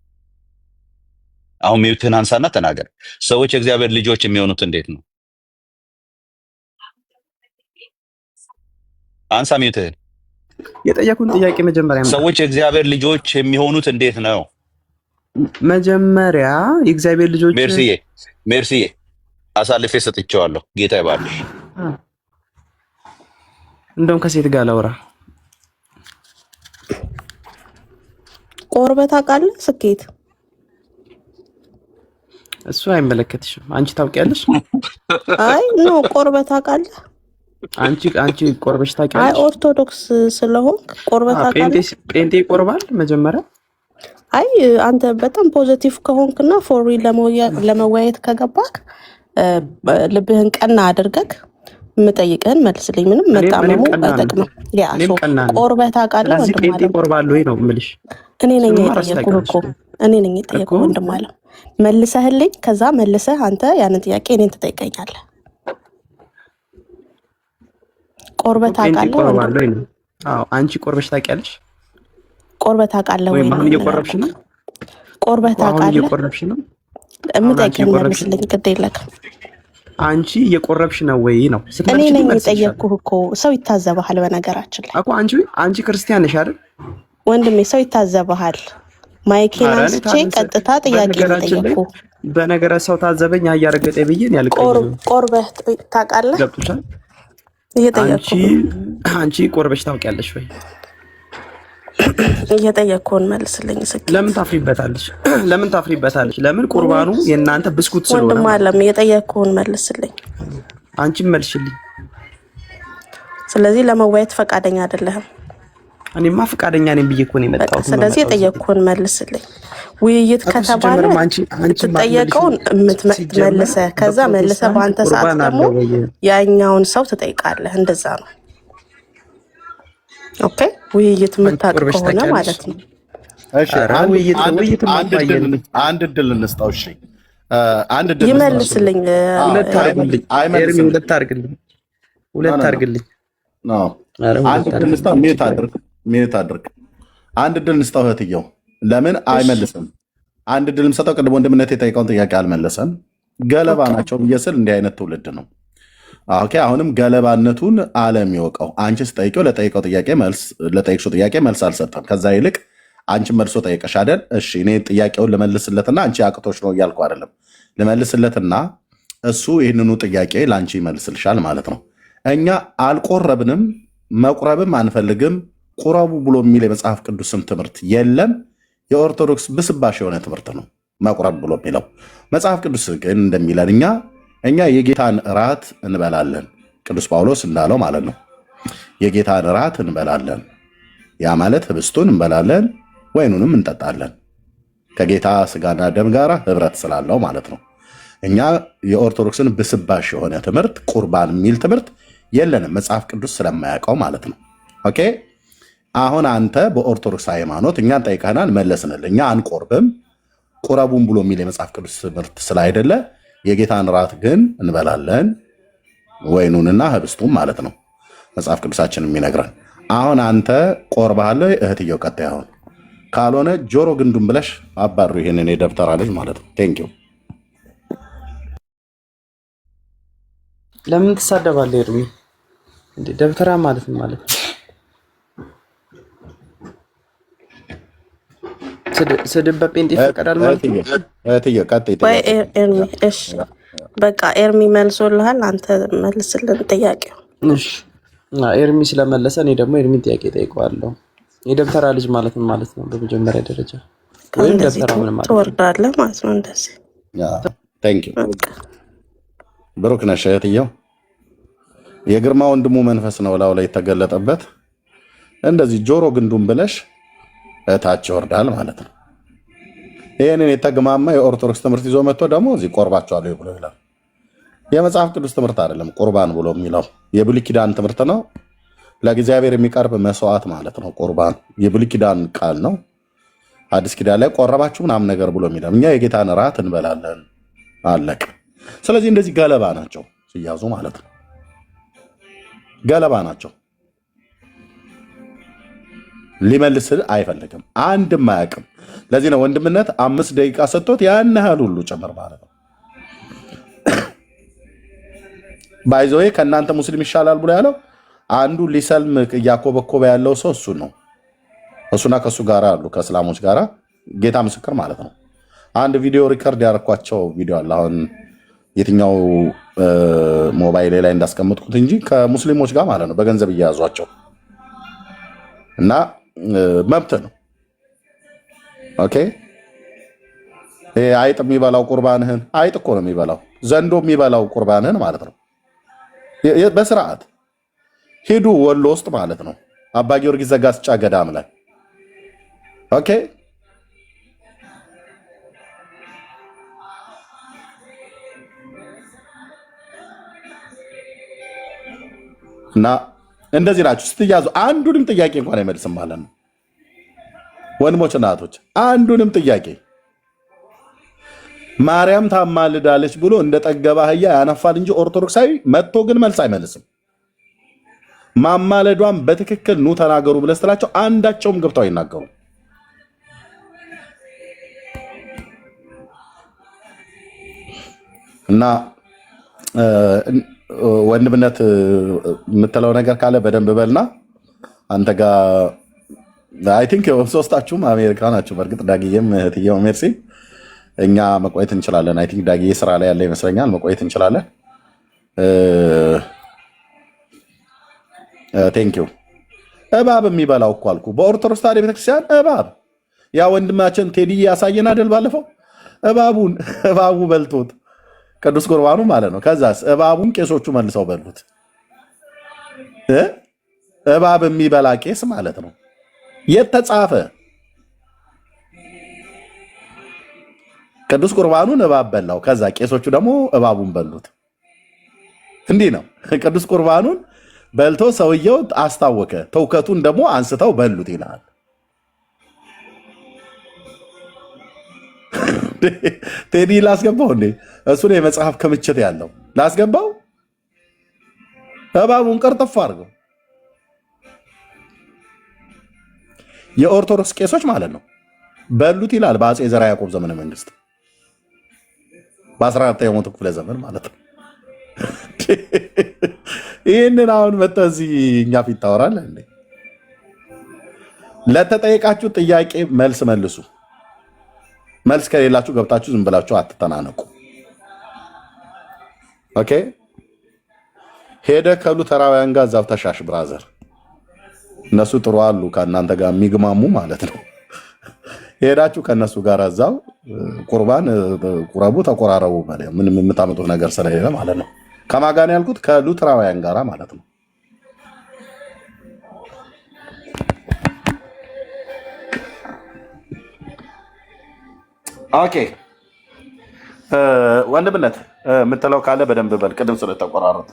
አሁን ሚውትህን አንሳና ተናገር። ሰዎች የእግዚአብሔር ልጆች የሚሆኑት እንዴት ነው? አንሳ ሚውትህን። የጠየኩን ጥያቄ መጀመሪያ ሰዎች የእግዚአብሔር ልጆች የሚሆኑት እንዴት ነው? መጀመሪያ የእግዚአብሔር ልጆች ሜርሲዬ አሳልፌ ሰጥቼዋለሁ። ጌታ ይባርክሽ። እንደውም ከሴት ጋር ላውራ። ቆርበት አውቃለህ? ስኬት እሱ አይመለከትሽም። አንቺ ታውቂያለሽ? አይ ኖ ቆርበት አውቃለህ? አንቺ ቆርበሽ ታውቂያለሽ? አይ ኦርቶዶክስ ስለሆንክ ቆርበት አውቃለህ? ጴንጤ ይቆርባል መጀመሪያ። አይ አንተ በጣም ፖዚቲቭ ከሆንክና ፎሪ ለመወያየት ከገባክ ልብህን ቀና አድርገክ የምጠይቅህን መልስልኝ። ምንም መጣመሙ አይጠቅምም። ቆርበት አውቃለህ ወንድም አለ። ቆርባለሁ ነው የምልሽ። እኔ ነኝ የጠየኩህ ወንድም አለ። መልሰህልኝ ከዛ መልሰህ አንተ ያንን ጥያቄ እኔን ትጠይቀኛለህ። ቆርበት አውቃለህ ወንድም? አዎ አንቺ ቆርበሽ ታውቂያለሽ? ቆርበት አውቃለህ ወይ? አሁን እየቆረብሽ ነው? ቆርበት አውቃለህ? እየቆረብሽ ነው? የምጠይቅህን መልስልኝ። ግድ የለህም። አንቺ እየቆረብሽ ነው ወይ ነው? እኔ ነኝ የጠየኩህ እኮ። ሰው ይታዘብሃል። በነገራችን ላይ እኮ አንቺ ክርስቲያን ነሽ አይደል ወንድሜ? ሰው ይታዘብሃል። ማይኬን አንስቼ ቀጥታ ጥያቄ ጠየኩህ። በነገረ ሰው ታዘበኝ አያረገጠ ብዬን ያልቀኝ ቆርበህ ታውቃለህ? ገብቶሻል? አንቺ ቆርበሽ ታውቂያለሽ ወይ? እየጠየኩህን መልስልኝ። ስኬት ለምን ታፍሪበታለሽ? ለምን ቁርባኑ የእናንተ ብስኩት ስለሆነ ወንድም አለም። እየጠየኩህን መልስልኝ። አንቺም መልሽልኝ። ስለዚህ ለመወያየት ፈቃደኛ አይደለህም። እኔማ ፈቃደኛ ነኝ ብዬ እኮ ነው የመጣሁት። ስለዚህ የጠየኩህን መልስልኝ። ውይይት ከተባለ የምትጠየቀውን መልሰህ ከዛ መልሰህ በአንተ ሰዓት ደግሞ ያኛውን ሰው ትጠይቃለህ። እንደዛ ነው። ኦኬ ውይይት የምታውቅ ከሆነ ማለት ነው። እሺ አንድ እድል እንስጠው። እሺ አንድ እድል ይመልስልኝ። ሁለት አድርግልኝ። አንድ እድል እንስጠው። ሚዩት አድርግ። አንድ እድል እንስጠው እህትየው። ለምን አይመልስም? አንድ እድል የምሰጠው ቅድም ወንድምነት የጠየቀውን ጥያቄ አልመለሰም። ገለባ ናቸው ብዬ ስል እንዲህ አይነት ትውልድ ነው። ኦኬ አሁንም ገለባነቱን ዓለም ይወቀው። አንቺ ስጠይቀው ለጠየቅሽው ጥያቄ መልስ አልሰጠም። ከዛ ይልቅ አንቺ መልሶ ጠየቀሽ አይደል? እሺ እኔ ጥያቄውን ልመልስለትና አንቺ አቅቶች ነው እያልኩ አይደለም። ልመልስለትና እሱ ይህንኑ ጥያቄ ለአንቺ ይመልስልሻል ማለት ነው። እኛ አልቆረብንም፣ መቁረብም አንፈልግም። ቁረቡ ብሎ የሚል የመጽሐፍ ቅዱስም ትምህርት የለም። የኦርቶዶክስ ብስባሽ የሆነ ትምህርት ነው መቁረብ ብሎ የሚለው። መጽሐፍ ቅዱስ ግን እንደሚለን እኛ የጌታን እራት እንበላለን። ቅዱስ ጳውሎስ እንዳለው ማለት ነው። የጌታን እራት እንበላለን። ያ ማለት ህብስቱን እንበላለን፣ ወይኑንም እንጠጣለን። ከጌታ ስጋና ደም ጋር ህብረት ስላለው ማለት ነው። እኛ የኦርቶዶክስን ብስባሽ የሆነ ትምህርት ቁርባን የሚል ትምህርት የለንም፣ መጽሐፍ ቅዱስ ስለማያውቀው ማለት ነው። ኦኬ አሁን አንተ በኦርቶዶክስ ሃይማኖት እኛን ጠይቀናል፣ መለስንል። እኛ አንቆርብም፣ ቁረቡን ብሎ የሚል የመጽሐፍ ቅዱስ ትምህርት ስላይደለ የጌታን ራት ግን እንበላለን፣ ወይኑንና ህብስቱን ማለት ነው መጽሐፍ ቅዱሳችን የሚነግረን። አሁን አንተ ቆርባለ እህትየው ቀጣይ አሁን ካልሆነ ጆሮ ግንዱን ብለሽ አባሩ ይሄንን የደብተራ ልጅ ማለት ነው። ቴንኪው። ለምን ትሳደባለህ ኤርሚ? እንዴ ደብተራ ማለት ነው ማለት ነው። ስድብ በጴንጤ ይፈቀዳል ማለት ነው። እህትየው ቀጣይ ኤርሚ እሺ በቃ ኤርሚ መልሶልሃል። አንተ መልስልን ጥያቄው። እሺ ኤርሚ ስለመለሰ እኔ ደግሞ ኤርሚ ጥያቄ ጠይቀዋለሁ። የደብተራ ልጅ ማለት ነው ማለት ነው በመጀመሪያ ደረጃ ወይም ደብተራ ምን ማለት ነው? ትወርዳለህ ማለት ነው እንደዚህ። ቴንክ ዩ ብሩክ ነሽ እህትየው። የግርማ ወንድሙ መንፈስ ነው ላው ላይ የተገለጠበት። እንደዚህ ጆሮ ግንዱን ብለሽ እታች ይወርዳል ማለት ነው። ይህንን የተግማማ የኦርቶዶክስ ትምህርት ይዞ መጥቶ ደግሞ እዚህ ቆርባቸዋለሁ ብሎ ይላል። የመጽሐፍ ቅዱስ ትምህርት አይደለም ቁርባን ብሎ የሚለው የብሉይ ኪዳን ትምህርት ነው። ለእግዚአብሔር የሚቀርብ መስዋዕት ማለት ነው ቁርባን። የብሉይ ኪዳን ቃል ነው። አዲስ ኪዳን ላይ ቆረባችሁ ምናምን ነገር ብሎ የሚለው እኛ የጌታን እራት እንበላለን አለቅ። ስለዚህ እንደዚህ ገለባ ናቸው ሲያዙ ማለት ነው። ገለባ ናቸው። ሊመልስል አይፈልግም፣ አንድም አያውቅም። ለዚህ ነው ወንድምነት 5 ደቂቃ ሰጥቶት ያን ያህል ሁሉ ጭምር ማለት ነው። ባይዘዌ ከእናንተ ሙስሊም ይሻላል ብሎ ያለው አንዱ ሊሰልም እያኮበኮበ ያለው ሰው እሱ ነው። እሱና ከእሱ ጋር አሉ ከእስላሞች ጋር ጌታ ምስክር ማለት ነው። አንድ ቪዲዮ ሪከርድ ያደረኳቸው ቪዲዮ አለ። አሁን የትኛው ሞባይል ላይ እንዳስቀምጥኩት እንጂ ከሙስሊሞች ጋር ማለት ነው በገንዘብ እያያዟቸው እና መብት ነው። ኦኬ አይጥ የሚበላው ቁርባንህን አይጥ እኮ ነው የሚበላው። ዘንዶ የሚበላው ቁርባንህን ማለት ነው። በስርዓት ሂዱ ወሎ ውስጥ ማለት ነው አባ ጊዮርጊስ ዘጋስጫ ገዳም ላይ ኦኬ እና እንደዚህ ናችሁ ስትያዙ። አንዱንም ጥያቄ እንኳን አይመልስም ማለት ነው። ወንድሞች እና እህቶች አንዱንም ጥያቄ ማርያም ታማልዳለች ብሎ እንደ ጠገባ አህያ ያነፋል እንጂ ኦርቶዶክሳዊ መጥቶ ግን መልስ አይመልስም። ማማለዷን በትክክል ኑ ተናገሩ ብለህ ስትላቸው አንዳቸውም ገብተው አይናገሩም። እና ወንድምነት የምትለው ነገር ካለ በደንብ በልና አንተ ጋር አይ ቲንክ ሶስታችሁም አሜሪካ ናችሁ። በእርግጥ ዳግዬም እህትየው ሜርሲ እኛ መቆየት እንችላለን። አይ ቲንክ ዳግዬ ስራ ላይ ያለ ይመስለኛል። መቆየት እንችላለን። ቴንክ ዩ። እባብ የሚበላው እኮ አልኩ በኦርቶዶክስ ታዲያ ቤተክርስቲያን እባብ ያ ወንድማችን ቴዲ ያሳየን አይደል ባለፈው እባቡ በልቶት ቅዱስ ቁርባኑ ማለት ነው። ከዛስ እባቡን ቄሶቹ መልሰው በሉት። እባብ የሚበላ ቄስ ማለት ነው። የተጻፈ ቅዱስ ቁርባኑን እባብ በላው። ከዛ ቄሶቹ ደግሞ እባቡን በሉት። እንዲህ ነው። ቅዱስ ቁርባኑን በልቶ ሰውየው አስታወከ፣ ተውከቱን ደግሞ አንስተው በሉት ይላል። ቴዲ ላስገባው እንዴ? እሱ ነው የመጽሐፍ ክምችት ያለው። ላስገባው እባቡን ቀርጥፍ አድርገው። የኦርቶዶክስ ቄሶች ማለት ነው በሉት ይላል በአፄ ዘርዓ ያዕቆብ ዘመነ መንግስት በ14ኛው መቶ ክፍለ ዘመን ማለት ነው። ይህንን አሁን መጥተህ እዚህ እኛ ፊት ታወራለህ እንዴ? ለተጠየቃችሁ ጥያቄ መልስ መልሱ። መልስ ከሌላችሁ ገብታችሁ ዝም ብላችሁ አትተናነቁ። ኦኬ ሄደ ከሉተራውያን ጋር እዛው ተሻሽ ብራዘር። እነሱ ጥሩ አሉ ከእናንተ ጋር የሚግማሙ ማለት ነው። ሄዳችሁ ከእነሱ ጋር እዛው ቁርባን ቁረቡ፣ ተቆራረቡ። ምንም የምታመጡት ነገር ስለሌለ ማለት ነው። ከማን ጋር ነው ያልኩት? ከሉተራውያን ጋር ማለት ነው። ኦኬ ወንድምነት የምትለው ካለ በደንብ በል። ቅድም ስለተቆራረጠ